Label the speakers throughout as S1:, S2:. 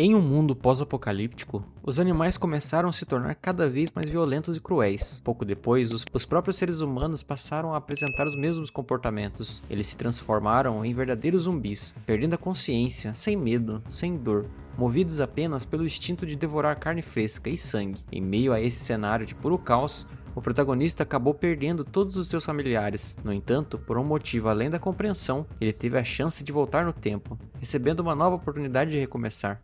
S1: Em um mundo pós-apocalíptico, os animais começaram a se tornar cada vez mais violentos e cruéis. Pouco depois, os próprios seres humanos passaram a apresentar os mesmos comportamentos. Eles se transformaram em verdadeiros zumbis, perdendo a consciência, sem medo, sem dor, movidos apenas pelo instinto de devorar carne fresca e sangue. Em meio a esse cenário de puro caos, o protagonista acabou perdendo todos os seus familiares. No entanto, por um motivo além da compreensão, ele teve a chance de voltar no tempo, recebendo uma nova oportunidade de recomeçar.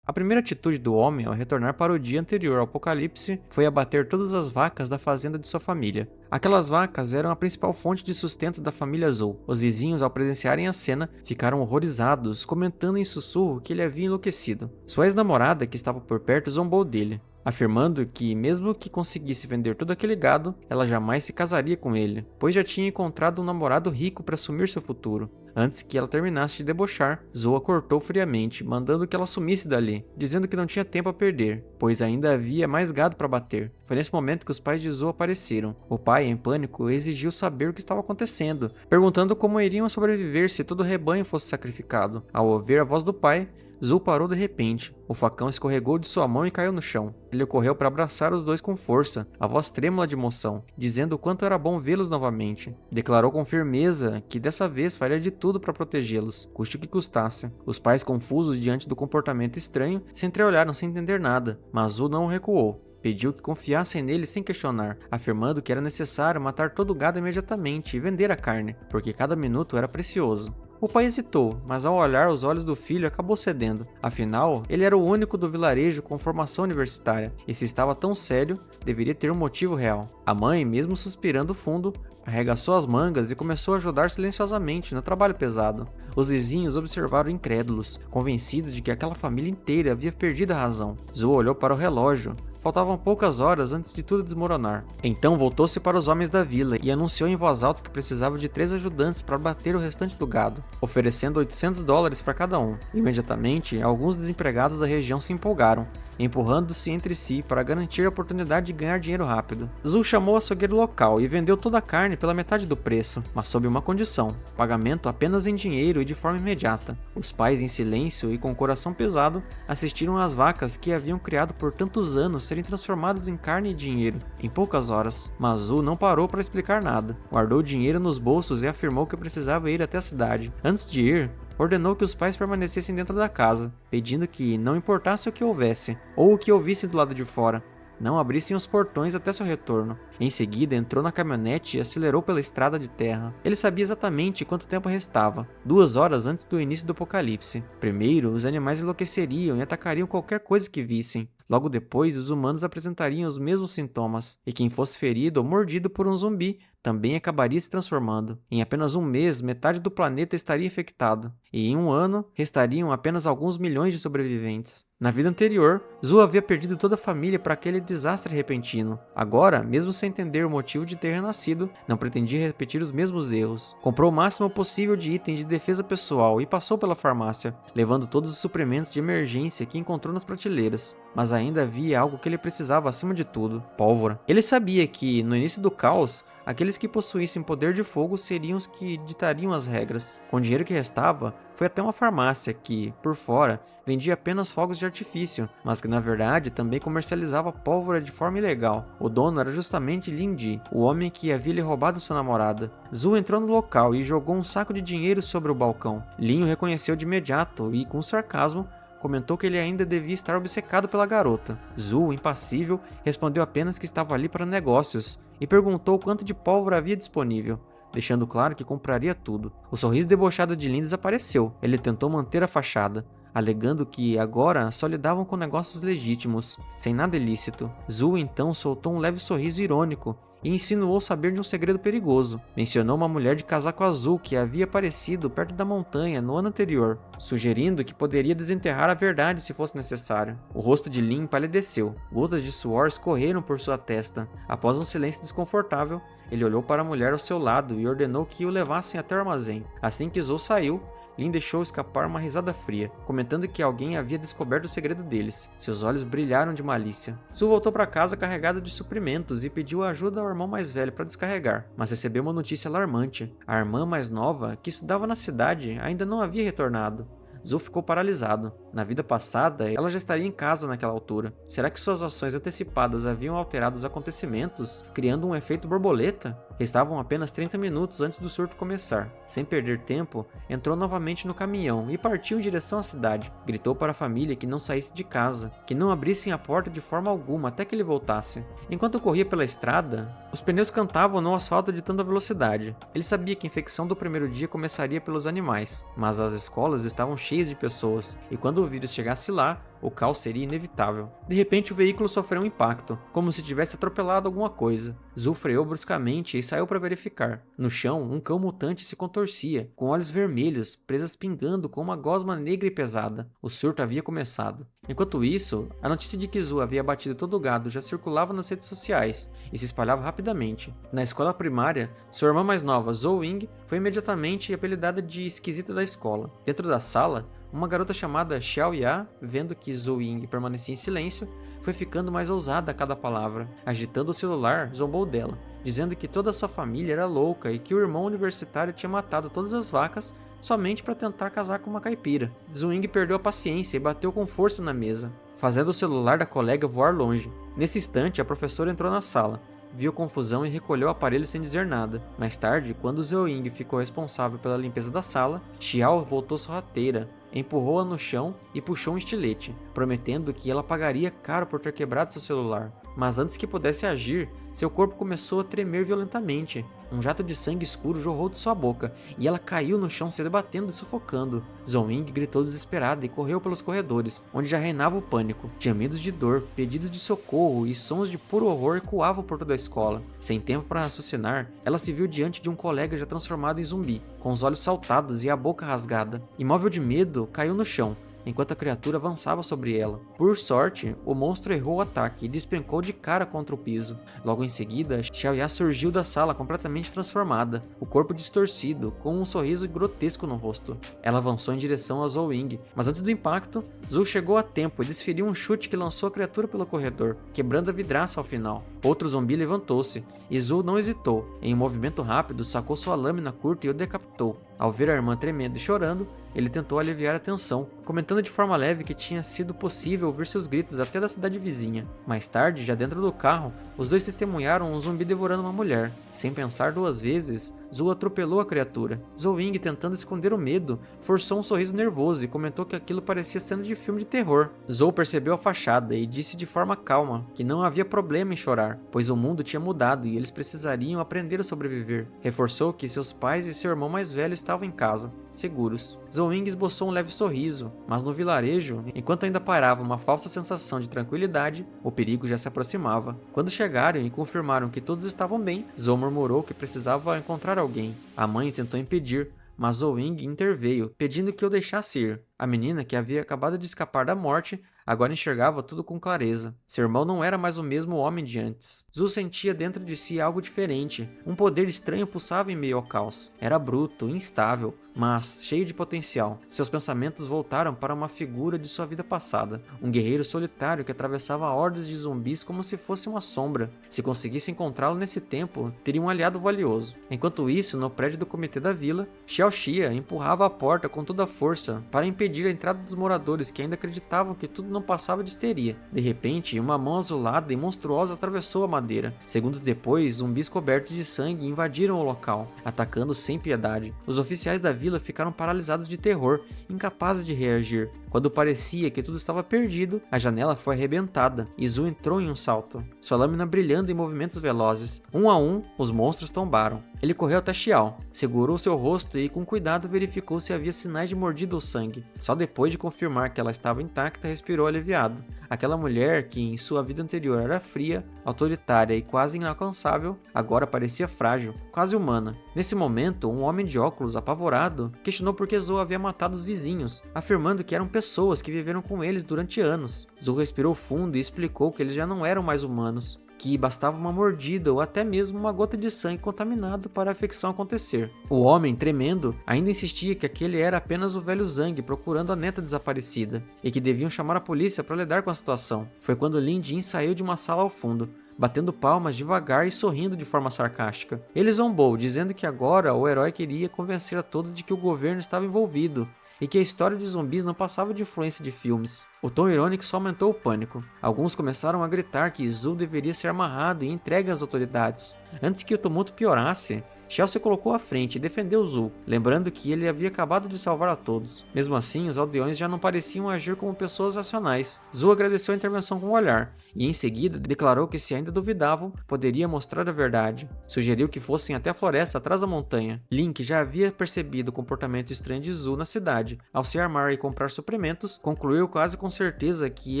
S1: A primeira atitude do homem ao retornar para o dia anterior ao apocalipse foi abater todas as vacas da fazenda de sua família. Aquelas vacas eram a principal fonte de sustento da família Zou. Os vizinhos, ao presenciarem a cena, ficaram horrorizados, comentando em sussurro que ele havia enlouquecido. Sua ex-namorada, que estava por perto, zombou dele, afirmando que, mesmo que conseguisse vender todo aquele gado, ela jamais se casaria com ele, pois já tinha encontrado um namorado rico para assumir seu futuro. Antes que ela terminasse de debochar, Zou a cortou friamente, mandando que ela sumisse dali, dizendo que não tinha tempo a perder, pois ainda havia mais gado para bater. Foi nesse momento que os pais de Zou apareceram. O pai, em pânico, exigiu saber o que estava acontecendo, perguntando como iriam sobreviver se todo o rebanho fosse sacrificado. Ao ouvir a voz do pai, Zou parou de repente. O facão escorregou de sua mão e caiu no chão. Ele correu para abraçar os dois com força, a voz trêmula de emoção, dizendo o quanto era bom vê-los novamente. Declarou com firmeza que dessa vez faria de tudo para protegê-los, custe o que custasse. Os pais, confusos diante do comportamento estranho, se entreolharam sem entender nada, mas Zou não recuou. Pediu que confiassem nele sem questionar, afirmando que era necessário matar todo o gado imediatamente e vender a carne, porque cada minuto era precioso. O pai hesitou, mas ao olhar os olhos do filho acabou cedendo. Afinal, ele era o único do vilarejo com formação universitária, e se estava tão sério, deveria ter um motivo real. A mãe, mesmo suspirando fundo, arregaçou as mangas e começou a ajudar silenciosamente no trabalho pesado. Os vizinhos observaram incrédulos, convencidos de que aquela família inteira havia perdido a razão. Zou olhou para o relógio. Faltavam poucas horas antes de tudo desmoronar. Então voltou-se para os homens da vila e anunciou em voz alta que precisava de 3 ajudantes para bater o restante do gado, oferecendo $800 para cada um. Imediatamente, alguns desempregados da região se empolgaram, empurrando-se entre si para garantir a oportunidade de ganhar dinheiro rápido. Zou chamou o açougueiro local e vendeu toda a carne pela metade do preço, mas sob uma condição: pagamento apenas em dinheiro e de forma imediata. Os pais, em silêncio e com o coração pesado, assistiram às vacas que haviam criado por tantos anos serem transformadas em carne e dinheiro em poucas horas. Mas Zou não parou para explicar nada. Guardou o dinheiro nos bolsos e afirmou que precisava ir até a cidade. Antes de ir, ordenou que os pais permanecessem dentro da casa, pedindo que, não importasse o que houvesse, ou o que ouvissem do lado de fora, não abrissem os portões até seu retorno. Em seguida, entrou na caminhonete e acelerou pela estrada de terra. Ele sabia exatamente quanto tempo restava: 2 horas antes do início do apocalipse. Primeiro, os animais enlouqueceriam e atacariam qualquer coisa que vissem. Logo depois, os humanos apresentariam os mesmos sintomas, e quem fosse ferido ou mordido por um zumbi também acabaria se transformando. Em apenas um mês, metade do planeta estaria infectado, e em um ano, restariam apenas alguns milhões de sobreviventes. Na vida anterior, Zou havia perdido toda a família para aquele desastre repentino. Agora, mesmo sem entender o motivo de ter renascido, não pretendia repetir os mesmos erros. Comprou o máximo possível de itens de defesa pessoal e passou pela farmácia, levando todos os suprimentos de emergência que encontrou nas prateleiras. Mas ainda havia algo que ele precisava acima de tudo: pólvora. Ele sabia que, no início do caos, aqueles que possuíssem poder de fogo seriam os que ditariam as regras. Com o dinheiro que restava, foi até uma farmácia que, por fora, vendia apenas fogos de artifício, mas que na verdade também comercializava pólvora de forma ilegal. O dono era justamente Lin Di, o homem que havia lhe roubado sua namorada. Zou entrou no local e jogou um saco de dinheiro sobre o balcão. Lin o reconheceu de imediato e, com sarcasmo, comentou que ele ainda devia estar obcecado pela garota. Zou, impassível, respondeu apenas que estava ali para negócios e perguntou quanto de pólvora havia disponível, deixando claro que compraria tudo. O sorriso debochado de Lin desapareceu. Ele tentou manter a fachada, alegando que agora só lidavam com negócios legítimos, sem nada ilícito. Zou então soltou um leve sorriso irônico e insinuou saber de um segredo perigoso. Mencionou uma mulher de casaco azul que havia aparecido perto da montanha no ano anterior, sugerindo que poderia desenterrar a verdade se fosse necessário. O rosto de Lin empalideceu, gotas de suor escorreram por sua testa. Após um silêncio desconfortável, ele olhou para a mulher ao seu lado e ordenou que o levassem até o armazém. Assim que Zou saiu, Lin deixou escapar uma risada fria, comentando que alguém havia descoberto o segredo deles. Seus olhos brilharam de malícia. Zou voltou para casa carregado de suprimentos e pediu ajuda ao irmão mais velho para descarregar, mas recebeu uma notícia alarmante. A irmã mais nova, que estudava na cidade, ainda não havia retornado. Zul ficou paralisado. Na vida passada, ela já estaria em casa naquela altura. Será que suas ações antecipadas haviam alterado os acontecimentos, criando um efeito borboleta? Restavam apenas 30 minutos antes do surto começar. Sem perder tempo, entrou novamente no caminhão e partiu em direção à cidade. Gritou para a família que não saísse de casa, que não abrissem a porta de forma alguma até que ele voltasse. Enquanto corria pela estrada, os pneus cantavam no asfalto de tanta velocidade. Ele sabia que a infecção do primeiro dia começaria pelos animais, mas as escolas estavam cheias de pessoas, e quando o vírus chegasse lá, o caos seria inevitável. De repente, o veículo sofreu um impacto, como se tivesse atropelado alguma coisa. Zul freou bruscamente e saiu para verificar. No chão, um cão mutante se contorcia, com olhos vermelhos, presas pingando com uma gosma negra e pesada. O surto havia começado. Enquanto isso, a notícia de que Zul havia batido todo o gado já circulava nas redes sociais e se espalhava rapidamente. Na escola primária, sua irmã mais nova, Zhou Ying, foi imediatamente apelidada de esquisita da escola. Dentro da sala, uma garota chamada Xiao Ya, vendo que Zhou Ying permanecia em silêncio, foi ficando mais ousada a cada palavra. Agitando o celular, zombou dela, dizendo que toda a sua família era louca e que o irmão universitário tinha matado todas as vacas somente para tentar casar com uma caipira. Zhou Ying perdeu a paciência e bateu com força na mesa, fazendo o celular da colega voar longe. Nesse instante, a professora entrou na sala, viu a confusão e recolheu o aparelho sem dizer nada. Mais tarde, quando Zhou Ying ficou responsável pela limpeza da sala, Xiao voltou sorrateira, empurrou-a no chão e puxou um estilete, prometendo que ela pagaria caro por ter quebrado seu celular. Mas antes que pudesse agir, seu corpo começou a tremer violentamente. Um jato de sangue escuro jorrou de sua boca, e ela caiu no chão se debatendo e sufocando. Zhou Ying gritou desesperada e correu pelos corredores, onde já reinava o pânico. Gemidos de dor, pedidos de socorro e sons de puro horror ecoavam por toda a escola. Sem tempo para raciocinar, ela se viu diante de um colega já transformado em zumbi, com os olhos saltados e a boca rasgada. Imóvel de medo, caiu no chão, enquanto a criatura avançava sobre ela. Por sorte, o monstro errou o ataque e despencou de cara contra o piso. Logo em seguida, Xiao Ya surgiu da sala completamente transformada, o corpo distorcido, com um sorriso grotesco no rosto. Ela avançou em direção a Zhou Ying, mas antes do impacto, Zul chegou a tempo e desferiu um chute que lançou a criatura pelo corredor, quebrando a vidraça ao final. Outro zumbi levantou-se, e Zul não hesitou. Em um movimento rápido, sacou sua lâmina curta e o decapitou. Ao ver a irmã tremendo e chorando, ele tentou aliviar a tensão, comentando de forma leve que tinha sido possível ouvir seus gritos até da cidade vizinha. Mais tarde, já dentro do carro, os dois testemunharam um zumbi devorando uma mulher. Sem pensar duas vezes, Zul atropelou a criatura. Zhou Ying, tentando esconder o medo, forçou um sorriso nervoso e comentou que aquilo parecia cena de filme de terror. Zhou percebeu a fachada e disse de forma calma que não havia problema em chorar, pois o mundo tinha mudado e eles precisariam aprender a sobreviver. Reforçou que seus pais e seu irmão mais velho estavam em casa, seguros. Zhou Ying esboçou um leve sorriso, mas no vilarejo, enquanto ainda pairava uma falsa sensação de tranquilidade, o perigo já se aproximava. Quando chegaram e confirmaram que todos estavam bem, Zhou murmurou que precisava encontrar alguém. A mãe tentou impedir, mas Zhou Ying interveio, pedindo que o deixasse ir. A menina, que havia acabado de escapar da morte, agora enxergava tudo com clareza. Seu irmão não era mais o mesmo homem de antes. Zul sentia dentro de si algo diferente. Um poder estranho pulsava em meio ao caos. Era bruto, instável, mas cheio de potencial. Seus pensamentos voltaram para uma figura de sua vida passada. Um guerreiro solitário que atravessava hordas de zumbis como se fosse uma sombra. Se conseguisse encontrá-lo nesse tempo, teria um aliado valioso. Enquanto isso, no prédio do comitê da vila, Xiao Xia empurrava a porta com toda a força para impedir a entrada dos moradores que ainda acreditavam que tudo não passava de histeria. De repente, uma mão azulada e monstruosa atravessou a madeira. Segundos depois, zumbis cobertos de sangue invadiram o local, atacando sem piedade. Os oficiais da vila ficaram paralisados de terror, incapazes de reagir. Quando parecia que tudo estava perdido, a janela foi arrebentada e Zul entrou em um salto, sua lâmina brilhando em movimentos velozes. Um a um, os monstros tombaram. Ele correu até Xiao, segurou seu rosto e com cuidado verificou se havia sinais de mordida ou sangue. Só depois de confirmar que ela estava intacta, respirou aliviado. Aquela mulher que em sua vida anterior era fria, autoritária e quase inalcançável, agora parecia frágil, quase humana. Nesse momento, um homem de óculos, apavorado, questionou por que Zhou havia matado os vizinhos, afirmando que eram pessoas que viveram com eles durante anos. Zhou respirou fundo e explicou que eles já não eram mais humanos, que bastava uma mordida ou até mesmo uma gota de sangue contaminado para a infecção acontecer. O homem, tremendo, ainda insistia que aquele era apenas o velho Zhang procurando a neta desaparecida e que deviam chamar a polícia para lidar com a situação. Foi quando Lin Jin saiu de uma sala ao fundo, batendo palmas devagar e sorrindo de forma sarcástica. Ele zombou, dizendo que agora o herói queria convencer a todos de que o governo estava envolvido e que a história de zumbis não passava de influência de filmes. O tom irônico só aumentou o pânico. Alguns começaram a gritar que Zul deveria ser amarrado e entregue às autoridades. Antes que o tumulto piorasse, Shell se colocou à frente e defendeu Zul, lembrando que ele havia acabado de salvar a todos. Mesmo assim, os aldeões já não pareciam agir como pessoas racionais. Zul agradeceu a intervenção com um olhar, e em seguida declarou que se ainda duvidavam, poderia mostrar a verdade. Sugeriu que fossem até a floresta atrás da montanha. Link já havia percebido o comportamento estranho de Zul na cidade. Ao se armar e comprar suprimentos, concluiu quase com certeza que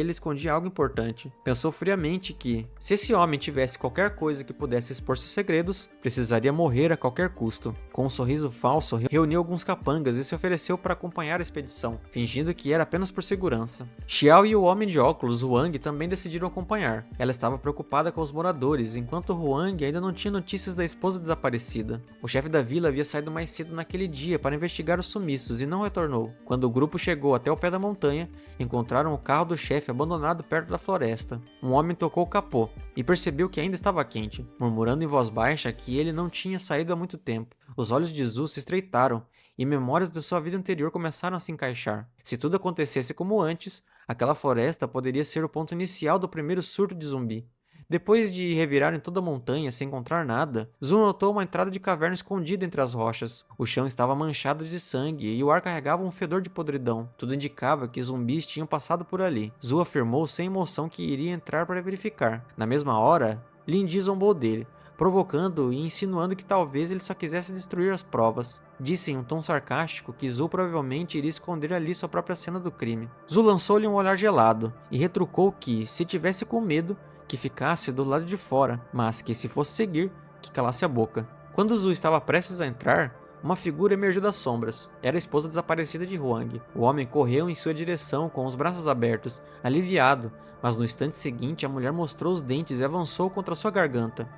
S1: ele escondia algo importante. Pensou friamente que, se esse homem tivesse qualquer coisa que pudesse expor seus segredos, precisaria morrer a qualquer custo. Com um sorriso falso, reuniu alguns capangas e se ofereceu para acompanhar a expedição, fingindo que era apenas por segurança. Xiao e o homem de óculos, Huang, também decidiram acompanhar. Ela estava preocupada com os moradores, enquanto Huang ainda não tinha notícias da esposa desaparecida. O chefe da vila havia saído mais cedo naquele dia para investigar os sumiços e não retornou. Quando o grupo chegou até o pé da montanha, encontraram o carro do chefe abandonado perto da floresta. Um homem tocou o capô e percebeu que ainda estava quente, murmurando em voz baixa que ele não tinha saído há muito tempo. Os olhos de Zul se estreitaram e memórias de sua vida anterior começaram a se encaixar. Se tudo acontecesse como antes, aquela floresta poderia ser o ponto inicial do primeiro surto de zumbi. Depois de revirar em toda a montanha sem encontrar nada, Zul notou uma entrada de caverna escondida entre as rochas. O chão estava manchado de sangue e o ar carregava um fedor de podridão. Tudo indicava que zumbis tinham passado por ali. Zul afirmou sem emoção que iria entrar para verificar. Na mesma hora, Lin zombou dele, provocando e insinuando que talvez ele só quisesse destruir as provas. Disse em um tom sarcástico que Zul provavelmente iria esconder ali sua própria cena do crime. Zul lançou-lhe um olhar gelado e retrucou que, se tivesse com medo, que ficasse do lado de fora, mas que se fosse seguir, que calasse a boca. Quando Zul estava prestes a entrar, uma figura emergiu das sombras. Era a esposa desaparecida de Huang. O homem correu em sua direção com os braços abertos, aliviado, mas no instante seguinte a mulher mostrou os dentes e avançou contra sua garganta.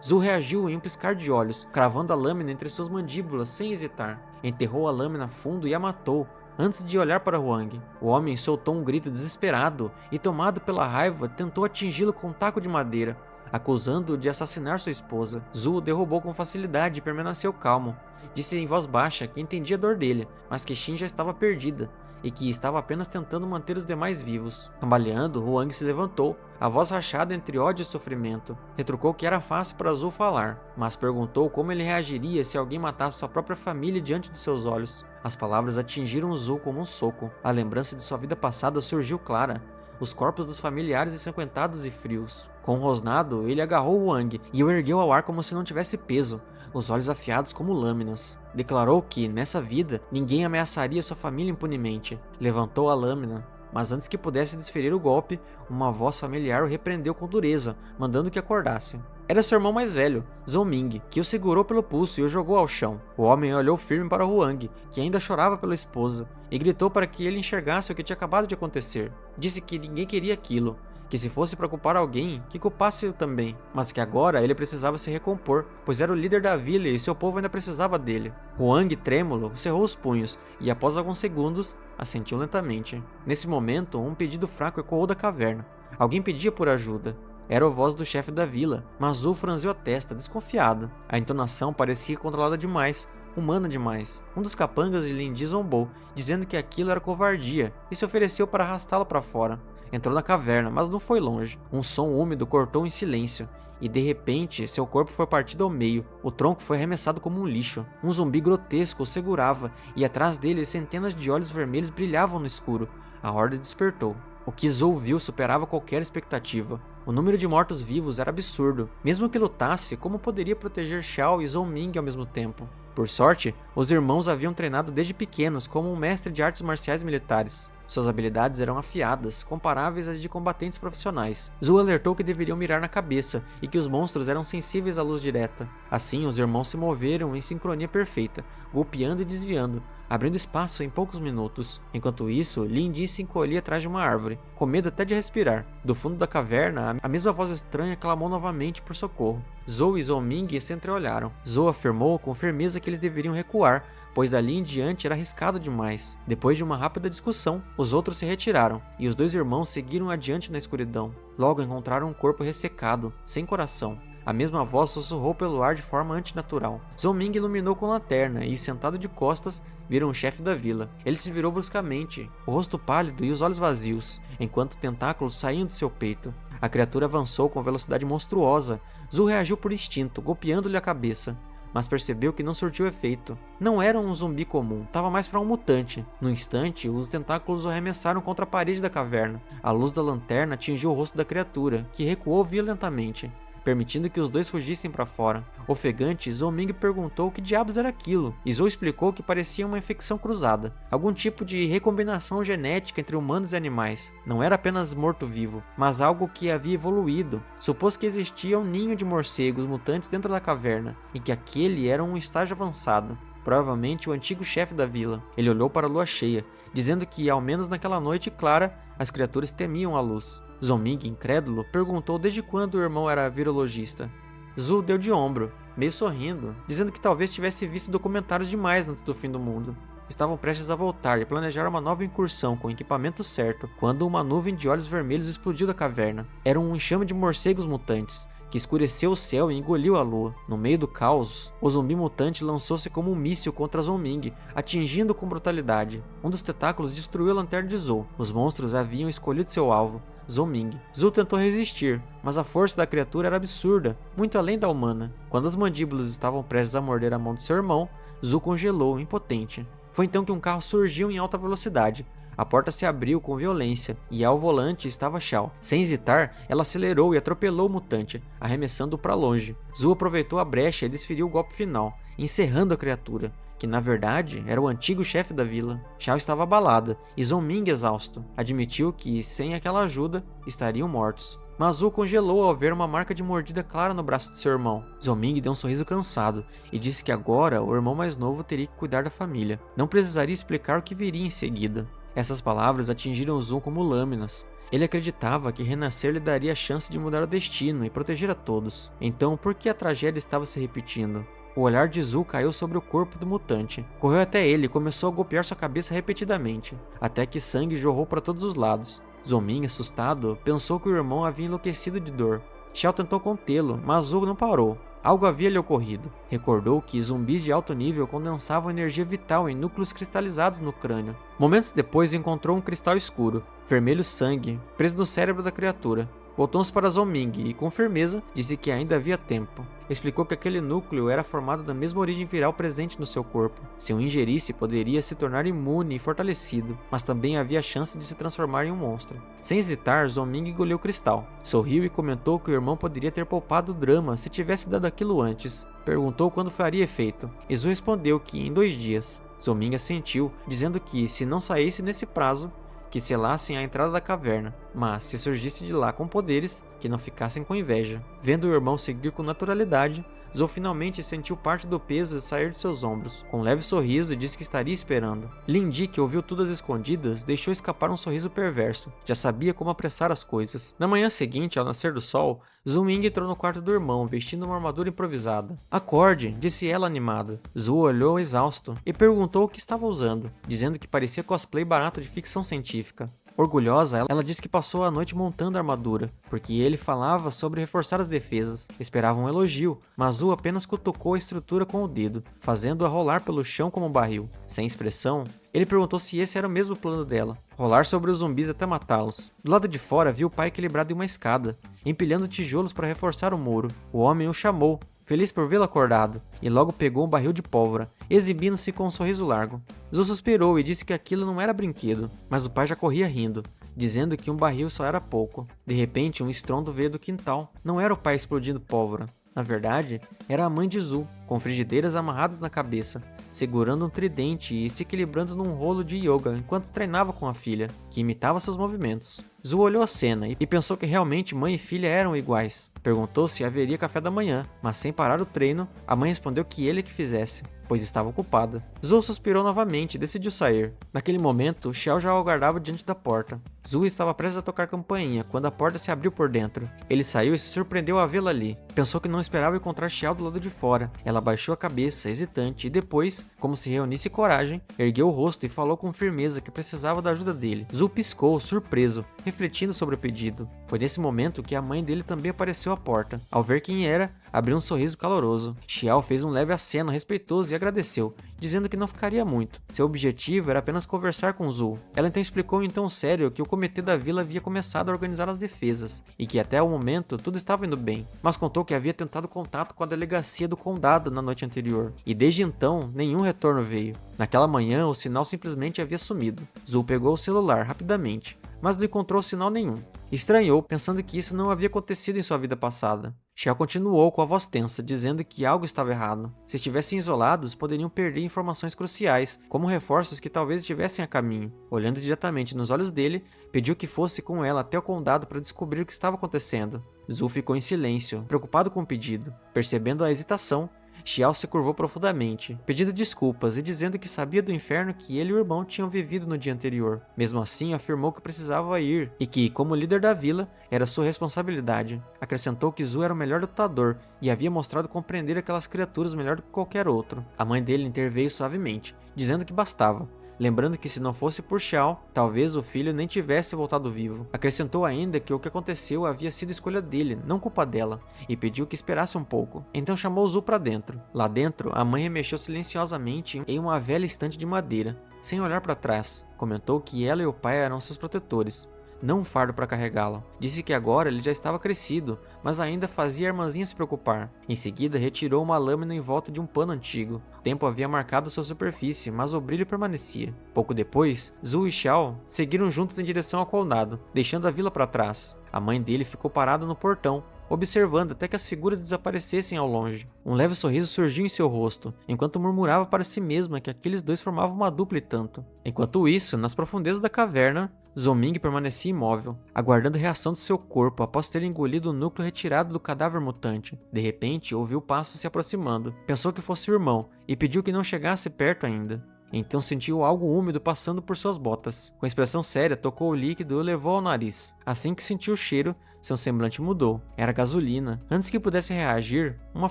S1: Zul reagiu em um piscar de olhos, cravando a lâmina entre suas mandíbulas sem hesitar. Enterrou a lâmina fundo e a matou, antes de olhar para Huang. O homem soltou um grito desesperado e, tomado pela raiva, tentou atingi-lo com um taco de madeira, acusando-o de assassinar sua esposa. Zul o derrubou com facilidade e permaneceu calmo. Disse em voz baixa que entendia a dor dele, mas que Xin já estava perdida e que estava apenas tentando manter os demais vivos. Cambaleando, Huang se levantou, a voz rachada entre ódio e sofrimento. Retrucou que era fácil para Zul falar, mas perguntou como ele reagiria se alguém matasse sua própria família diante de seus olhos. As palavras atingiram Zul como um soco. A lembrança de sua vida passada surgiu clara. Os corpos dos familiares ensanguentados e frios. Com um rosnado, ele agarrou Huang e o ergueu ao ar como se não tivesse peso, os olhos afiados como lâminas. Declarou que, nessa vida, ninguém ameaçaria sua família impunemente. Levantou a lâmina, mas antes que pudesse desferir o golpe, uma voz familiar o repreendeu com dureza, mandando que acordasse. Era seu irmão mais velho, Zhou-Ming, que o segurou pelo pulso e o jogou ao chão. O homem olhou firme para Huang, que ainda chorava pela esposa, e gritou para que ele enxergasse o que tinha acabado de acontecer. Disse que ninguém queria aquilo, que se fosse para culpar alguém, que culpasse-o também, mas que agora ele precisava se recompor, pois era o líder da vila e seu povo ainda precisava dele. Huang, trêmulo, cerrou os punhos e, após alguns segundos, assentiu lentamente. Nesse momento, um pedido fraco ecoou da caverna. Alguém pedia por ajuda. Era a voz do chefe da vila, mas Zul franziu a testa, desconfiado. A entonação parecia controlada demais, humana demais. Um dos capangas de Lin zombou, dizendo que aquilo era covardia, e se ofereceu para arrastá-lo para fora. Entrou na caverna, mas não foi longe. Um som úmido cortou em silêncio, e de repente seu corpo foi partido ao meio. O tronco foi arremessado como um lixo. Um zumbi grotesco o segurava, e atrás dele centenas de olhos vermelhos brilhavam no escuro. A horda despertou. O que Zul viu superava qualquer expectativa. O número de mortos-vivos era absurdo. Mesmo que lutasse, como poderia proteger Xiao e Zhou-Ming ao mesmo tempo? Por sorte, os irmãos haviam treinado desde pequenos como um mestre de artes marciais militares. Suas habilidades eram afiadas, comparáveis às de combatentes profissionais. Zul alertou que deveriam mirar na cabeça e que os monstros eram sensíveis à luz direta. Assim, os irmãos se moveram em sincronia perfeita, golpeando e desviando, abrindo espaço em poucos minutos. Enquanto isso, Lin se encolhia atrás de uma árvore, com medo até de respirar. Do fundo da caverna, a mesma voz estranha clamou novamente por socorro. Zhou e Zhou-Ming se entreolharam. Zhou afirmou com firmeza que eles deveriam recuar, pois dali em diante era arriscado demais. Depois de uma rápida discussão, os outros se retiraram, e os dois irmãos seguiram adiante na escuridão. Logo encontraram um corpo ressecado, sem coração. A mesma voz sussurrou pelo ar de forma antinatural. Zhou-Ming iluminou com lanterna e, sentado de costas, viram o chefe da vila. Ele se virou bruscamente, o rosto pálido e os olhos vazios, enquanto tentáculos saíam de seu peito. A criatura avançou com velocidade monstruosa. Zhu reagiu por instinto, golpeando-lhe a cabeça, mas percebeu que não surtiu efeito. Não era um zumbi comum, estava mais para um mutante. No instante, os tentáculos o arremessaram contra a parede da caverna. A luz da lanterna atingiu o rosto da criatura, que recuou violentamente, permitindo que os dois fugissem para fora. Ofegante, Zhou-Ming perguntou o que diabos era aquilo, e Zhou explicou que parecia uma infecção cruzada, algum tipo de recombinação genética entre humanos e animais. Não era apenas morto-vivo, mas algo que havia evoluído. Supôs que existia um ninho de morcegos mutantes dentro da caverna, e que aquele era um estágio avançado. Provavelmente o antigo chefe da vila. Ele olhou para a lua cheia, dizendo que, ao menos naquela noite clara, as criaturas temiam a luz. Zhou-Ming, incrédulo, perguntou desde quando o irmão era virologista. Zhu deu de ombro, meio sorrindo, dizendo que talvez tivesse visto documentários demais antes do fim do mundo. Estavam prestes a voltar e planejaram uma nova incursão com o equipamento certo, quando uma nuvem de olhos vermelhos explodiu da caverna. Era um enxame de morcegos mutantes, que escureceu o céu e engoliu a lua. No meio do caos, o zumbi mutante lançou-se como um míssil contra Zhou-Ming, atingindo com brutalidade. Um dos tentáculos destruiu a lanterna de Zhou. Os monstros haviam escolhido seu alvo, Zhou-Ming. Zhou tentou resistir, mas a força da criatura era absurda, muito além da humana. Quando as mandíbulas estavam prestes a morder a mão de seu irmão, Zhou congelou, impotente. Foi então que um carro surgiu em alta velocidade. A porta se abriu com violência, e ao volante estava Xiao. Sem hesitar, ela acelerou e atropelou o mutante, arremessando-o para longe. Zhu aproveitou a brecha e desferiu o golpe final, encerrando a criatura, que na verdade era o antigo chefe da vila. Xiao estava abalada, e Zhou-Ming, exausto, admitiu que, sem aquela ajuda, estariam mortos. Mas Zhu congelou ao ver uma marca de mordida clara no braço de seu irmão. Zhou-Ming deu um sorriso cansado e disse que agora o irmão mais novo teria que cuidar da família. Não precisaria explicar o que viria em seguida. Essas palavras atingiram Zhu como lâminas. Ele acreditava que renascer lhe daria a chance de mudar o destino e proteger a todos. Então, por que a tragédia estava se repetindo? O olhar de Zhu caiu sobre o corpo do mutante. Correu até ele e começou a golpear sua cabeça repetidamente, até que sangue jorrou para todos os lados. Zhou-Ming, assustado, pensou que o irmão havia enlouquecido de dor. Xiao tentou contê-lo, mas Zhu não parou. Algo havia lhe ocorrido. Recordou que zumbis de alto nível condensavam energia vital em núcleos cristalizados no crânio. Momentos depois encontrou um cristal escuro, vermelho sangue, preso no cérebro da criatura. Voltou-se para Zhou-Ming e, com firmeza, disse que ainda havia tempo. Explicou que aquele núcleo era formado da mesma origem viral presente no seu corpo. Se o ingerisse, poderia se tornar imune e fortalecido, mas também havia a chance de se transformar em um monstro. Sem hesitar, Zhou-Ming engoliu o cristal. Sorriu e comentou que o irmão poderia ter poupado o drama se tivesse dado aquilo antes. Perguntou quando faria efeito. E Zhu respondeu que em 2 dias. Zhou-Ming assentiu, dizendo que, se não saísse nesse prazo, que selassem a entrada da caverna, mas se surgisse de lá com poderes, que não ficassem com inveja. Vendo o irmão seguir com naturalidade, Zhou finalmente sentiu parte do peso sair de seus ombros. Com um leve sorriso, disse que estaria esperando. Lin Di, que ouviu tudo às escondidas, deixou escapar um sorriso perverso. Já sabia como apressar as coisas. Na manhã seguinte, ao nascer do sol, Zhou-Ming entrou no quarto do irmão, vestindo uma armadura improvisada. "Acorde", disse ela animada. Zhou olhou exausto e perguntou o que estava usando, dizendo que parecia cosplay barato de ficção científica. Orgulhosa, ela disse que passou a noite montando a armadura, porque ele falava sobre reforçar as defesas. Esperava um elogio, mas Zhu apenas cutucou a estrutura com o dedo, fazendo-a rolar pelo chão como um barril. Sem expressão, ele perguntou se esse era o mesmo plano dela, rolar sobre os zumbis até matá-los. Do lado de fora, viu o pai equilibrado em uma escada, empilhando tijolos para reforçar o muro. O homem o chamou, feliz por vê-lo acordado, e logo pegou um barril de pólvora, exibindo-se com um sorriso largo. Zhu suspirou e disse que aquilo não era brinquedo, mas o pai já corria rindo, dizendo que um barril só era pouco. De repente, um estrondo veio do quintal. Não era o pai explodindo pólvora. Na verdade, era a mãe de Zhu, com frigideiras amarradas na cabeça, segurando um tridente e se equilibrando num rolo de yoga enquanto treinava com a filha, que imitava seus movimentos. Zhu olhou a cena e pensou que realmente mãe e filha eram iguais. Perguntou se haveria café da manhã, mas sem parar o treino, a mãe respondeu que ele que fizesse, pois estava ocupada. Zhu suspirou novamente e decidiu sair. Naquele momento, Xiao já o aguardava diante da porta. Zhu estava prestes a tocar campainha quando a porta se abriu por dentro. Ele saiu e se surpreendeu a vê-la ali. Pensou que não esperava encontrar Xiao do lado de fora. Ela baixou a cabeça, hesitante, e depois, como se reunisse coragem, ergueu o rosto e falou com firmeza que precisava da ajuda dele. Zhu piscou, surpreso, refletindo sobre o pedido. Foi nesse momento que a mãe dele também apareceu à porta. Ao ver quem era, abriu um sorriso caloroso. Xiao fez um leve aceno respeitoso e agradeceu, dizendo que não ficaria muito. Seu objetivo era apenas conversar com Zhou. Ela então explicou em tom sério que o comitê da vila havia começado a organizar as defesas, e que até o momento tudo estava indo bem, mas contou que havia tentado contato com a delegacia do condado na noite anterior, e desde então nenhum retorno veio. Naquela manhã o sinal simplesmente havia sumido. Zhou pegou o celular rapidamente, mas não encontrou sinal nenhum. Estranhou, pensando que isso não havia acontecido em sua vida passada. Xiao continuou com a voz tensa, dizendo que algo estava errado. Se estivessem isolados, poderiam perder informações cruciais, como reforços que talvez estivessem a caminho. Olhando diretamente nos olhos dele, pediu que fosse com ela até o condado para descobrir o que estava acontecendo. Zhou ficou em silêncio, preocupado com o pedido. Percebendo a hesitação, Xiao se curvou profundamente, pedindo desculpas e dizendo que sabia do inferno que ele e o irmão tinham vivido no dia anterior. Mesmo assim, afirmou que precisava ir e que, como líder da vila, era sua responsabilidade. Acrescentou que Zhou era o melhor lutador e havia mostrado compreender aquelas criaturas melhor do que qualquer outro. A mãe dele interveio suavemente, dizendo que bastava. Lembrando que se não fosse por Xiao, talvez o filho nem tivesse voltado vivo. Acrescentou ainda que o que aconteceu havia sido escolha dele, não culpa dela, e pediu que esperasse um pouco. Então chamou Zhou para dentro. Lá dentro, a mãe remexeu silenciosamente em uma velha estante de madeira, sem olhar para trás. Comentou que ela e o pai eram seus protetores, não um fardo para carregá-lo. Disse que agora ele já estava crescido, mas ainda fazia a irmãzinha se preocupar. Em seguida, retirou uma lâmina em volta de um pano antigo. O tempo havia marcado sua superfície, mas o brilho permanecia. Pouco depois, Zhou e Xiao seguiram juntos em direção ao condado, deixando a vila para trás. A mãe dele ficou parada no portão, observando até que as figuras desaparecessem ao longe. Um leve sorriso surgiu em seu rosto, enquanto murmurava para si mesma que aqueles dois formavam uma dupla e tanto. Enquanto isso, nas profundezas da caverna, Zhou Ming permanecia imóvel, aguardando a reação do seu corpo após ter engolido o núcleo retirado do cadáver mutante. De repente, ouviu passos se aproximando. Pensou que fosse o irmão e pediu que não chegasse perto ainda. Então sentiu algo úmido passando por suas botas. Com expressão séria, tocou o líquido e o levou ao nariz. Assim que sentiu o cheiro, seu semblante mudou. Era gasolina. Antes que pudesse reagir, uma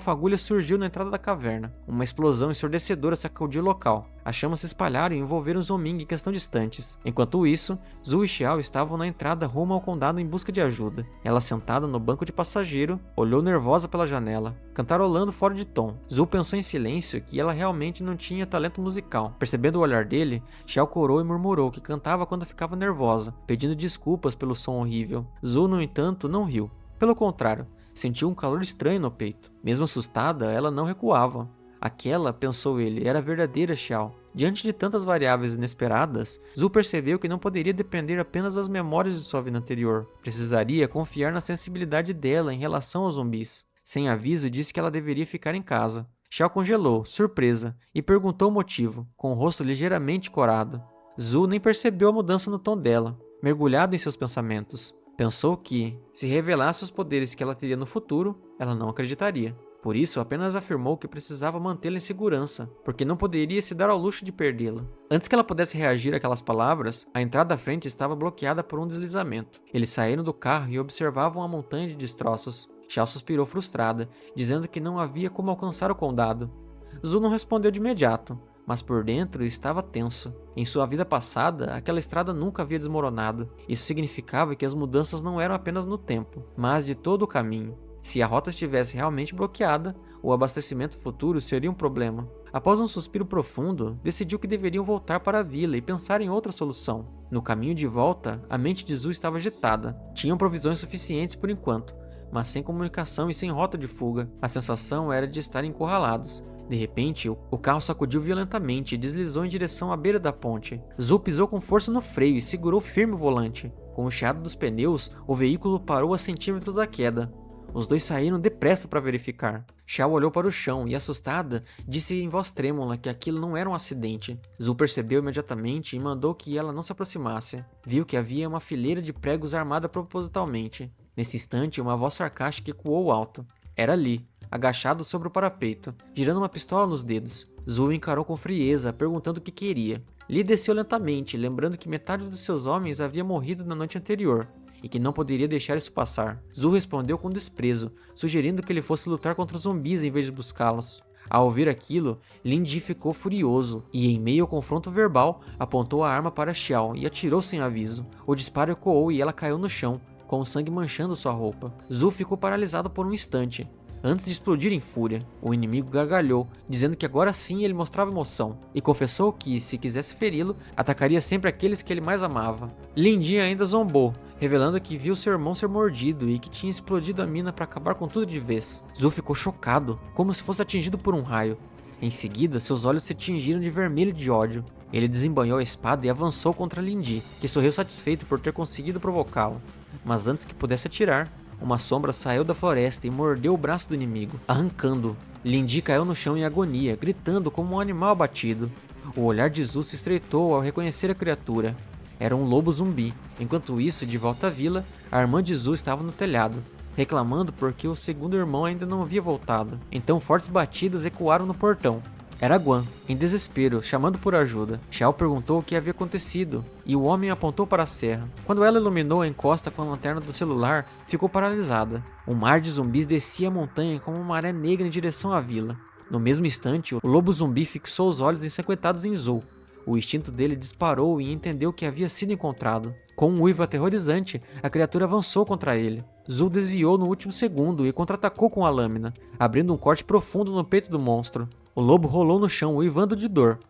S1: fagulha surgiu na entrada da caverna. Uma explosão ensurdecedora sacudiu o local. As chamas se espalharam e envolveram Zhou Ming em questão de instantes. Enquanto isso, Zhou e Xiao estavam na entrada rumo ao condado em busca de ajuda. Ela, sentada no banco de passageiro, olhou nervosa pela janela, cantarolando fora de tom. Zhou pensou em silêncio que ela realmente não tinha talento musical. Percebendo o olhar dele, Xiao corou e murmurou que cantava quando ficava nervosa, pedindo desculpas pelo som horrível. Zhou, no entanto, não riu. Pelo contrário, sentiu um calor estranho no peito. Mesmo assustada, ela não recuava. Aquela, pensou ele, era a verdadeira Xiao. Diante de tantas variáveis inesperadas, Zhou percebeu que não poderia depender apenas das memórias de sua vida anterior. Precisaria confiar na sensibilidade dela em relação aos zumbis. Sem aviso, disse que ela deveria ficar em casa. Xiao congelou, surpresa, e perguntou o motivo, com o rosto ligeiramente corado. Zhou nem percebeu a mudança no tom dela, mergulhado em seus pensamentos. Pensou que, se revelasse os poderes que ela teria no futuro, ela não acreditaria. Por isso, apenas afirmou que precisava mantê-la em segurança, porque não poderia se dar ao luxo de perdê-la. Antes que ela pudesse reagir àquelas palavras, a entrada da frente estava bloqueada por um deslizamento. Eles saíram do carro e observavam a montanha de destroços. Xiao suspirou frustrada, dizendo que não havia como alcançar o condado. Zhou não respondeu de imediato, mas por dentro estava tenso. Em sua vida passada, aquela estrada nunca havia desmoronado. Isso significava que as mudanças não eram apenas no tempo, mas de todo o caminho. Se a rota estivesse realmente bloqueada, o abastecimento futuro seria um problema. Após um suspiro profundo, decidiu que deveriam voltar para a vila e pensar em outra solução. No caminho de volta, a mente de Zhou estava agitada. Tinham provisões suficientes por enquanto, mas sem comunicação e sem rota de fuga. A sensação era de estar encurralados. De repente, o carro sacudiu violentamente e deslizou em direção à beira da ponte. Zhou pisou com força no freio e segurou firme o volante. Com o chiado dos pneus, o veículo parou a centímetros da queda. Os dois saíram depressa para verificar. Xiao olhou para o chão e, assustada, disse em voz trêmula que aquilo não era um acidente. Zhou percebeu imediatamente e mandou que ela não se aproximasse. Viu que havia uma fileira de pregos armada propositalmente. Nesse instante, uma voz sarcástica ecoou alto. Era Li, agachado sobre o parapeito, girando uma pistola nos dedos. Zhou encarou com frieza, perguntando o que queria. Li desceu lentamente, lembrando que metade dos seus homens havia morrido na noite anterior, e que não poderia deixar isso passar. Zhou respondeu com desprezo, sugerindo que ele fosse lutar contra os zumbis em vez de buscá-los. Ao ouvir aquilo, Lin Di ficou furioso e, em meio ao confronto verbal, apontou a arma para Xiao e atirou sem aviso. O disparo ecoou e ela caiu no chão, com o sangue manchando sua roupa. Zhu ficou paralisado por um instante, antes de explodir em fúria. O inimigo gargalhou, dizendo que agora sim ele mostrava emoção, e confessou que, se quisesse feri-lo, atacaria sempre aqueles que ele mais amava. Lin Di ainda zombou, revelando que viu seu irmão ser mordido e que tinha explodido a mina para acabar com tudo de vez. Zhu ficou chocado, como se fosse atingido por um raio. Em seguida, seus olhos se tingiram de vermelho de ódio. Ele desembanhou a espada e avançou contra Lin Di, que sorriu satisfeito por ter conseguido provocá-lo. Mas antes que pudesse atirar, uma sombra saiu da floresta e mordeu o braço do inimigo, arrancando-o. Lin Di caiu no chão em agonia, gritando como um animal abatido. O olhar de Zhu se estreitou ao reconhecer a criatura. Era um lobo zumbi. Enquanto isso, de volta à vila, a irmã de Zhu estava no telhado, reclamando porque o segundo irmão ainda não havia voltado. Então fortes batidas ecoaram no portão. Era Guan, em desespero, chamando por ajuda. Xiao perguntou o que havia acontecido, e o homem apontou para a serra. Quando ela iluminou a encosta com a lanterna do celular, ficou paralisada. Um mar de zumbis descia a montanha como uma maré negra em direção à vila. No mesmo instante, o lobo zumbi fixou os olhos ensanguentados em Zhou. O instinto dele disparou e entendeu que havia sido encontrado. Com um uivo aterrorizante, a criatura avançou contra ele. Zhou desviou no último segundo e contra-atacou com a lâmina, abrindo um corte profundo no peito do monstro. O lobo rolou no chão, uivando de dor.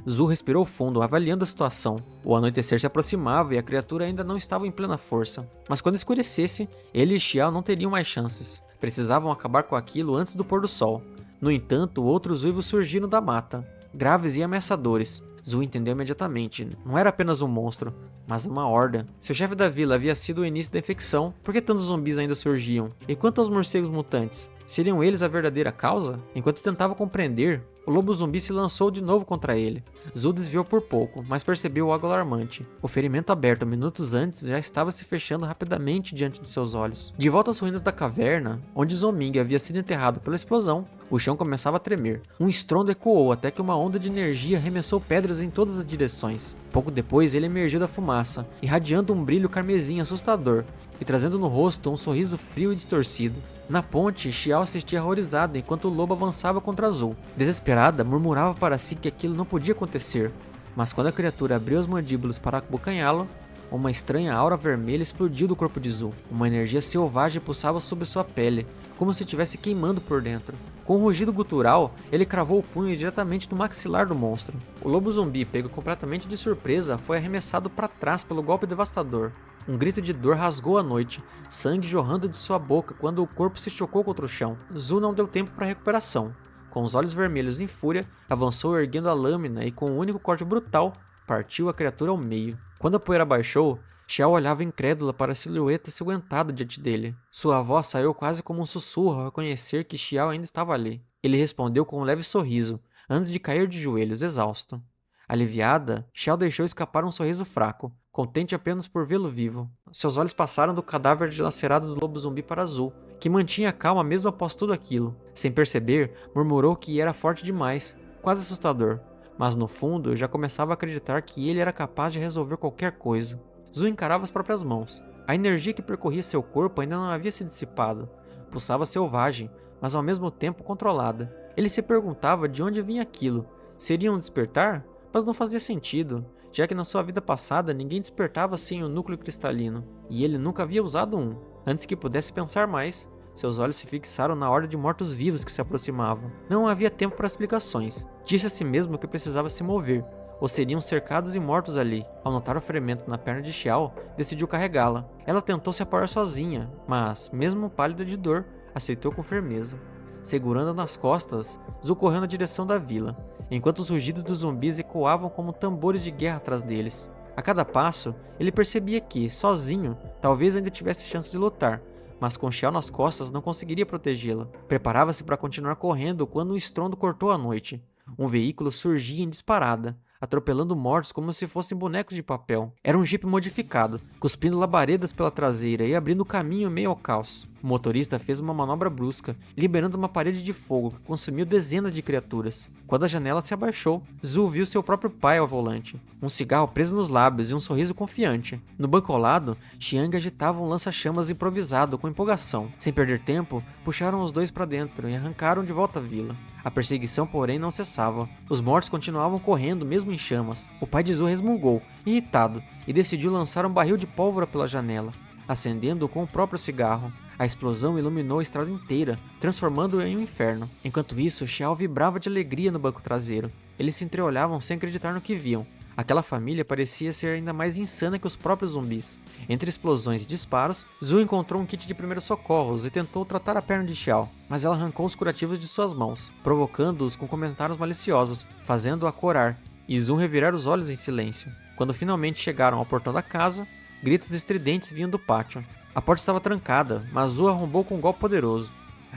S1: Zhou respirou fundo, avaliando a situação. O anoitecer se aproximava e a criatura ainda não estava em plena força. Mas quando escurecesse, ele e Xiao não teriam mais chances. Precisavam acabar com aquilo antes do pôr do sol. No entanto, outros uivos surgiram da mata, graves e ameaçadores. Zhou entendeu imediatamente. Não era apenas um monstro, mas uma horda. Se o chefe da vila havia sido o início da infecção, por que tantos zumbis ainda surgiam? E quanto aos morcegos mutantes? Seriam eles a verdadeira causa? Enquanto tentava compreender, o lobo zumbi se lançou de novo contra ele. Zhou desviou por pouco, mas percebeu algo alarmante. O ferimento aberto minutos antes já estava se fechando rapidamente diante de seus olhos. De volta às ruínas da caverna, onde Zhoming havia sido enterrado pela explosão, o chão começava a tremer. Um estrondo ecoou até que uma onda de energia arremessou pedras em todas as direções. Pouco depois, ele emergiu da fumaça, irradiando um brilho carmesim assustador e trazendo no rosto um sorriso frio e distorcido. Na ponte, Xiao assistia horrorizada enquanto o lobo avançava contra Zhou. Desesperada, murmurava para si que aquilo não podia acontecer. Mas quando a criatura abriu as mandíbulas para abocanhá-lo, uma estranha aura vermelha explodiu do corpo de Zhou. Uma energia selvagem pulsava sobre sua pele, como se estivesse queimando por dentro. Com um rugido gutural, ele cravou o punho diretamente no maxilar do monstro. O lobo zumbi, pego completamente de surpresa, foi arremessado para trás pelo golpe devastador. Um grito de dor rasgou a noite, sangue jorrando de sua boca quando o corpo se chocou contra o chão. Zhou não deu tempo para recuperação. Com os olhos vermelhos em fúria, avançou erguendo a lâmina e com um único corte brutal, partiu a criatura ao meio. Quando a poeira baixou, Xiao olhava incrédula para a silhueta ensanguentada diante dele. Sua voz saiu quase como um sussurro ao reconhecer que Xiao ainda estava ali. Ele respondeu com um leve sorriso, antes de cair de joelhos, exausto. Aliviada, Xiao deixou escapar um sorriso fraco, contente apenas por vê-lo vivo. Seus olhos passaram do cadáver dilacerado do lobo zumbi para Zhou, que mantinha calma mesmo após tudo aquilo. Sem perceber, murmurou que era forte demais, quase assustador, mas no fundo já começava a acreditar que ele era capaz de resolver qualquer coisa. Zhou encarava as próprias mãos. A energia que percorria seu corpo ainda não havia se dissipado. Pulsava selvagem, mas ao mesmo tempo controlada. Ele se perguntava de onde vinha aquilo. Seria um despertar? Mas não fazia sentido, já que na sua vida passada ninguém despertava sem o núcleo cristalino, e ele nunca havia usado um. Antes que pudesse pensar mais, seus olhos se fixaram na horda de mortos-vivos que se aproximavam. Não havia tempo para explicações. Disse a si mesmo que precisava se mover, ou seriam cercados e mortos ali. Ao notar o ferimento na perna de Xiao, decidiu carregá-la. Ela tentou se apoiar sozinha, mas, mesmo pálida de dor, aceitou com firmeza. Segurando-a nas costas, Zhou correu na direção da vila, enquanto os rugidos dos zumbis ecoavam como tambores de guerra atrás deles. A cada passo, ele percebia que, sozinho, talvez ainda tivesse chance de lutar, mas com Xiao nas costas não conseguiria protegê-la. Preparava-se para continuar correndo quando um estrondo cortou a noite. Um veículo surgia em disparada, atropelando mortos como se fossem bonecos de papel. Era um jipe modificado, cuspindo labaredas pela traseira e abrindo caminho em meio ao caos. O motorista fez uma manobra brusca, liberando uma parede de fogo que consumiu dezenas de criaturas. Quando a janela se abaixou, Zhu viu seu próprio pai ao volante, um cigarro preso nos lábios e um sorriso confiante. No banco ao lado, Xiang agitava um lança-chamas improvisado com empolgação. Sem perder tempo, puxaram os dois para dentro e arrancaram de volta à vila. A perseguição, porém, não cessava. Os mortos continuavam correndo, mesmo em chamas. O pai de Zhu resmungou, irritado, e decidiu lançar um barril de pólvora pela janela, acendendo-o com o próprio cigarro. A explosão iluminou a estrada inteira, transformando-o em um inferno. Enquanto isso, Xiao vibrava de alegria no banco traseiro. Eles se entreolhavam sem acreditar no que viam. Aquela família parecia ser ainda mais insana que os próprios zumbis. Entre explosões e disparos, Zhu encontrou um kit de primeiros socorros e tentou tratar a perna de Xiao, mas ela arrancou os curativos de suas mãos, provocando-os com comentários maliciosos, fazendo-a corar, e Zhu revirar os olhos em silêncio. Quando finalmente chegaram ao portão da casa, gritos estridentes vinham do pátio. A porta estava trancada, mas Zhu arrombou com um golpe poderoso.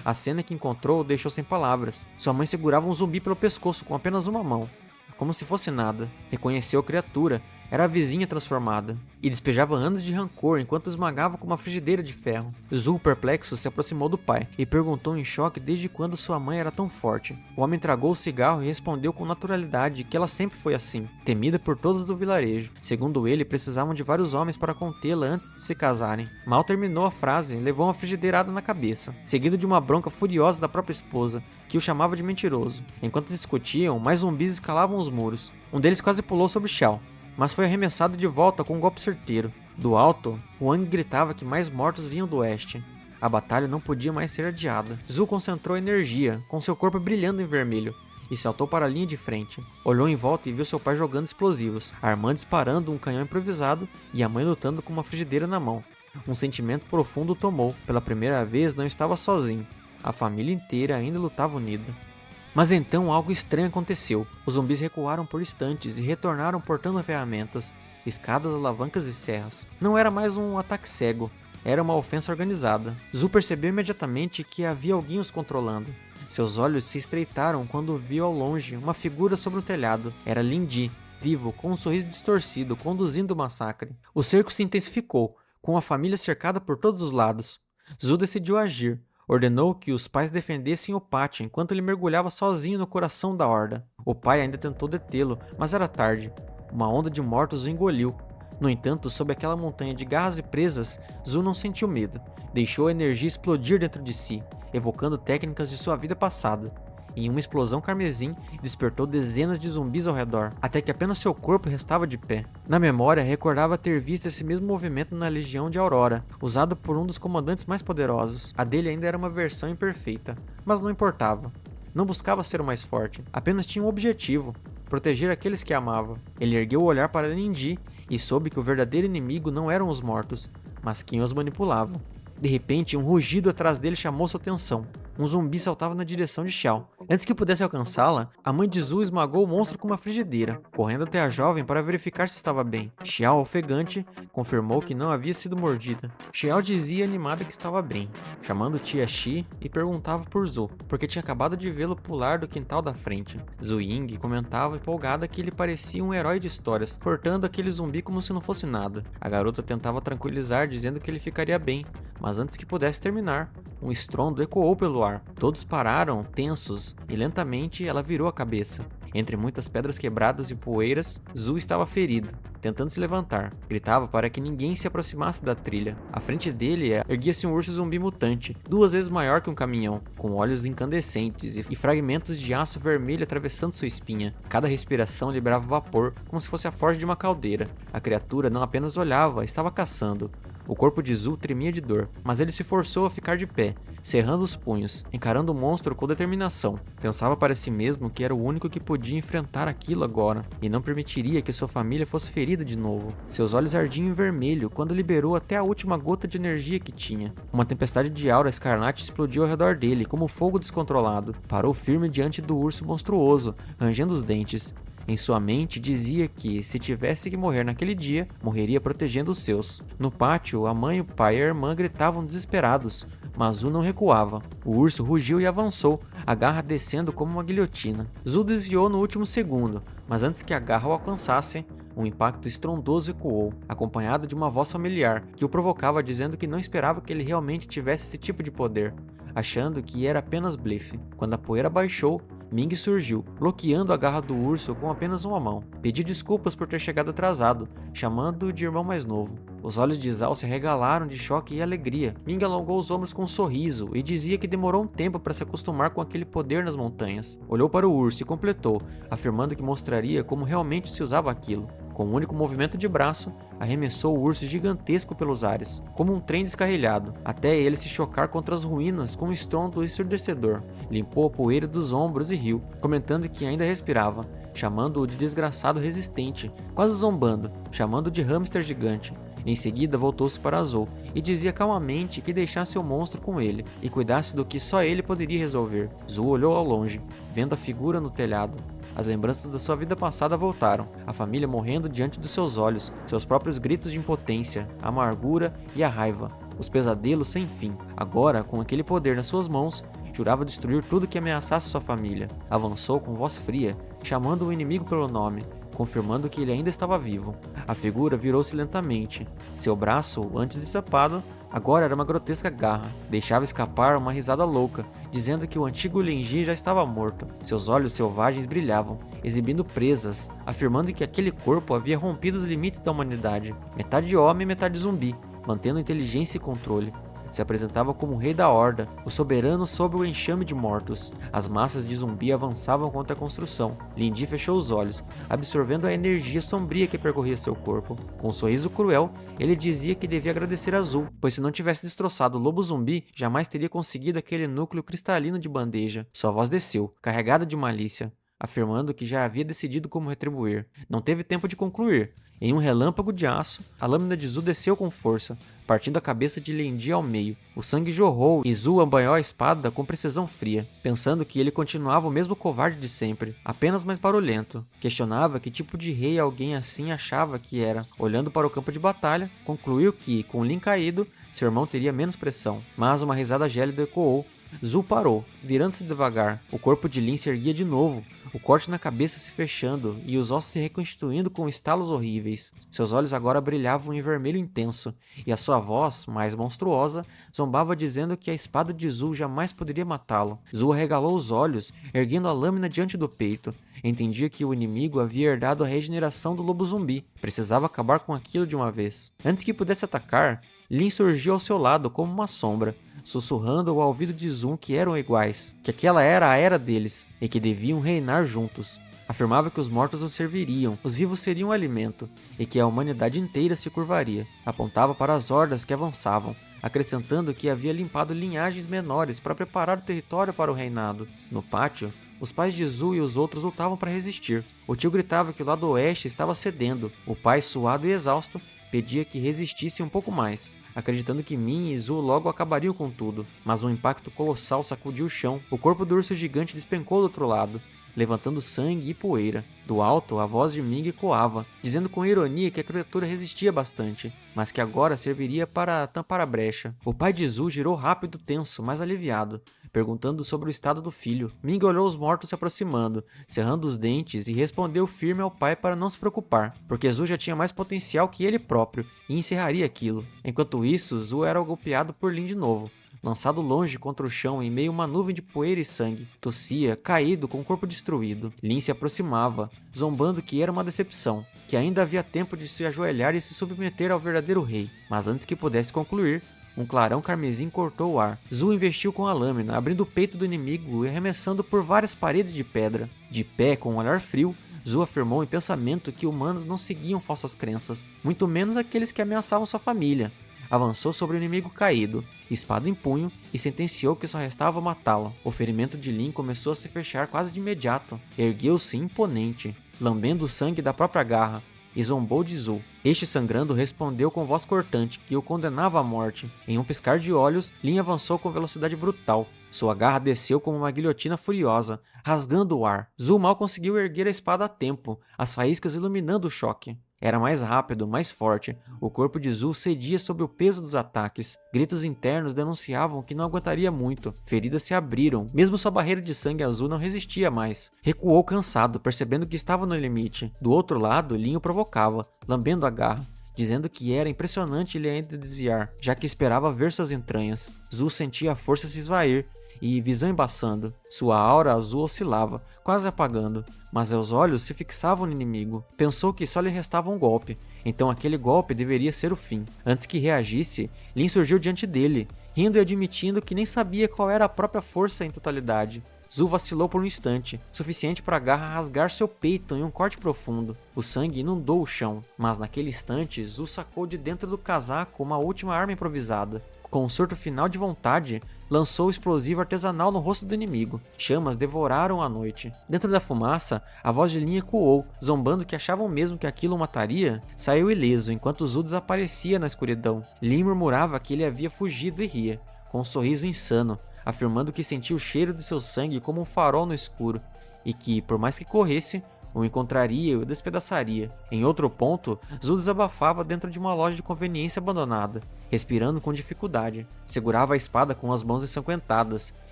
S1: A cena que encontrou o deixou sem palavras. Sua mãe segurava um zumbi pelo pescoço com apenas uma mão, como se fosse nada. Reconheceu a criatura. Era a vizinha transformada, e despejava anos de rancor enquanto esmagava com uma frigideira de ferro. Zhu, perplexo, se aproximou do pai e perguntou em choque desde quando sua mãe era tão forte. O homem tragou o cigarro e respondeu com naturalidade que ela sempre foi assim, temida por todos do vilarejo. Segundo ele, precisavam de vários homens para contê-la antes de se casarem. Mal terminou a frase, levou uma frigideirada na cabeça, seguido de uma bronca furiosa da própria esposa, que o chamava de mentiroso. Enquanto discutiam, mais zumbis escalavam os muros. Um deles quase pulou sobre Xiao, mas foi arremessado de volta com um golpe certeiro. Do alto, Wang gritava que mais mortos vinham do oeste. A batalha não podia mais ser adiada. Zhu concentrou energia, com seu corpo brilhando em vermelho, e saltou para a linha de frente. Olhou em volta e viu seu pai jogando explosivos, a irmã disparando um canhão improvisado e a mãe lutando com uma frigideira na mão. Um sentimento profundo o tomou. Pela primeira vez não estava sozinho. A família inteira ainda lutava unida. Mas então algo estranho aconteceu. Os zumbis recuaram por instantes e retornaram portando ferramentas, escadas, alavancas e serras. Não era mais um ataque cego, era uma ofensa organizada. Zhu percebeu imediatamente que havia alguém os controlando. Seus olhos se estreitaram quando viu ao longe uma figura sobre um telhado. Era Lin Di, vivo, com um sorriso distorcido, conduzindo o massacre. O cerco se intensificou, com a família cercada por todos os lados. Zhu decidiu agir. Ordenou que os pais defendessem o pátio enquanto ele mergulhava sozinho no coração da horda. O pai ainda tentou detê-lo, mas era tarde. Uma onda de mortos o engoliu. No entanto, sob aquela montanha de garras e presas, Zhu não sentiu medo. Deixou a energia explodir dentro de si, evocando técnicas de sua vida passada. Em uma explosão carmesim, despertou dezenas de zumbis ao redor, até que apenas seu corpo restava de pé. Na memória, recordava ter visto esse mesmo movimento na Legião de Aurora, usado por um dos comandantes mais poderosos. A dele ainda era uma versão imperfeita, mas não importava. Não buscava ser o mais forte, apenas tinha um objetivo: proteger aqueles que amava. Ele ergueu o olhar para Lin Di e soube que o verdadeiro inimigo não eram os mortos, mas quem os manipulava. De repente, um rugido atrás dele chamou sua atenção. Um zumbi saltava na direção de Xiao. Antes que pudesse alcançá-la, a mãe de Zhu esmagou o monstro com uma frigideira, correndo até a jovem para verificar se estava bem. Xiao, ofegante, confirmou que não havia sido mordida. Xiao dizia animada que estava bem, chamando tia Xi, e perguntava por Zhu, porque tinha acabado de vê-lo pular do quintal da frente. Zhu Ying comentava empolgada que ele parecia um herói de histórias, cortando aquele zumbi como se não fosse nada. A garota tentava tranquilizar, dizendo que ele ficaria bem, mas antes que pudesse terminar, um estrondo ecoou pelo ar. Todos pararam, tensos, e lentamente ela virou a cabeça. Entre muitas pedras quebradas e poeiras, Zhu estava ferido, tentando se levantar. Gritava para que ninguém se aproximasse da trilha. À frente dele erguia-se um urso zumbi mutante, 2 vezes maior que um caminhão, com olhos incandescentes e fragmentos de aço vermelho atravessando sua espinha. Cada respiração liberava vapor, como se fosse a forja de uma caldeira. A criatura não apenas olhava, estava caçando. O corpo de Zhu tremia de dor, mas ele se forçou a ficar de pé, cerrando os punhos, encarando o monstro com determinação. Pensava para si mesmo que era o único que podia enfrentar aquilo agora, e não permitiria que sua família fosse ferida de novo. Seus olhos ardiam em vermelho quando liberou até a última gota de energia que tinha. Uma tempestade de aura escarlate explodiu ao redor dele, como fogo descontrolado. Parou firme diante do urso monstruoso, rangendo os dentes. Em sua mente dizia que, se tivesse que morrer naquele dia, morreria protegendo os seus. No pátio, a mãe, o pai e a irmã gritavam desesperados, mas Zhu não recuava. O urso rugiu e avançou, a garra descendo como uma guilhotina. Zhu desviou no último segundo, mas antes que a garra o alcançasse, Um impacto estrondoso ecoou, acompanhado de uma voz familiar, que o provocava dizendo que não esperava que ele realmente tivesse esse tipo de poder, achando que era apenas blefe. Quando a poeira baixou, Ming surgiu, bloqueando a garra do urso com apenas uma mão. Pediu desculpas por ter chegado atrasado, chamando-o de irmão mais novo. Os olhos de Zhao se regalaram de choque e alegria. Ming alongou os ombros com um sorriso e dizia que demorou um tempo para se acostumar com aquele poder nas montanhas. Olhou para o urso e completou, afirmando que mostraria como realmente se usava aquilo. Com um único movimento de braço, arremessou o urso gigantesco pelos ares, como um trem descarrilhado, até ele se chocar contra as ruínas com um estrondo ensurdecedor. Limpou a poeira dos ombros e riu, comentando que ainda respirava, chamando-o de desgraçado resistente, quase zombando, chamando-o de hamster gigante. Em seguida voltou-se para Zhou e dizia calmamente que deixasse o monstro com ele e cuidasse do que só ele poderia resolver. Zhou olhou ao longe, vendo a figura no telhado. As lembranças da sua vida passada voltaram, a família morrendo diante dos seus olhos, seus próprios gritos de impotência, a amargura e a raiva, os pesadelos sem fim. Agora, com aquele poder nas suas mãos, jurava destruir tudo que ameaçasse sua família. Avançou com voz fria, chamando o inimigo pelo nome, confirmando que ele ainda estava vivo. A figura virou-se lentamente. Seu braço, antes decepado, agora era uma grotesca garra. Deixava escapar uma risada louca, dizendo que o antigo Lin Ji já estava morto. Seus olhos selvagens brilhavam, exibindo presas, afirmando que aquele corpo havia rompido os limites da humanidade. Metade homem e metade zumbi, mantendo inteligência e controle. Se apresentava como o rei da horda, o soberano sobre o enxame de mortos. As massas de zumbi avançavam contra a construção. Lin Ji fechou os olhos, absorvendo a energia sombria que percorria seu corpo. Com um sorriso cruel, ele dizia que devia agradecer a Zhou, pois se não tivesse destroçado o lobo zumbi, jamais teria conseguido aquele núcleo cristalino de bandeja. Sua voz desceu, carregada de malícia, afirmando que já havia decidido como retribuir. Não teve tempo de concluir. Em um relâmpago de aço, a lâmina de Zhou desceu com força, partindo a cabeça de Lin Ji ao meio. O sangue jorrou e Zhou banhou a espada com precisão fria, pensando que ele continuava o mesmo covarde de sempre, apenas mais barulhento. Questionava que tipo de rei alguém assim achava que era. Olhando para o campo de batalha, concluiu que, com Lin caído, seu irmão teria menos pressão. Mas uma risada gélida ecoou. Zhou parou, virando-se devagar. O corpo de Lin se erguia de novo, o corte na cabeça se fechando e os ossos se reconstituindo com estalos horríveis. Seus olhos agora brilhavam em vermelho intenso, e a sua voz, mais monstruosa, zombava dizendo que a espada de Zhou jamais poderia matá-lo. Zhou arregalou os olhos, erguendo a lâmina diante do peito. Entendia que o inimigo havia herdado a regeneração do lobo zumbi. Precisava acabar com aquilo de uma vez. Antes que pudesse atacar, Lin surgiu ao seu lado como uma sombra, sussurrando ao ouvido de Zhou que eram iguais, que aquela era a era deles e que deviam reinar juntos. Afirmava que os mortos os serviriam, os vivos seriam alimento e que a humanidade inteira se curvaria. Apontava para as hordas que avançavam, acrescentando que havia limpado linhagens menores para preparar o território para o reinado. No pátio, os pais de Zhou e os outros lutavam para resistir. O tio gritava que o lado oeste estava cedendo. O pai, suado e exausto, pedia que resistisse um pouco mais, acreditando que Min e Zhou logo acabariam com tudo. Mas um impacto colossal sacudiu o chão. O corpo do urso gigante despencou do outro lado, levantando sangue e poeira. Do alto, a voz de Ming ecoava, dizendo com ironia que a criatura resistia bastante, mas que agora serviria para tampar a brecha. O pai de Zhou girou rápido, tenso, mas aliviado, perguntando sobre o estado do filho. Ming olhou os mortos se aproximando, cerrando os dentes, e respondeu firme ao pai para não se preocupar, porque Zhou já tinha mais potencial que ele próprio, e encerraria aquilo. Enquanto isso, Zhou era golpeado por Lin de novo, lançado longe contra o chão em meio a uma nuvem de poeira e sangue. Tossia, caído, com o corpo destruído. Lin se aproximava, zombando que era uma decepção, que ainda havia tempo de se ajoelhar e se submeter ao verdadeiro rei. Mas antes que pudesse concluir, um clarão carmesim cortou o ar. Zhou investiu com a lâmina, abrindo o peito do inimigo e arremessando por várias paredes de pedra. De pé, com um olhar frio, Zhou afirmou em pensamento que humanos não seguiam falsas crenças, muito menos aqueles que ameaçavam sua família. Avançou sobre o inimigo caído, espada em punho, e sentenciou que só restava matá-lo. O ferimento de Lin começou a se fechar quase de imediato. Ergueu-se imponente, lambendo o sangue da própria garra, e zombou de Zhou. Este, sangrando, respondeu com voz cortante que o condenava à morte. Em um piscar de olhos, Lin avançou com velocidade brutal. Sua garra desceu como uma guilhotina furiosa, rasgando o ar. Zhou mal conseguiu erguer a espada a tempo, as faíscas iluminando o choque. Era mais rápido, mais forte. O corpo de Zul cedia sob o peso dos ataques. Gritos internos denunciavam que não aguentaria muito. Feridas se abriram. Mesmo sua barreira de sangue azul não resistia mais. Recuou cansado, percebendo que estava no limite. Do outro lado, Lin o provocava, lambendo a garra, dizendo que era impressionante ele ainda desviar, já que esperava ver suas entranhas. Zul sentia a força se esvair e visão embaçando. Sua aura azul oscilava, quase apagando, mas seus olhos se fixavam no inimigo. Pensou que só lhe restava um golpe, então aquele golpe deveria ser o fim. Antes que reagisse, Lin surgiu diante dele, rindo e admitindo que nem sabia qual era a própria força em totalidade. Zul vacilou por um instante, suficiente para a garra rasgar seu peito em um corte profundo. O sangue inundou o chão, mas naquele instante Zul sacou de dentro do casaco uma última arma improvisada. Com um surto final de vontade, lançou o explosivo artesanal no rosto do inimigo. Chamas devoraram a noite. Dentro da fumaça, a voz de Lin ecoou, zombando que achavam mesmo que aquilo o mataria. Saiu ileso, enquanto Zul desaparecia na escuridão. Lin murmurava que ele havia fugido e ria, com um sorriso insano, afirmando que sentia o cheiro de seu sangue como um farol no escuro, e que, por mais que corresse, o encontraria e o despedaçaria. Em outro ponto, Zul desabafava dentro de uma loja de conveniência abandonada, respirando com dificuldade. Segurava a espada com as mãos ensanguentadas,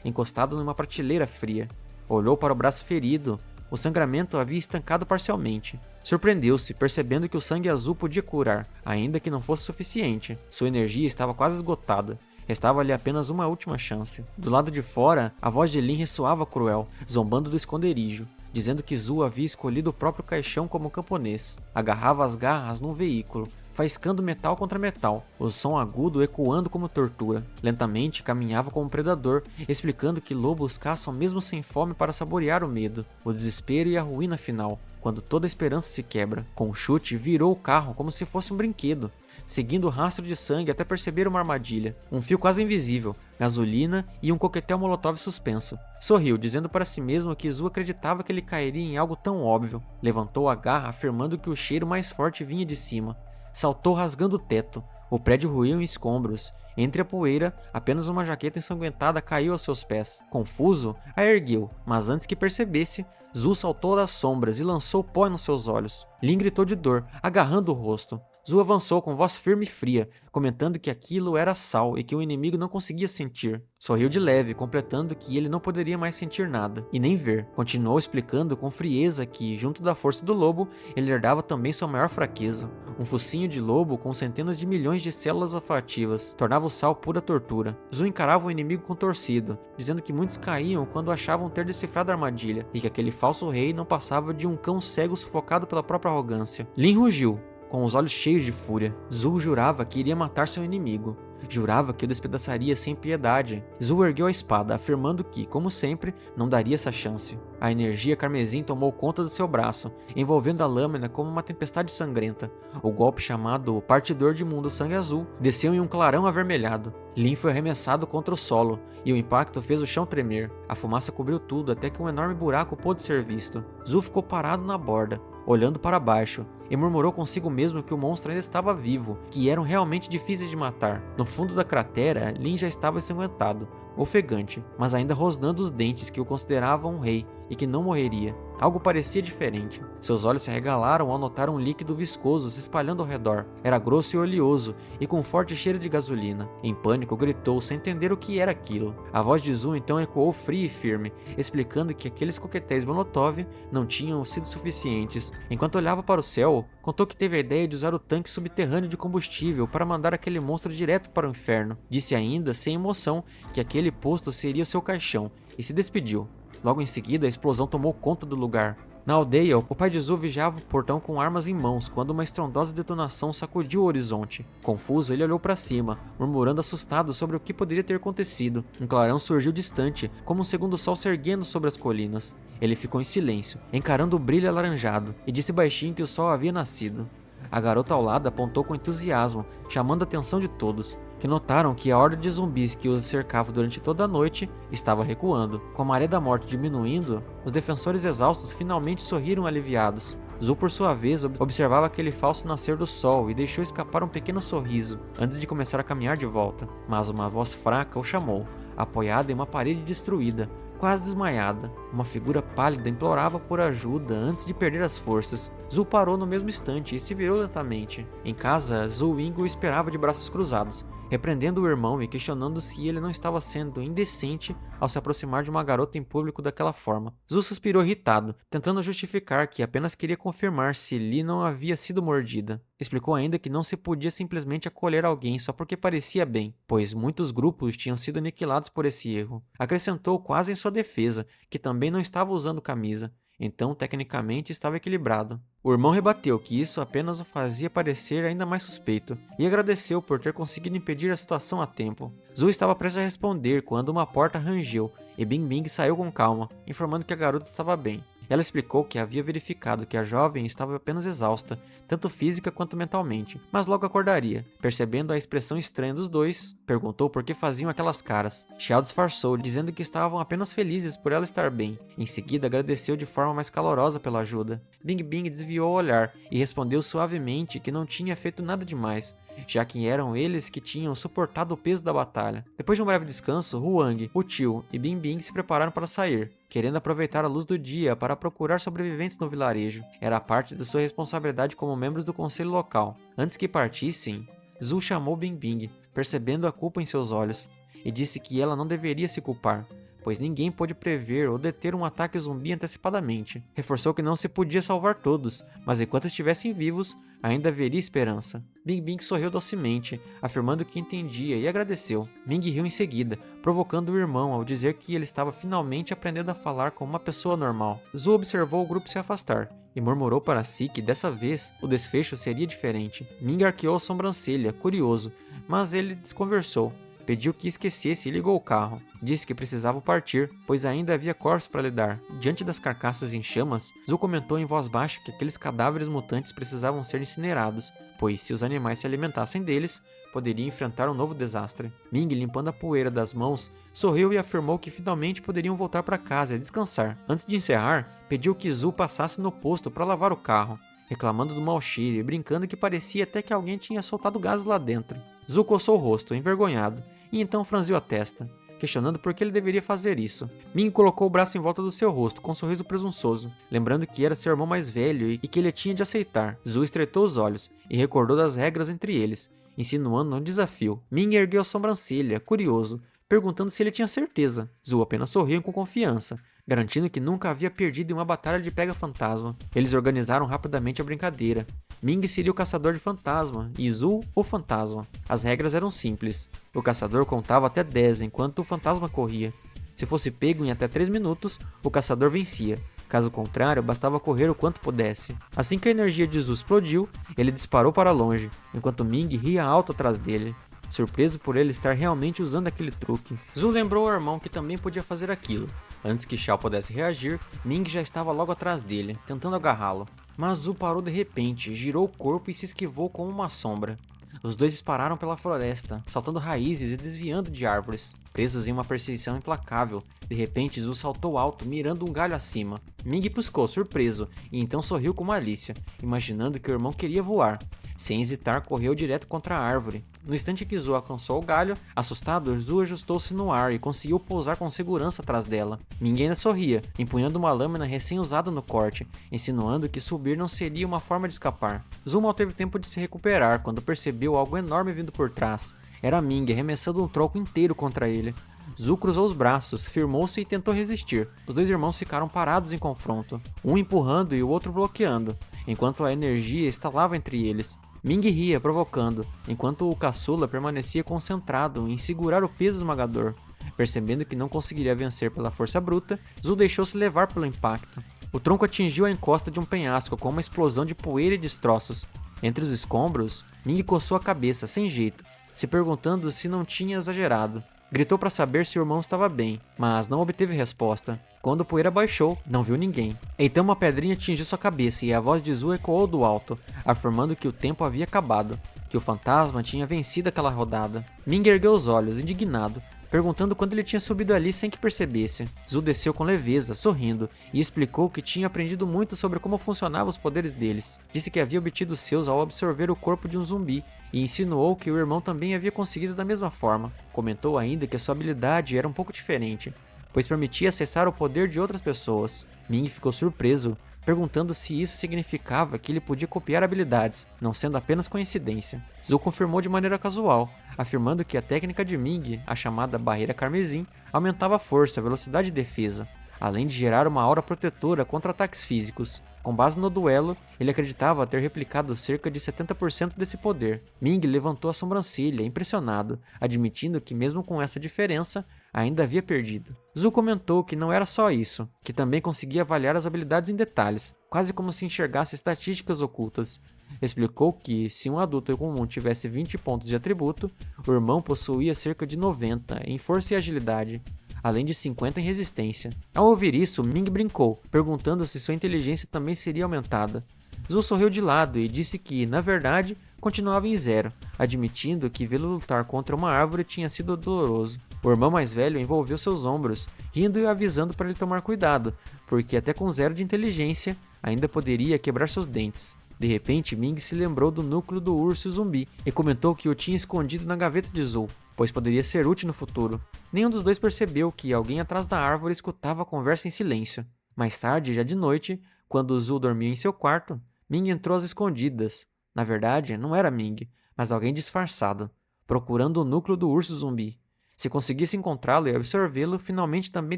S1: encostado numa prateleira fria. Olhou para o braço ferido. O sangramento havia estancado parcialmente. Surpreendeu-se, percebendo que o sangue azul podia curar, ainda que não fosse suficiente. Sua energia estava quase esgotada. Restava-lhe apenas uma última chance. Do lado de fora, a voz de Lin ressoava cruel, zombando do esconderijo, dizendo que Zul havia escolhido o próprio caixão como camponês. Agarrava as garras num veículo, faiscando metal contra metal, o som agudo ecoando como tortura. Lentamente caminhava como um predador, explicando que lobos caçam mesmo sem fome para saborear o medo, o desespero e a ruína final, quando toda a esperança se quebra. Com um chute, virou o carro como se fosse um brinquedo, seguindo o rastro de sangue até perceber uma armadilha, um fio quase invisível, gasolina e um coquetel molotov suspenso. Sorriu, dizendo para si mesmo que Zul acreditava que ele cairia em algo tão óbvio. Levantou a garra, afirmando que o cheiro mais forte vinha de cima. Saltou rasgando o teto. O prédio ruiu em escombros. Entre a poeira, apenas uma jaqueta ensanguentada caiu aos seus pés. Confuso, a ergueu, mas antes que percebesse, Zul saltou das sombras e lançou pó nos seus olhos. Lin gritou de dor, agarrando o rosto. Zul avançou com voz firme e fria, comentando que aquilo era sal e que o inimigo não conseguia sentir. Sorriu de leve, completando que ele não poderia mais sentir nada, e nem ver. Continuou explicando com frieza que, junto da força do lobo, ele herdava também sua maior fraqueza. Um focinho de lobo com centenas de milhões de células olfativas tornava o sal pura tortura. Zul encarava o inimigo contorcido, dizendo que muitos caíam quando achavam ter decifrado a armadilha, e que aquele falso rei não passava de um cão cego sufocado pela própria arrogância. Lin rugiu, com os olhos cheios de fúria. Zul jurava que iria matar seu inimigo. Jurava que o despedaçaria sem piedade. Zul ergueu a espada, afirmando que, como sempre, não daria essa chance. A energia carmesim tomou conta do seu braço, envolvendo a lâmina como uma tempestade sangrenta. O golpe chamado Partidor de Mundo Sangue Azul desceu em um clarão avermelhado. Lin foi arremessado contra o solo, e o impacto fez o chão tremer. A fumaça cobriu tudo até que um enorme buraco pôde ser visto. Zul ficou parado na borda, olhando para baixo, e murmurou consigo mesmo que o monstro ainda estava vivo, que eram realmente difíceis de matar. No fundo da cratera, Lin já estava ensanguentado, ofegante, mas ainda rosnando os dentes que o consideravam um rei e que não morreria. Algo parecia diferente. Seus olhos se arregalaram ao notar um líquido viscoso se espalhando ao redor. Era grosso e oleoso, e com forte cheiro de gasolina. Em pânico, gritou sem entender o que era aquilo. A voz de Zul então ecoou fria e firme, explicando que aqueles coquetéis Molotov não tinham sido suficientes. Enquanto olhava para o céu, contou que teve a ideia de usar o tanque subterrâneo de combustível para mandar aquele monstro direto para o inferno. Disse ainda, sem emoção, que aquele posto seria o seu caixão, e se despediu. Logo em seguida, a explosão tomou conta do lugar. Na aldeia, o pai de Zul vigiava o portão com armas em mãos quando uma estrondosa detonação sacudiu o horizonte. Confuso, ele olhou para cima, murmurando assustado sobre o que poderia ter acontecido. Um clarão surgiu distante, como um segundo sol se erguendo sobre as colinas. Ele ficou em silêncio, encarando o brilho alaranjado, e disse baixinho que o sol havia nascido. A garota ao lado apontou com entusiasmo, chamando a atenção de todos, que notaram que a horda de zumbis que os cercava durante toda a noite estava recuando. Com a maré da morte diminuindo, os defensores exaustos finalmente sorriram aliviados. Zul, por sua vez, observava aquele falso nascer do sol e deixou escapar um pequeno sorriso antes de começar a caminhar de volta. Mas uma voz fraca o chamou, apoiada em uma parede destruída, quase desmaiada. Uma figura pálida implorava por ajuda antes de perder as forças. Zul parou no mesmo instante e se virou lentamente. Em casa, Zul Wing o esperava de braços cruzados, repreendendo o irmão e questionando se ele não estava sendo indecente ao se aproximar de uma garota em público daquela forma. Zul suspirou irritado, tentando justificar que apenas queria confirmar se Li não havia sido mordida. Explicou ainda que não se podia simplesmente acolher alguém só porque parecia bem, pois muitos grupos tinham sido aniquilados por esse erro. Acrescentou quase em sua defesa, que também não estava usando camisa, então tecnicamente estava equilibrado. O irmão rebateu que isso apenas o fazia parecer ainda mais suspeito, e agradeceu por ter conseguido impedir a situação a tempo. Zul estava prestes a responder quando uma porta rangeu, e Bing Bing saiu com calma, informando que a garota estava bem. Ela explicou que havia verificado que a jovem estava apenas exausta, tanto física quanto mentalmente, mas logo acordaria. Percebendo a expressão estranha dos dois, perguntou por que faziam aquelas caras. Xiao disfarçou, dizendo que estavam apenas felizes por ela estar bem. Em seguida, agradeceu de forma mais calorosa pela ajuda. Bing Bing desviou o olhar e respondeu suavemente que não tinha feito nada demais, já que eram eles que tinham suportado o peso da batalha. Depois de um breve descanso, Huang, o tio e Bing Bing se prepararam para sair, querendo aproveitar a luz do dia para procurar sobreviventes no vilarejo. Era parte de sua responsabilidade como membros do conselho local. Antes que partissem, Zul chamou Bing Bing, percebendo a culpa em seus olhos, e disse que ela não deveria se culpar, pois ninguém pôde prever ou deter um ataque zumbi antecipadamente. Reforçou que não se podia salvar todos, mas enquanto estivessem vivos, ainda haveria esperança. Bing Bing sorriu docemente, afirmando que entendia e agradeceu. Ming riu em seguida, provocando o irmão ao dizer que ele estava finalmente aprendendo a falar como uma pessoa normal. Zul observou o grupo se afastar e murmurou para si que dessa vez o desfecho seria diferente. Ming arqueou a sobrancelha, curioso, mas ele desconversou. Pediu que esquecesse e ligou o carro. Disse que precisavam partir, pois ainda havia corpos para lidar. Diante das carcaças em chamas, Zul comentou em voz baixa que aqueles cadáveres mutantes precisavam ser incinerados, pois se os animais se alimentassem deles, poderia enfrentar um novo desastre. Ming, limpando a poeira das mãos, sorriu e afirmou que finalmente poderiam voltar para casa e descansar. Antes de encerrar, pediu que Zul passasse no posto para lavar o carro, reclamando do mau cheiro e brincando que parecia até que alguém tinha soltado gases lá dentro. Zul coçou o rosto, envergonhado, e então franziu a testa, questionando por que ele deveria fazer isso. Ming colocou o braço em volta do seu rosto, com um sorriso presunçoso, lembrando que era seu irmão mais velho e que ele tinha de aceitar. Zul estreitou os olhos e recordou das regras entre eles, insinuando um desafio. Ming ergueu a sobrancelha, curioso, perguntando se ele tinha certeza. Zul apenas sorriu com confiança, garantindo que nunca havia perdido em uma batalha de pega-fantasma. Eles organizaram rapidamente a brincadeira. Ming seria o caçador de fantasma e Zul o fantasma. As regras eram simples. O caçador contava até 10 enquanto o fantasma corria. Se fosse pego em até 3 minutos, o caçador vencia. Caso contrário, bastava correr o quanto pudesse. Assim que a energia de Zul explodiu, ele disparou para longe, enquanto Ming ria alto atrás dele, surpreso por ele estar realmente usando aquele truque. Zul lembrou ao irmão que também podia fazer aquilo. Antes que Xiao pudesse reagir, Ming já estava logo atrás dele, tentando agarrá-lo. Mas Zul parou de repente, girou o corpo e se esquivou como uma sombra. Os dois dispararam pela floresta, saltando raízes e desviando de árvores. Presos em uma perseguição implacável, de repente Zul saltou alto, mirando um galho acima. Ming piscou, surpreso, e então sorriu com malícia, imaginando que o irmão queria voar. Sem hesitar, correu direto contra a árvore. No instante que Zul alcançou o galho, assustado, Zul ajustou-se no ar e conseguiu pousar com segurança atrás dela. Ming ainda sorria, empunhando uma lâmina recém-usada no corte, insinuando que subir não seria uma forma de escapar. Zul mal teve tempo de se recuperar quando percebeu algo enorme vindo por trás. Era Ming arremessando um tronco inteiro contra ele. Zul cruzou os braços, firmou-se e tentou resistir. Os dois irmãos ficaram parados em confronto, um empurrando e o outro bloqueando, enquanto a energia estalava entre eles. Ming ria, provocando, enquanto o caçula permanecia concentrado em segurar o peso esmagador. Percebendo que não conseguiria vencer pela força bruta, Zul deixou-se levar pelo impacto. O tronco atingiu a encosta de um penhasco com uma explosão de poeira e destroços. Entre os escombros, Ming coçou a cabeça, sem jeito, se perguntando se não tinha exagerado. Gritou para saber se o irmão estava bem, mas não obteve resposta. Quando a poeira baixou, não viu ninguém. Então uma pedrinha atingiu sua cabeça e a voz de Zul ecoou do alto, afirmando que o tempo havia acabado, que o fantasma tinha vencido aquela rodada. Ming ergueu os olhos, indignado, perguntando quando ele tinha subido ali sem que percebesse. Zul desceu com leveza, sorrindo, e explicou que tinha aprendido muito sobre como funcionavam os poderes deles. Disse que havia obtido os seus ao absorver o corpo de um zumbi, e insinuou que o irmão também havia conseguido da mesma forma. Comentou ainda que a sua habilidade era um pouco diferente, pois permitia acessar o poder de outras pessoas. Ming ficou surpreso, perguntando se isso significava que ele podia copiar habilidades, não sendo apenas coincidência. Zhu confirmou de maneira casual, afirmando que a técnica de Ming, a chamada Barreira Carmesim, aumentava a força, velocidade e defesa, além de gerar uma aura protetora contra ataques físicos. Com base no duelo, ele acreditava ter replicado cerca de 70% desse poder. Ming levantou a sobrancelha, impressionado, admitindo que mesmo com essa diferença, ainda havia perdido. Zhu comentou que não era só isso, que também conseguia avaliar as habilidades em detalhes, quase como se enxergasse estatísticas ocultas. Explicou que, se um adulto comum tivesse 20 pontos de atributo, o irmão possuía cerca de 90 em força e agilidade, além de 50 em resistência. Ao ouvir isso, Ming brincou, perguntando se sua inteligência também seria aumentada. Zhu sorriu de lado e disse que, na verdade, continuava em 0, admitindo que vê-lo lutar contra uma árvore tinha sido doloroso. O irmão mais velho envolveu seus ombros, rindo e o avisando para ele tomar cuidado, porque até com 0 de inteligência, ainda poderia quebrar seus dentes. De repente, Ming se lembrou do núcleo do urso zumbi e comentou que o tinha escondido na gaveta de Zhu, pois poderia ser útil no futuro. Nenhum dos dois percebeu que alguém atrás da árvore escutava a conversa em silêncio. Mais tarde, já de noite, quando Zhu dormia em seu quarto, Ming entrou às escondidas. Na verdade, não era Ming, mas alguém disfarçado, procurando o núcleo do urso zumbi. Se conseguisse encontrá-lo e absorvê-lo, finalmente também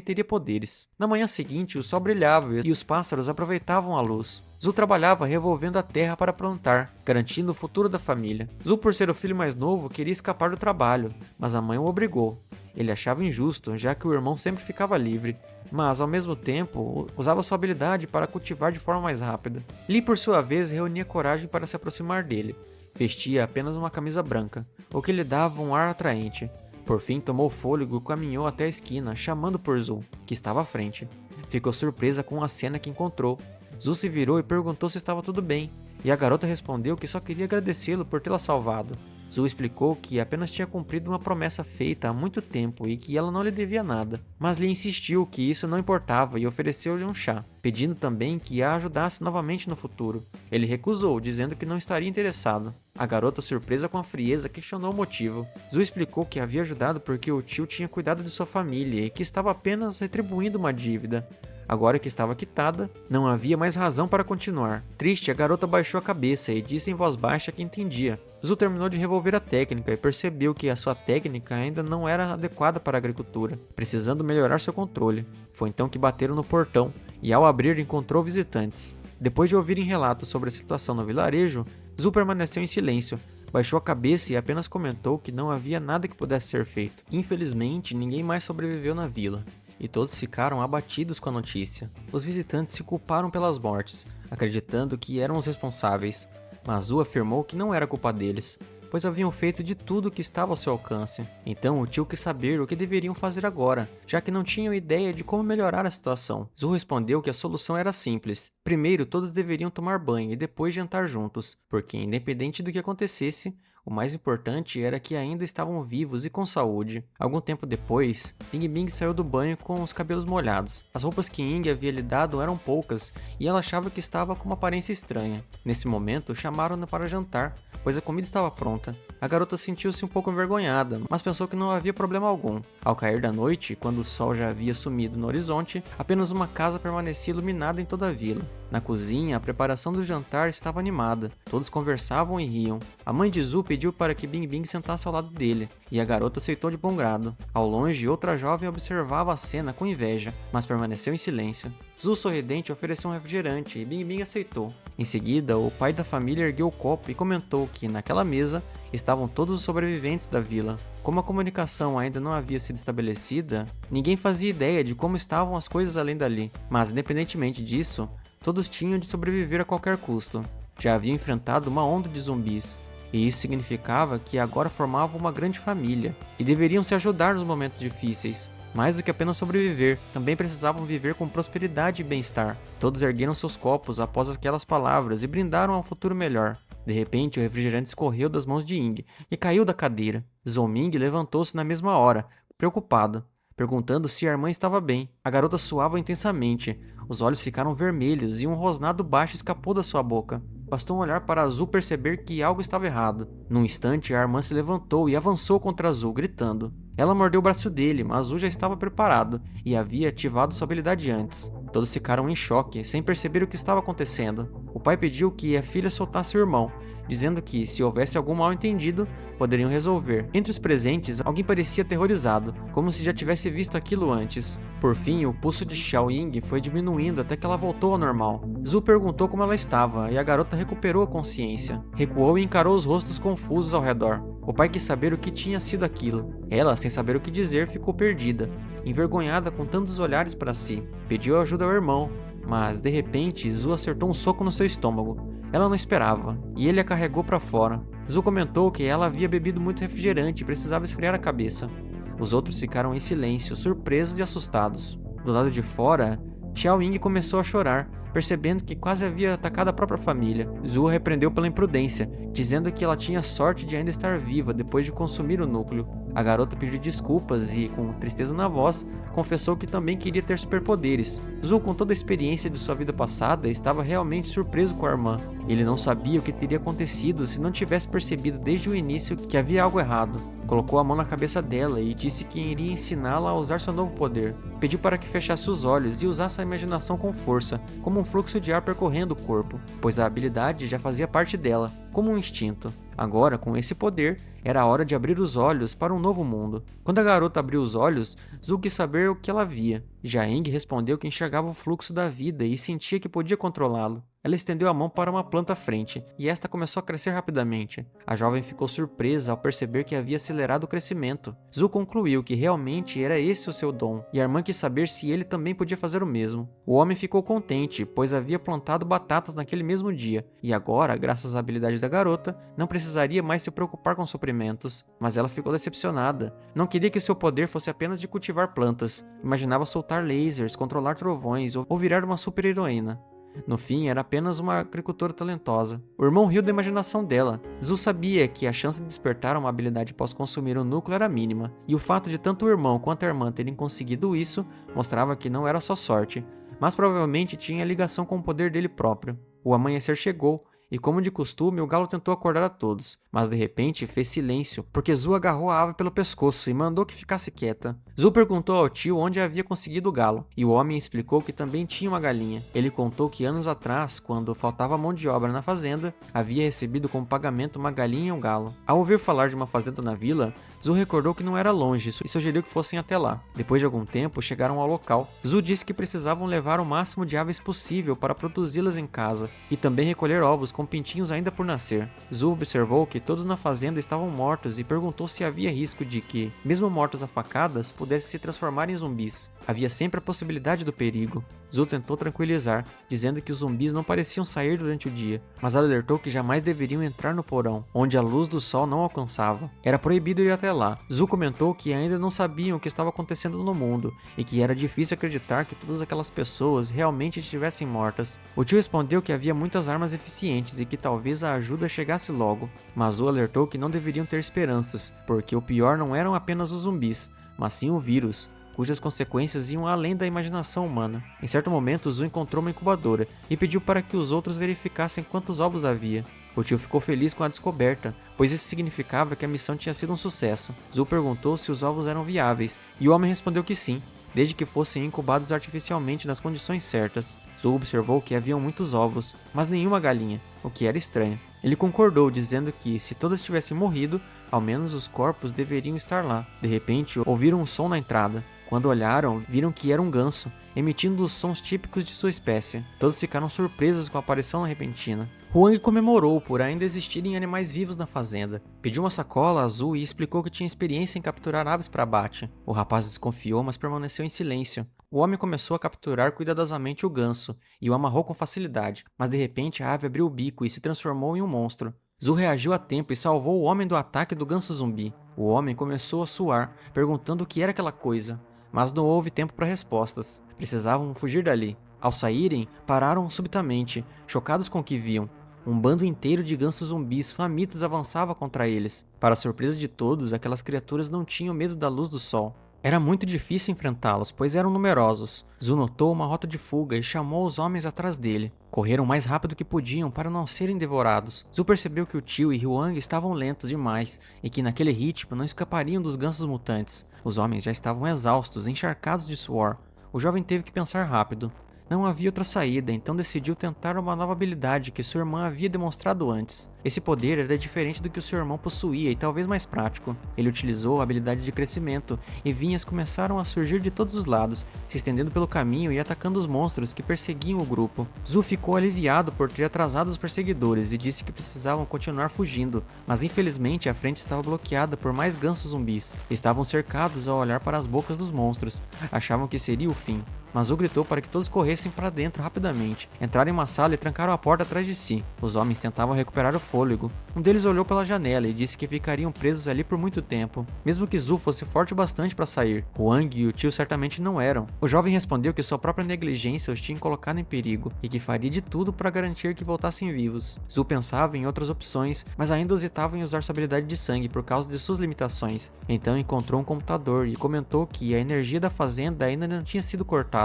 S1: teria poderes. Na manhã seguinte, o sol brilhava e os pássaros aproveitavam a luz. Zhu trabalhava revolvendo a terra para plantar, garantindo o futuro da família. Zhu, por ser o filho mais novo, queria escapar do trabalho, mas a mãe o obrigou. Ele achava injusto, já que o irmão sempre ficava livre, mas, ao mesmo tempo, usava sua habilidade para cultivar de forma mais rápida. Li, por sua vez, reunia coragem para se aproximar dele. Vestia apenas uma camisa branca, o que lhe dava um ar atraente. Por fim, tomou fôlego e caminhou até a esquina, chamando por Zhu, que estava à frente. Ficou surpresa com a cena que encontrou. Zhu se virou e perguntou se estava tudo bem, e a garota respondeu que só queria agradecê-lo por tê-la salvado. Zhu explicou que apenas tinha cumprido uma promessa feita há muito tempo e que ela não lhe devia nada, mas lhe insistiu que isso não importava e ofereceu-lhe um chá, pedindo também que a ajudasse novamente no futuro. Ele recusou, dizendo que não estaria interessado. A garota, surpresa com a frieza, questionou o motivo. Zhu explicou que havia ajudado porque o tio tinha cuidado de sua família e que estava apenas retribuindo uma dívida. Agora que estava quitada, não havia mais razão para continuar. Triste, a garota baixou a cabeça e disse em voz baixa que entendia. Zhu terminou de revolver a técnica e percebeu que a sua técnica ainda não era adequada para a agricultura, precisando melhorar seu controle. Foi então que bateram no portão e, ao abrir, encontrou visitantes. Depois de ouvirem relatos sobre a situação no vilarejo, Zhu permaneceu em silêncio, baixou a cabeça e apenas comentou que não havia nada que pudesse ser feito. Infelizmente, ninguém mais sobreviveu na vila, e todos ficaram abatidos com a notícia. Os visitantes se culparam pelas mortes, acreditando que eram os responsáveis, mas Zhu afirmou que não era culpa deles, pois haviam feito de tudo o que estava ao seu alcance. Então o tio quis saber o que deveriam fazer agora, já que não tinham ideia de como melhorar a situação. Zhu respondeu que a solução era simples. Primeiro, todos deveriam tomar banho e depois jantar juntos, porque independente do que acontecesse, o mais importante era que ainda estavam vivos e com saúde. Algum tempo depois, Ying Bing saiu do banho com os cabelos molhados. As roupas que Ying havia lhe dado eram poucas e ela achava que estava com uma aparência estranha. Nesse momento, chamaram-na para jantar, pois a comida estava pronta. A garota sentiu-se um pouco envergonhada, mas pensou que não havia problema algum. Ao cair da noite, quando o sol já havia sumido no horizonte, apenas uma casa permanecia iluminada em toda a vila. Na cozinha, a preparação do jantar estava animada. Todos conversavam e riam. A mãe de Zhu pediu para que Bing Bing sentasse ao lado dele, e a garota aceitou de bom grado. Ao longe, outra jovem observava a cena com inveja, mas permaneceu em silêncio. Zhu, sorridente, ofereceu um refrigerante e Bing Bing aceitou. Em seguida, o pai da família ergueu o copo e comentou que, naquela mesa, estavam todos os sobreviventes da vila. Como a comunicação ainda não havia sido estabelecida, ninguém fazia ideia de como estavam as coisas além dali. Mas, independentemente disso, todos tinham de sobreviver a qualquer custo. Já haviam enfrentado uma onda de zumbis, e isso significava que agora formavam uma grande família, e deveriam se ajudar nos momentos difíceis. Mais do que apenas sobreviver, também precisavam viver com prosperidade e bem-estar. Todos ergueram seus copos após aquelas palavras e brindaram a um futuro melhor. De repente, o refrigerante escorreu das mãos de Ying e caiu da cadeira. Zhou Ming levantou-se na mesma hora, preocupado, perguntando se a irmã estava bem. A garota suava intensamente, os olhos ficaram vermelhos e um rosnado baixo escapou da sua boca. Bastou um olhar para Azul perceber que algo estava errado. Num instante, a irmã se levantou e avançou contra Azul, gritando. Ela mordeu o braço dele, mas Azul já estava preparado e havia ativado sua habilidade antes. Todos ficaram em choque, sem perceber o que estava acontecendo. O pai pediu que a filha soltasse o irmão, dizendo que, se houvesse algum mal-entendido, poderiam resolver. Entre os presentes, alguém parecia aterrorizado, como se já tivesse visto aquilo antes. Por fim, o pulso de Xiao Ying foi diminuindo até que ela voltou ao normal. Zhu perguntou como ela estava, e a garota recuperou a consciência. Recuou e encarou os rostos confusos ao redor. O pai quis saber o que tinha sido aquilo. Ela, sem saber o que dizer, ficou perdida, envergonhada com tantos olhares para si. Pediu ajuda ao irmão, mas, de repente, Zhu acertou um soco no seu estômago. Ela não esperava, e ele a carregou para fora. Zhu comentou que ela havia bebido muito refrigerante e precisava esfriar a cabeça. Os outros ficaram em silêncio, surpresos e assustados. Do lado de fora, Xiao Ying começou a chorar, percebendo que quase havia atacado a própria família. Zhu a repreendeu pela imprudência, dizendo que ela tinha sorte de ainda estar viva depois de consumir o núcleo. A garota pediu desculpas e, com tristeza na voz, confessou que também queria ter superpoderes. Zhu, com toda a experiência de sua vida passada, estava realmente surpreso com a irmã. Ele não sabia o que teria acontecido se não tivesse percebido desde o início que havia algo errado. Colocou a mão na cabeça dela e disse que iria ensiná-la a usar seu novo poder. Pediu para que fechasse os olhos e usasse a imaginação com força, como um fluxo de ar percorrendo o corpo, pois a habilidade já fazia parte dela, como um instinto. Agora, com esse poder, era a hora de abrir os olhos para um novo mundo. Quando a garota abriu os olhos, Zhu quis saber o que ela via. Jaeng respondeu que enxergava o fluxo da vida e sentia que podia controlá-lo. Ela estendeu a mão para uma planta à frente, e esta começou a crescer rapidamente. A jovem ficou surpresa ao perceber que havia acelerado o crescimento. Zhu concluiu que realmente era esse o seu dom, e a irmã quis saber se ele também podia fazer o mesmo. O homem ficou contente, pois havia plantado batatas naquele mesmo dia, e agora, graças à habilidade da garota, não precisaria mais se preocupar com suprimentos. Mas ela ficou decepcionada. Não queria que seu poder fosse apenas de cultivar plantas. Imaginava soltar lasers, controlar trovões ou virar uma super-heroína. No fim, era apenas uma agricultora talentosa. O irmão riu da imaginação dela. Zhu sabia que a chance de despertar uma habilidade após consumir o núcleo era mínima, e o fato de tanto o irmão quanto a irmã terem conseguido isso mostrava que não era só sorte, mas provavelmente tinha ligação com o poder dele próprio. O amanhecer chegou, e como de costume, o galo tentou acordar a todos, mas de repente fez silêncio, porque Zhu agarrou a ave pelo pescoço e mandou que ficasse quieta. Zhu perguntou ao tio onde havia conseguido o galo, e o homem explicou que também tinha uma galinha. Ele contou que anos atrás, quando faltava mão de obra na fazenda, havia recebido como pagamento uma galinha e um galo. Ao ouvir falar de uma fazenda na vila, Zhu recordou que não era longe e sugeriu que fossem até lá. Depois de algum tempo, chegaram ao local. Zhu disse que precisavam levar o máximo de aves possível para produzi-las em casa, e também recolher ovos com pintinhos ainda por nascer. Zhu observou que todos na fazenda estavam mortos e perguntou se havia risco de que, mesmo mortos a facadas, pudessem se transformar em zumbis. Havia sempre a possibilidade do perigo. Zhu tentou tranquilizar, dizendo que os zumbis não pareciam sair durante o dia, mas alertou que jamais deveriam entrar no porão, onde a luz do sol não alcançava. Era proibido ir até lá. Zhu comentou que ainda não sabiam o que estava acontecendo no mundo, e que era difícil acreditar que todas aquelas pessoas realmente estivessem mortas. O tio respondeu que havia muitas armas eficientes e que talvez a ajuda chegasse logo, mas Zhu alertou que não deveriam ter esperanças, porque o pior não eram apenas os zumbis, mas sim o vírus, cujas consequências iam além da imaginação humana. Em certo momento, Zhu encontrou uma incubadora e pediu para que os outros verificassem quantos ovos havia. O tio ficou feliz com a descoberta, pois isso significava que a missão tinha sido um sucesso. Zhu perguntou se os ovos eram viáveis, e o homem respondeu que sim, desde que fossem incubados artificialmente nas condições certas. Zhu observou que haviam muitos ovos, mas nenhuma galinha, o que era estranho. Ele concordou, dizendo que, se todas tivessem morrido, ao menos os corpos deveriam estar lá. De repente, ouviram um som na entrada. Quando olharam, viram que era um ganso, emitindo os sons típicos de sua espécie. Todos ficaram surpresos com a aparição repentina. Huang comemorou por ainda existirem animais vivos na fazenda. Pediu uma sacola azul e explicou que tinha experiência em capturar aves para abate. O rapaz desconfiou, mas permaneceu em silêncio. O homem começou a capturar cuidadosamente o ganso e o amarrou com facilidade, mas de repente a ave abriu o bico e se transformou em um monstro. Zhu reagiu a tempo e salvou o homem do ataque do ganso zumbi. O homem começou a suar, perguntando o que era aquela coisa, mas não houve tempo para respostas. Precisavam fugir dali. Ao saírem, pararam subitamente, chocados com o que viam. Um bando inteiro de gansos zumbis famintos avançava contra eles. Para a surpresa de todos, aquelas criaturas não tinham medo da luz do sol. Era muito difícil enfrentá-los, pois eram numerosos. Zhu notou uma rota de fuga e chamou os homens atrás dele. Correram o mais rápido que podiam para não serem devorados. Zhu percebeu que o Tio e Huang estavam lentos demais e que naquele ritmo não escapariam dos gansos mutantes. Os homens já estavam exaustos, encharcados de suor. O jovem teve que pensar rápido. Não havia outra saída, então decidiu tentar uma nova habilidade que sua irmã havia demonstrado antes. Esse poder era diferente do que o seu irmão possuía e talvez mais prático. Ele utilizou a habilidade de crescimento e vinhas começaram a surgir de todos os lados, se estendendo pelo caminho e atacando os monstros que perseguiam o grupo. Zhu ficou aliviado por ter atrasado os perseguidores e disse que precisavam continuar fugindo, mas infelizmente a frente estava bloqueada por mais gansos zumbis. Estavam cercados ao olhar para as bocas dos monstros. Achavam que seria o fim. Mas Zhu gritou para que todos corressem para dentro rapidamente. Entraram em uma sala e trancaram a porta atrás de si. Os homens tentavam recuperar o fôlego. Um deles olhou pela janela e disse que ficariam presos ali por muito tempo, mesmo que Zhu fosse forte bastante para sair. Huang e o Tio certamente não eram. O jovem respondeu que sua própria negligência os tinha colocado em perigo e que faria de tudo para garantir que voltassem vivos. Zhu pensava em outras opções, mas ainda hesitava em usar sua habilidade de sangue por causa de suas limitações. Então encontrou um computador e comentou que a energia da fazenda ainda não tinha sido cortada.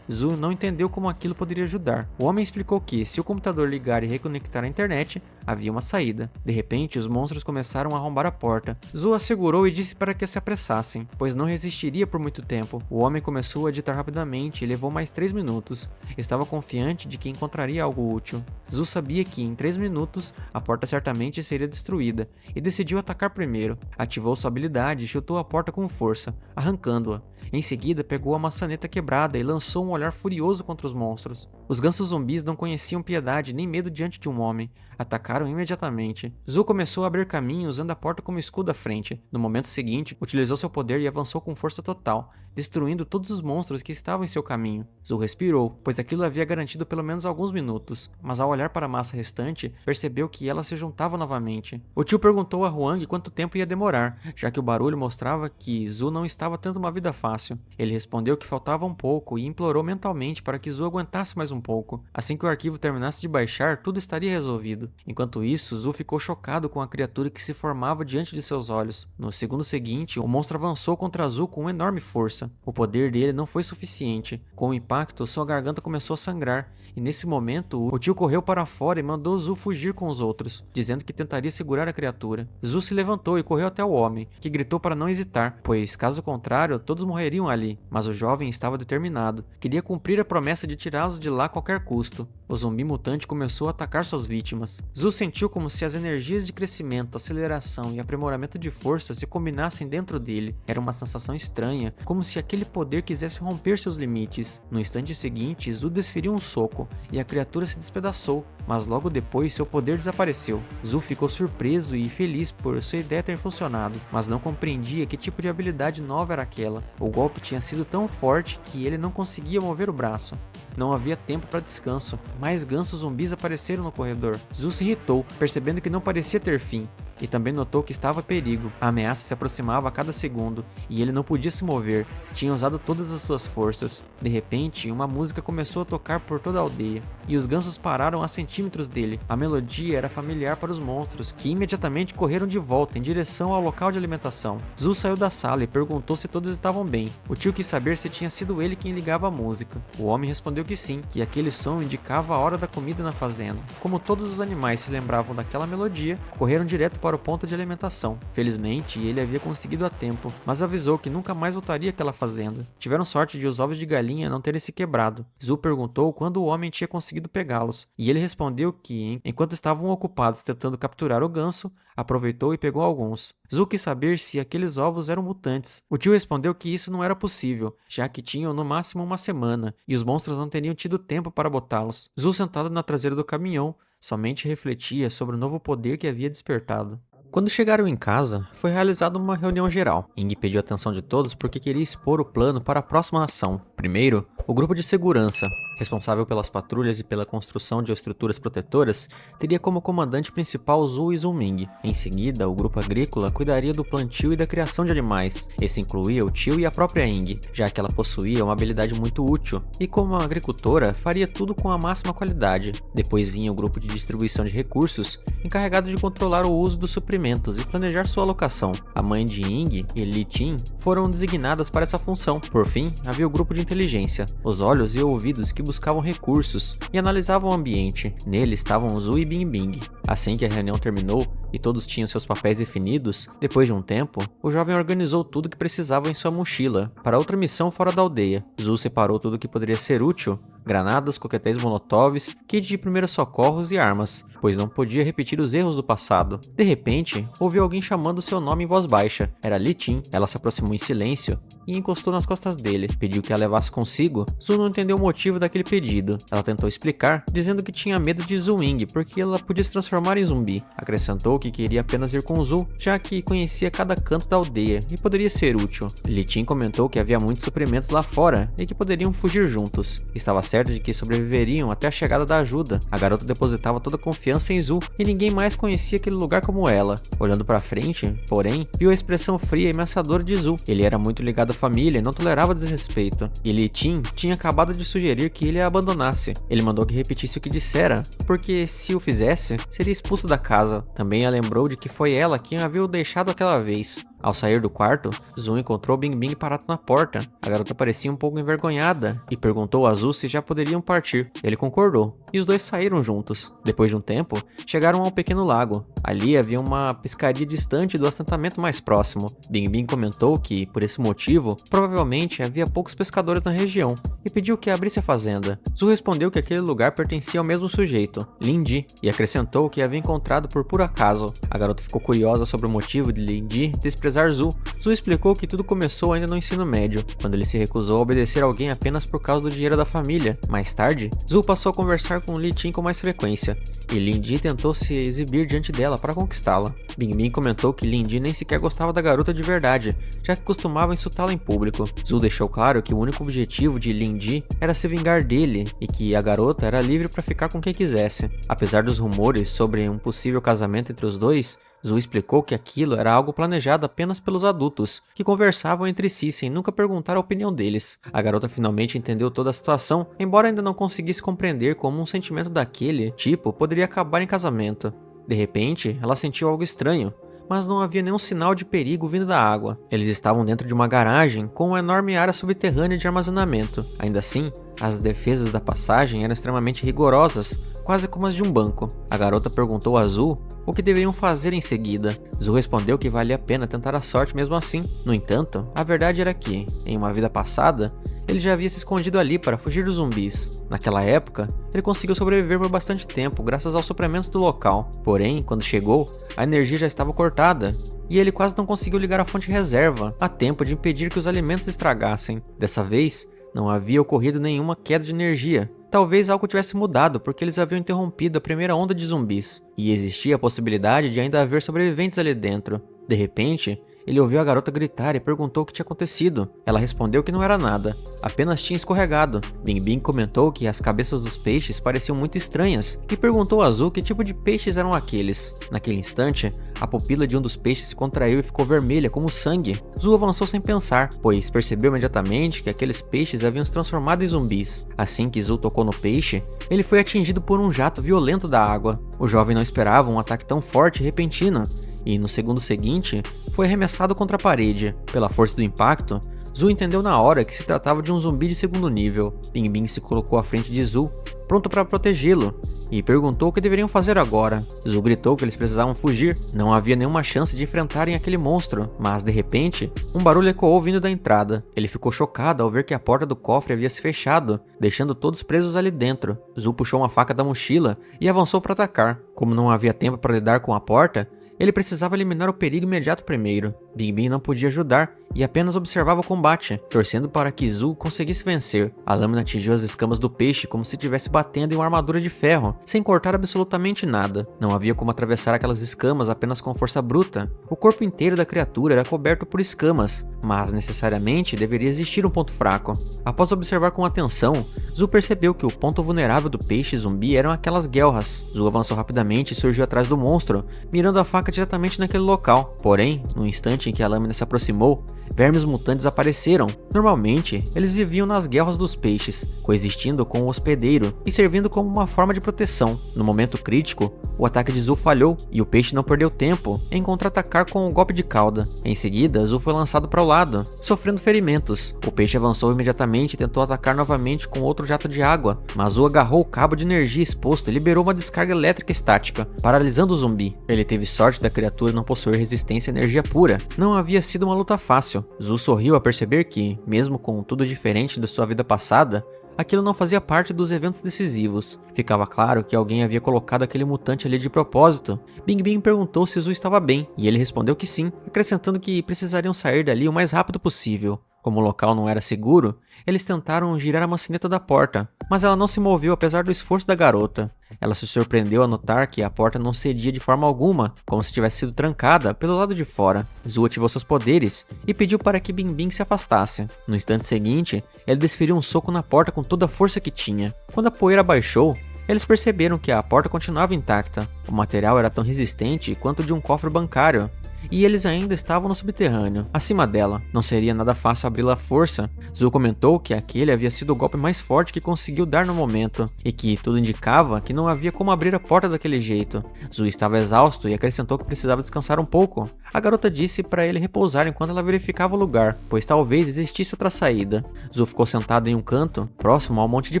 S1: Zhu não entendeu como aquilo poderia ajudar. O homem explicou que, se o computador ligar e reconectar a internet, havia uma saída. De repente, os monstros começaram a arrombar a porta. Zhu assegurou e disse para que se apressassem, pois não resistiria por muito tempo. O homem começou a digitar rapidamente e levou mais 3 minutos. Estava confiante de que encontraria algo útil. Zhu sabia que, em 3 minutos, a porta certamente seria destruída, e decidiu atacar primeiro. Ativou sua habilidade e chutou a porta com força, arrancando-a. Em seguida, pegou a maçaneta quebrada e lançou um olhar furioso contra os monstros. Os gansos zumbis não conheciam piedade nem medo diante de um homem. Atacaram imediatamente. Zhu começou a abrir caminho usando a porta como escudo à frente. No momento seguinte, utilizou seu poder e avançou com força total, destruindo todos os monstros que estavam em seu caminho. Zhu respirou, pois aquilo havia garantido pelo menos alguns minutos, mas ao olhar para a massa restante, percebeu que ela se juntava novamente. O tio perguntou a Huang quanto tempo ia demorar, já que o barulho mostrava que Zhu não estava tendo uma vida fácil. Ele respondeu que faltava um pouco e implorou mentalmente para que Zhu aguentasse mais um pouco. Assim que o arquivo terminasse de baixar, tudo estaria resolvido. Enquanto isso, Zhu ficou chocado com a criatura que se formava diante de seus olhos. No segundo seguinte, o monstro avançou contra Zhu com enorme força. O poder dele não foi suficiente. Com o impacto, sua garganta começou a sangrar, e nesse momento, o tio correu para fora e mandou Zhu fugir com os outros, dizendo que tentaria segurar a criatura. Zhu se levantou e correu até o homem, que gritou para não hesitar, pois, caso contrário, todos morreriam ali. Mas o jovem estava determinado. Queria cumprir a promessa de tirá-los de lá a qualquer custo. O zumbi mutante começou a atacar suas vítimas. Zhu sentiu como se as energias de crescimento, aceleração e aprimoramento de força se combinassem dentro dele. Era uma sensação estranha, como se aquele poder quisesse romper seus limites. No instante seguinte, Zhu desferiu um soco, e a criatura se despedaçou, mas logo depois seu poder desapareceu. Zhu ficou surpreso e feliz por sua ideia ter funcionado, mas não compreendia que tipo de habilidade nova era aquela. O golpe tinha sido tão forte que ele não conseguia mover o braço. Não havia tempo para descanso. Mais gansos zumbis apareceram no corredor. Zhu se irritou, percebendo que não parecia ter fim, e também notou que estava em perigo. A ameaça se aproximava a cada segundo, e ele não podia se mover. Tinha usado todas as suas forças. De repente, uma música começou a tocar por toda a aldeia, e os gansos pararam a centímetros dele. A melodia era familiar para os monstros, que imediatamente correram de volta em direção ao local de alimentação. Zhu saiu da sala e perguntou se todos estavam bem. O tio quis saber se tinha sido ele quem ligava a música. O homem respondeu que sim, que aquele som indicava a hora da comida na fazenda. Como todos os animais se lembravam daquela melodia, correram direto para o ponto de alimentação. Felizmente, ele havia conseguido a tempo, mas avisou que nunca mais voltaria àquela fazenda. Tiveram sorte de os ovos de galinha não terem se quebrado. Zhu perguntou quando o homem tinha conseguido pegá-los, e ele respondeu que, enquanto estavam ocupados tentando capturar o ganso, aproveitou e pegou alguns. Zhu quis saber se aqueles ovos eram mutantes. O tio respondeu que isso não era possível, já que tinham no máximo uma semana, e os monstros não teriam tido tempo para botá-los. Zhu, sentado na traseira do caminhão, somente refletia sobre o novo poder que havia despertado. Quando chegaram em casa, foi realizada uma reunião geral. Ying pediu a atenção de todos porque queria expor o plano para a próxima ação. Primeiro, o grupo de segurança, responsável pelas patrulhas e pela construção de estruturas protetoras, teria como comandante principal Zhu e Zuming. Em seguida, o grupo agrícola cuidaria do plantio e da criação de animais. Esse incluía o tio e a própria Ying, já que ela possuía uma habilidade muito útil, e como agricultora, faria tudo com a máxima qualidade. Depois vinha o grupo de distribuição de recursos, encarregado de controlar o uso dos suprimentos armazenamentos e planejar sua alocação. A mãe de Ying e Li Qin foram designadas para essa função. Por fim, havia o grupo de inteligência, os olhos e ouvidos que buscavam recursos e analisavam o ambiente. Nele estavam Zhu e Bingbing. Assim que a reunião terminou e todos tinham seus papéis definidos, depois de um tempo, o jovem organizou tudo que precisava em sua mochila para outra missão fora da aldeia. Zhu separou tudo que poderia ser útil: granadas, coquetéis molotovs, kit de primeiros socorros e armas, pois não podia repetir os erros do passado. De repente, ouviu alguém chamando seu nome em voz baixa. Era Li Qin. Ela se aproximou em silêncio e encostou nas costas dele. Pediu que a levasse consigo. Zhu não entendeu o motivo daquele pedido. Ela tentou explicar, dizendo que tinha medo de Zhu Ying, porque ela podia se transformar em zumbi. Acrescentou que queria apenas ir com Zhu, já que conhecia cada canto da aldeia e poderia ser útil. Li Qin comentou que havia muitos suprimentos lá fora e que poderiam fugir juntos. Estava certa de que sobreviveriam até a chegada da ajuda. A garota depositava toda a confiança em Zhu e ninguém mais conhecia aquele lugar como ela. Olhando para frente, porém, viu a expressão fria e ameaçadora de Zhu. Ele era muito ligado à família e não tolerava desrespeito. E Li Qin tinha acabado de sugerir que ele a abandonasse. Ele mandou que repetisse o que dissera, porque se o fizesse, seria expulso da casa. Também a lembrou de que foi ela quem a havia deixado aquela vez. Ao sair do quarto, Zhu encontrou Bingbing parado na porta. A garota parecia um pouco envergonhada e perguntou a Zhu se já poderiam partir. Ele concordou, e os dois saíram juntos. Depois de um tempo, chegaram ao pequeno lago. Ali havia uma pescaria distante do assentamento mais próximo. Bingbing comentou que, por esse motivo, provavelmente havia poucos pescadores na região, e pediu que abrisse a fazenda. Zhu respondeu que aquele lugar pertencia ao mesmo sujeito, Lin Di, e acrescentou que havia encontrado por puro acaso. A garota ficou curiosa sobre o motivo de Lin Di desprezar Zhu. Zhu explicou que tudo começou ainda no ensino médio, quando ele se recusou a obedecer alguém apenas por causa do dinheiro da família. Mais tarde, Zhu passou a conversar com Li Qin com mais frequência, e Lin Di tentou se exibir diante dela para conquistá-la. Bingbing comentou que Lin Di nem sequer gostava da garota de verdade, já que costumava insultá-la em público. Zhu deixou claro que o único objetivo de Lin Di era se vingar dele, e que a garota era livre para ficar com quem quisesse. Apesar dos rumores sobre um possível casamento entre os dois, Zhu explicou que aquilo era algo planejado apenas pelos adultos, que conversavam entre si sem nunca perguntar a opinião deles. A garota finalmente entendeu toda a situação, embora ainda não conseguisse compreender como um sentimento daquele tipo poderia acabar em casamento. De repente, ela sentiu algo estranho, mas não havia nenhum sinal de perigo vindo da água. Eles estavam dentro de uma garagem com uma enorme área subterrânea de armazenamento. Ainda assim, as defesas da passagem eram extremamente rigorosas, quase como as de um banco. A garota perguntou a Zhu o que deveriam fazer em seguida. Zhu respondeu que valia a pena tentar a sorte mesmo assim. No entanto, a verdade era que, em uma vida passada, ele já havia se escondido ali para fugir dos zumbis. Naquela época, ele conseguiu sobreviver por bastante tempo graças aos suprimentos do local. Porém, quando chegou, a energia já estava cortada e ele quase não conseguiu ligar a fonte reserva a tempo de impedir que os alimentos estragassem. Dessa vez, não havia ocorrido nenhuma queda de energia. Talvez algo tivesse mudado porque eles haviam interrompido a primeira onda de zumbis, e existia a possibilidade de ainda haver sobreviventes ali dentro. De repente, ele ouviu a garota gritar e perguntou o que tinha acontecido. Ela respondeu que não era nada, apenas tinha escorregado. Bingbing comentou que as cabeças dos peixes pareciam muito estranhas e perguntou a Zhu que tipo de peixes eram aqueles. Naquele instante, a pupila de um dos peixes se contraiu e ficou vermelha como sangue. Zhu avançou sem pensar, pois percebeu imediatamente que aqueles peixes haviam se transformado em zumbis. Assim que Zhu tocou no peixe, ele foi atingido por um jato violento da água. O jovem não esperava um ataque tão forte e repentino, e no segundo seguinte, foi arremessado contra a parede. Pela força do impacto, Zhu entendeu na hora que se tratava de um zumbi de segundo nível. Bingbing se colocou à frente de Zhu, pronto para protegê-lo, e perguntou o que deveriam fazer agora. Zhu gritou que eles precisavam fugir. Não havia nenhuma chance de enfrentarem aquele monstro, mas de repente, um barulho ecoou vindo da entrada. Ele ficou chocado ao ver que a porta do cofre havia se fechado, deixando todos presos ali dentro. Zhu puxou uma faca da mochila e avançou para atacar. Como não havia tempo para lidar com a porta, ele precisava eliminar o perigo imediato primeiro. Bingbing não podia ajudar e apenas observava o combate, torcendo para que Zhu conseguisse vencer. A lâmina atingiu as escamas do peixe como se estivesse batendo em uma armadura de ferro, sem cortar absolutamente nada. Não havia como atravessar aquelas escamas apenas com força bruta. O corpo inteiro da criatura era coberto por escamas, mas necessariamente deveria existir um ponto fraco. Após observar com atenção, Zhu percebeu que o ponto vulnerável do peixe zumbi eram aquelas guelras. Zhu avançou rapidamente e surgiu atrás do monstro, mirando a faca diretamente naquele local. Porém, no instante em que a lâmina se aproximou, vermes mutantes apareceram. Normalmente, eles viviam nas guelras dos peixes, coexistindo com o hospedeiro e servindo como uma forma de proteção. No momento crítico, o ataque de Zu falhou e o peixe não perdeu tempo em contra-atacar com um golpe de cauda. Em seguida, Zu foi lançado para o lado, sofrendo ferimentos. O peixe avançou imediatamente e tentou atacar novamente com outro jato de água, mas Zu agarrou o cabo de energia exposto e liberou uma descarga elétrica estática, paralisando o zumbi. Ele teve sorte da criatura não possuir resistência à energia pura. Não havia sido uma luta fácil. Zu sorriu a perceber que, mesmo com tudo diferente de sua vida passada, aquilo não fazia parte dos eventos decisivos. Ficava claro que alguém havia colocado aquele mutante ali de propósito. Bing Bing perguntou se Zu estava bem, e ele respondeu que sim, acrescentando que precisariam sair dali o mais rápido possível. Como o local não era seguro, eles tentaram girar a maçaneta da porta, mas ela não se moveu apesar do esforço da garota. Ela se surpreendeu ao notar que a porta não cedia de forma alguma, como se tivesse sido trancada pelo lado de fora. Zu ativou seus poderes e pediu para que Bing Bing se afastasse. No instante seguinte, ele desferiu um soco na porta com toda a força que tinha. Quando a poeira baixou, eles perceberam que a porta continuava intacta. O material era tão resistente quanto o de um cofre bancário, e eles ainda estavam no subterrâneo, acima dela. Não seria nada fácil abri-la à força. Zu comentou que aquele havia sido o golpe mais forte que conseguiu dar no momento, e que tudo indicava que não havia como abrir a porta daquele jeito. Zu estava exausto e acrescentou que precisava descansar um pouco. A garota disse para ele repousar enquanto ela verificava o lugar, pois talvez existisse outra saída. Zu ficou sentado em um canto, próximo ao monte de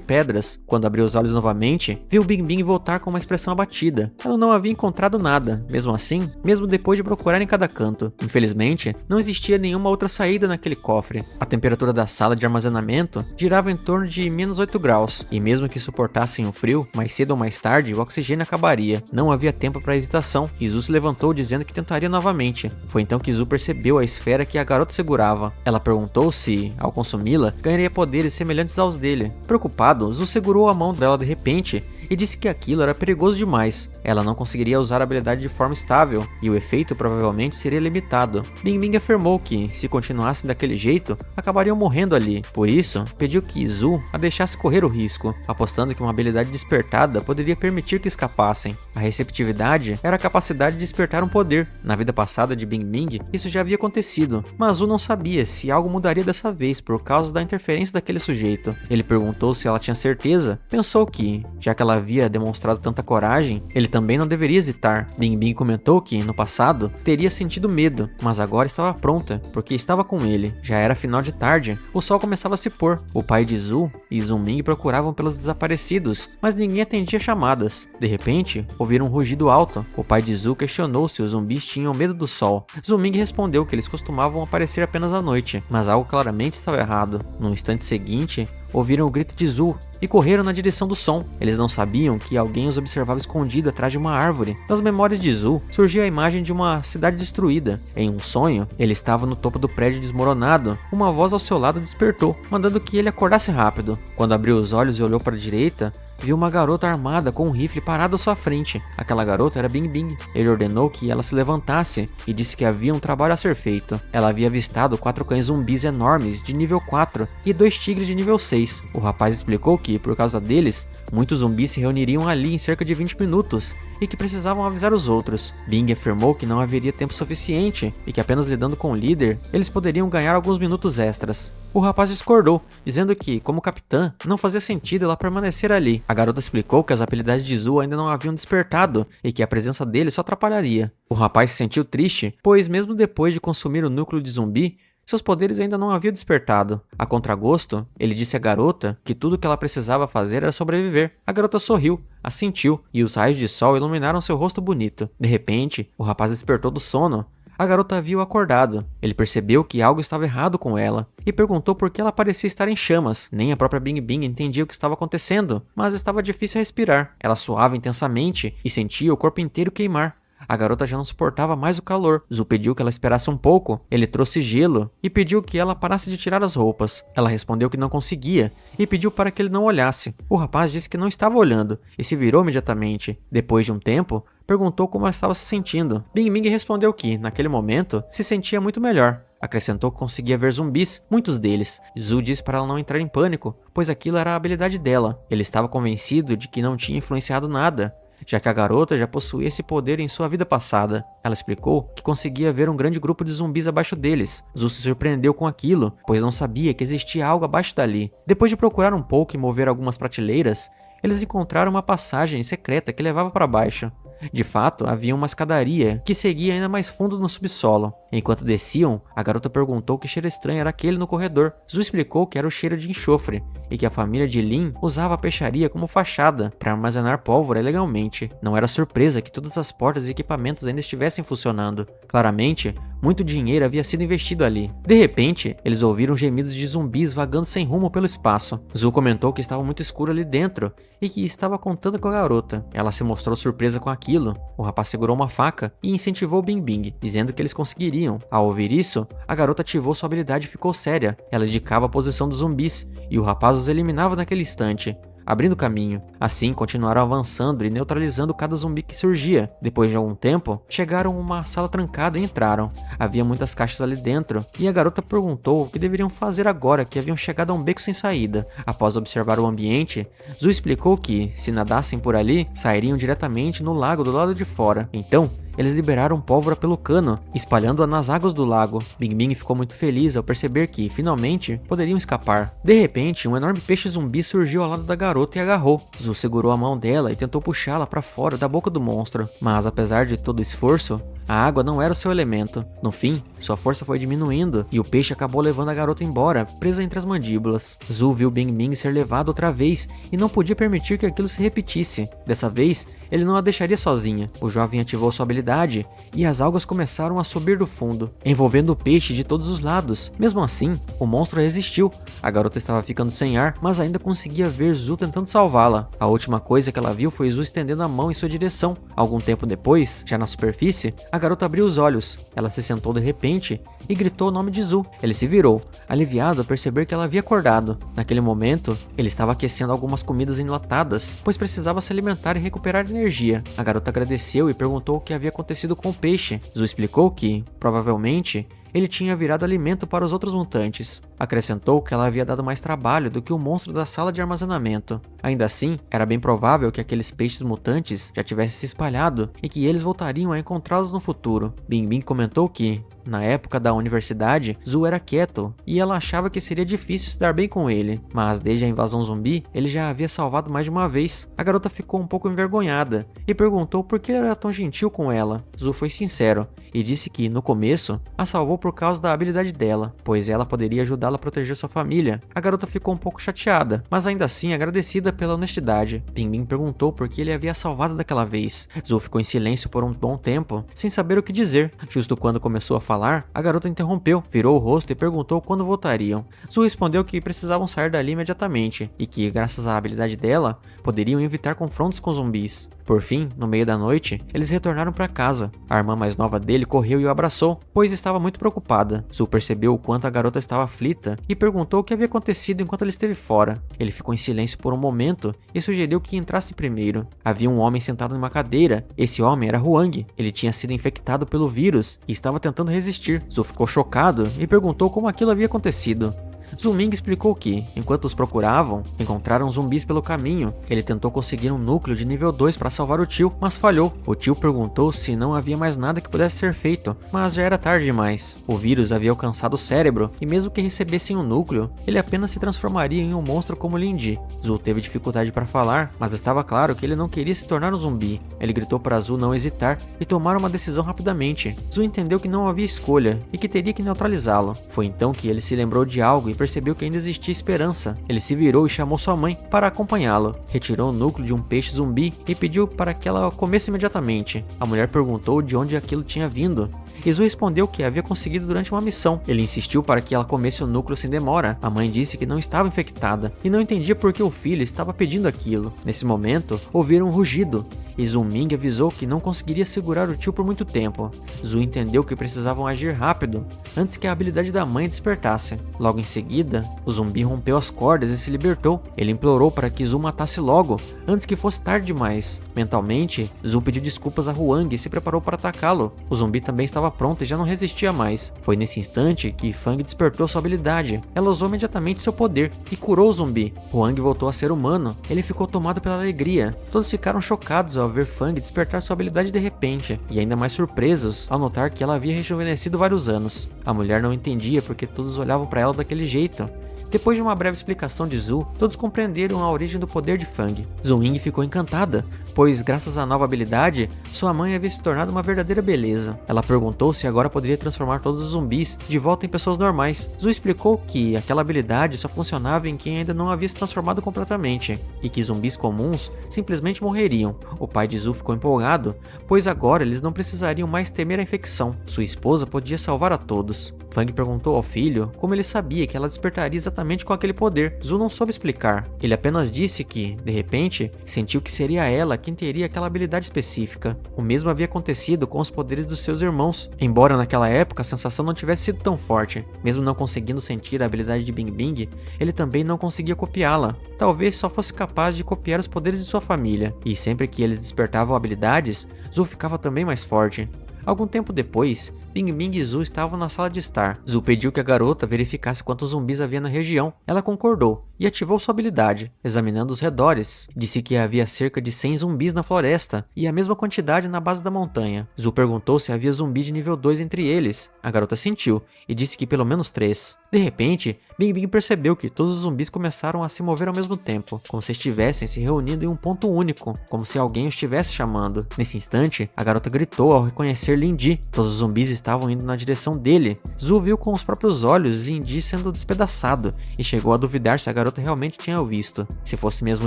S1: pedras. Quando abriu os olhos novamente, viu Bing Bing voltar com uma expressão abatida. Ela não havia encontrado nada, mesmo assim, mesmo depois de procurar em cada canto. Infelizmente, não existia nenhuma outra saída naquele cofre. A temperatura da sala de armazenamento girava em torno de -8 graus, e mesmo que suportassem o frio, mais cedo ou mais tarde o oxigênio acabaria. Não havia tempo para hesitação, e Zu se levantou dizendo que tentaria novamente. Foi então que Zu percebeu a esfera que a garota segurava. Ela perguntou se, ao consumi-la, ganharia poderes semelhantes aos dele. Preocupado, Zu segurou a mão dela de repente e disse que aquilo era perigoso demais. Ela não conseguiria usar a habilidade de forma estável, e o efeito provavelmente seria limitado. Bing Bing afirmou que, se continuassem daquele jeito, acabariam morrendo ali. Por isso, pediu que Zu a deixasse correr o risco, apostando que uma habilidade despertada poderia permitir que escapassem. A receptividade era a capacidade de despertar um poder. Na vida passada de Bing Bing, isso já havia acontecido, mas Zu não sabia se algo mudaria dessa vez por causa da interferência daquele sujeito. Ele perguntou se ela tinha certeza. Pensou que, já que ela havia demonstrado tanta coragem, ele também não deveria hesitar. Bing Bing comentou que, no passado, teria sentido medo, mas agora estava pronta, porque estava com ele. Já era final de tarde, o sol começava a se pôr. O pai de Zu e Zuming procuravam pelos desaparecidos, mas ninguém atendia chamadas. De repente, ouviram um rugido alto. O pai de Zu questionou se os zumbis tinham medo do sol. Zuming respondeu que eles costumavam aparecer apenas à noite, mas algo claramente estava errado. No instante seguinte, ouviram o grito de Zu e correram na direção do som. Eles não sabiam que alguém os observava escondido atrás de uma árvore. Nas memórias de Zu, surgiu a imagem de uma cidade destruída. Em um sonho, ele estava no topo do prédio desmoronado. Uma voz ao seu lado despertou, mandando que ele acordasse rápido. Quando abriu os olhos e olhou para a direita, viu uma garota armada com um rifle parada à sua frente. Aquela garota era Bing Bing. Ele ordenou que ela se levantasse e disse que havia um trabalho a ser feito. Ela havia avistado 4 cães zumbis enormes de nível 4 e 2 tigres de nível 6. O rapaz explicou que, por causa deles, muitos zumbis se reuniriam ali em cerca de 20 minutos e que precisavam avisar os outros. Bing afirmou que não haveria tempo suficiente e que apenas lidando com o líder, eles poderiam ganhar alguns minutos extras. O rapaz discordou, dizendo que, como capitã, não fazia sentido ela permanecer ali. A garota explicou que as habilidades de Zu ainda não haviam despertado e que a presença dele só atrapalharia. O rapaz se sentiu triste, pois mesmo depois de consumir o núcleo de zumbi, seus poderes ainda não haviam despertado. A contragosto, ele disse à garota que tudo o que ela precisava fazer era sobreviver. A garota sorriu, assentiu, e os raios de sol iluminaram seu rosto bonito. De repente, o rapaz despertou do sono. A garota havia o acordado. Ele percebeu que algo estava errado com ela e perguntou por que ela parecia estar em chamas. Nem a própria Bing Bing entendia o que estava acontecendo, mas estava difícil respirar. Ela suava intensamente e sentia o corpo inteiro queimar. A garota já não suportava mais o calor. Zu pediu que ela esperasse um pouco. Ele trouxe gelo e pediu que ela parasse de tirar as roupas. Ela respondeu que não conseguia e pediu para que ele não olhasse. O rapaz disse que não estava olhando e se virou imediatamente. Depois de um tempo, perguntou como ela estava se sentindo. Bing Bing respondeu que, naquele momento, se sentia muito melhor. Acrescentou que conseguia ver zumbis, muitos deles. Zu disse para ela não entrar em pânico, pois aquilo era a habilidade dela. Ele estava convencido de que não tinha influenciado nada. já que a garota já possuía esse poder em sua vida passada. Ela explicou que conseguia ver um grande grupo de zumbis abaixo deles. Zu se surpreendeu com aquilo, pois não sabia que existia algo abaixo dali. Depois de procurar um pouco e mover algumas prateleiras, eles encontraram uma passagem secreta que levava para baixo. De fato, havia uma escadaria que seguia ainda mais fundo no subsolo. Enquanto desciam, a garota perguntou que cheiro estranho era aquele no corredor. Zu explicou que era o cheiro de enxofre e que a família de Lin usava a peixaria como fachada para armazenar pólvora ilegalmente. Não era surpresa que todas as portas e equipamentos ainda estivessem funcionando. Claramente, muito dinheiro havia sido investido ali. De repente, eles ouviram gemidos de zumbis vagando sem rumo pelo espaço. Zu comentou que estava muito escuro ali dentro e que estava contando com a garota. Ela se mostrou surpresa com aquilo. O rapaz segurou uma faca e incentivou Bing Bing, dizendo que eles conseguiriam. Ao ouvir isso, a garota ativou sua habilidade e ficou séria. Ela indicava a posição dos zumbis e o rapaz os eliminava naquele instante, abrindo caminho. Assim, continuaram avançando e neutralizando cada zumbi que surgia. Depois de algum tempo, chegaram a uma sala trancada e entraram. Havia muitas caixas ali dentro, e a garota perguntou o que deveriam fazer agora que haviam chegado a um beco sem saída. Após observar o ambiente, Zu explicou que, se nadassem por ali, sairiam diretamente no lago do lado de fora. Então, eles liberaram pólvora pelo cano, espalhando-a nas águas do lago. Bing Bing ficou muito feliz ao perceber que, finalmente, poderiam escapar. De repente, um enorme peixe zumbi surgiu ao lado da garota e agarrou. Zu segurou a mão dela e tentou puxá-la para fora da boca do monstro. Mas, apesar de todo o esforço, a água não era o seu elemento. No fim, sua força foi diminuindo e o peixe acabou levando a garota embora, presa entre as mandíbulas. Zu viu Bing Bing ser levado outra vez e não podia permitir que aquilo se repetisse. Dessa vez, ele não a deixaria sozinha. O jovem ativou sua habilidade e as algas começaram a subir do fundo, envolvendo o peixe de todos os lados. Mesmo assim, o monstro resistiu. A garota estava ficando sem ar, mas ainda conseguia ver Zu tentando salvá-la. A última coisa que ela viu foi Zu estendendo a mão em sua direção. Algum tempo depois, já na superfície, a garota abriu os olhos. Ela se sentou de repente e gritou o nome de Zu. Ele se virou, aliviado ao perceber que ela havia acordado. Naquele momento, ele estava aquecendo algumas comidas enlatadas, pois precisava se alimentar e recuperar energia. A garota agradeceu e perguntou o que havia acontecido com o peixe. Zu explicou que, provavelmente, ele tinha virado alimento para os outros mutantes. Acrescentou que ela havia dado mais trabalho do que o monstro da sala de armazenamento. Ainda assim, era bem provável que aqueles peixes mutantes já tivessem se espalhado e que eles voltariam a encontrá-los no futuro. Bing Bing comentou que, na época da universidade, Zu era quieto e ela achava que seria difícil se dar bem com ele, mas desde a invasão zumbi, ele já havia salvado mais de uma vez. A garota ficou um pouco envergonhada e perguntou por que ele era tão gentil com ela. Zu foi sincero e disse que, no começo, a salvou por causa da habilidade dela, pois ela poderia ajudá-la a proteger sua família. A garota ficou um pouco chateada, mas ainda assim agradecida pela honestidade. Bing Bing perguntou por que ele havia salvado daquela vez. Zu ficou em silêncio por um bom tempo, sem saber o que dizer. Justo quando começou a falar, a garota interrompeu, virou o rosto e perguntou quando voltariam. Zu respondeu que precisavam sair dali imediatamente, e que, graças à habilidade dela, poderiam evitar confrontos com zumbis. Por fim, no meio da noite, eles retornaram para casa. A irmã mais nova dele correu e o abraçou, pois estava muito preocupada. Zu percebeu o quanto a garota estava aflita e perguntou o que havia acontecido enquanto ele esteve fora. Ele ficou em silêncio por um momento e sugeriu que entrasse primeiro. Havia um homem sentado em uma cadeira. Esse homem era Huang. Ele tinha sido infectado pelo vírus e estava tentando resistir. Zu ficou chocado e perguntou como aquilo havia acontecido. Zu Ming explicou que, enquanto os procuravam, encontraram zumbis pelo caminho. Ele tentou conseguir um núcleo de nível 2 para salvar o tio, mas falhou. O tio perguntou se não havia mais nada que pudesse ser feito, mas já era tarde demais. O vírus havia alcançado o cérebro, e mesmo que recebessem um núcleo, ele apenas se transformaria em um monstro como Lin Di. Zu teve dificuldade para falar, mas estava claro que ele não queria se tornar um zumbi. Ele gritou para Zu não hesitar e tomar uma decisão rapidamente. Zu entendeu que não havia escolha e que teria que neutralizá-lo. Foi então que ele se lembrou de algo e percebeu que ainda existia esperança. Ele se virou e chamou sua mãe para acompanhá-lo. Retirou o núcleo de um peixe zumbi e pediu para que ela comesse imediatamente. A mulher perguntou de onde aquilo tinha vindo. Zu respondeu que havia conseguido durante uma missão. Ele insistiu para que ela comesse o núcleo sem demora. A mãe disse que não estava infectada e não entendia por que o filho estava pedindo aquilo. Nesse momento, ouviram um rugido e Zu Ming avisou que não conseguiria segurar o tio por muito tempo. Zu entendeu que precisavam agir rápido, antes que a habilidade da mãe despertasse. Logo em seguida, o zumbi rompeu as cordas e se libertou. Ele implorou para que Zu matasse logo, antes que fosse tarde demais. Mentalmente, Zu pediu desculpas a Huang e se preparou para atacá-lo. O zumbi também estava estava pronta e já não resistia mais. Foi nesse instante que Fang despertou sua habilidade. Ela usou imediatamente seu poder e curou o zumbi. Huang voltou a ser humano. Ele ficou tomado pela alegria. Todos ficaram chocados ao ver Fang despertar sua habilidade de repente, e ainda mais surpresos ao notar que ela havia rejuvenescido vários anos. A mulher não entendia porque todos olhavam para ela daquele jeito. Depois de uma breve explicação de Zhu, todos compreenderam a origem do poder de Fang. Zhu Ying ficou encantada, pois graças à nova habilidade, sua mãe havia se tornado uma verdadeira beleza. Ela perguntou se agora poderia transformar todos os zumbis de volta em pessoas normais. Zhu explicou que aquela habilidade só funcionava em quem ainda não havia se transformado completamente, e que zumbis comuns simplesmente morreriam. O pai de Zhu ficou empolgado, pois agora eles não precisariam mais temer a infecção. Sua esposa podia salvar a todos. Fang perguntou ao filho como ele sabia que ela despertaria exatamente com aquele poder. Zhu não soube explicar. Ele apenas disse que, de repente, sentiu que seria ela quem teria aquela habilidade específica. O mesmo havia acontecido com os poderes dos seus irmãos, embora naquela época a sensação não tivesse sido tão forte. Mesmo não conseguindo sentir a habilidade de Bing Bing, ele também não conseguia copiá-la. Talvez só fosse capaz de copiar os poderes de sua família, e sempre que eles despertavam habilidades, Zhu ficava também mais forte. Algum tempo depois, Bing Bing e Zhu estavam na sala de estar. Zhu pediu que a garota verificasse quantos zumbis havia na região. Ela concordou e ativou sua habilidade, examinando os redores. Disse que havia cerca de 100 zumbis na floresta e a mesma quantidade na base da montanha. Zhu perguntou se havia zumbi de nível 2 entre eles. A garota sentiu e disse que pelo menos 3. De repente, Bing Bing percebeu que todos os zumbis começaram a se mover ao mesmo tempo, como se estivessem se reunindo em um ponto único, como se alguém os estivesse chamando. Nesse instante, a garota gritou ao reconhecer Lin Di. Todos os zumbis estavam indo na direção dele. Zhu viu com os próprios olhos Lin Di sendo despedaçado e chegou a duvidar se a garota realmente tinha o visto. Se fosse mesmo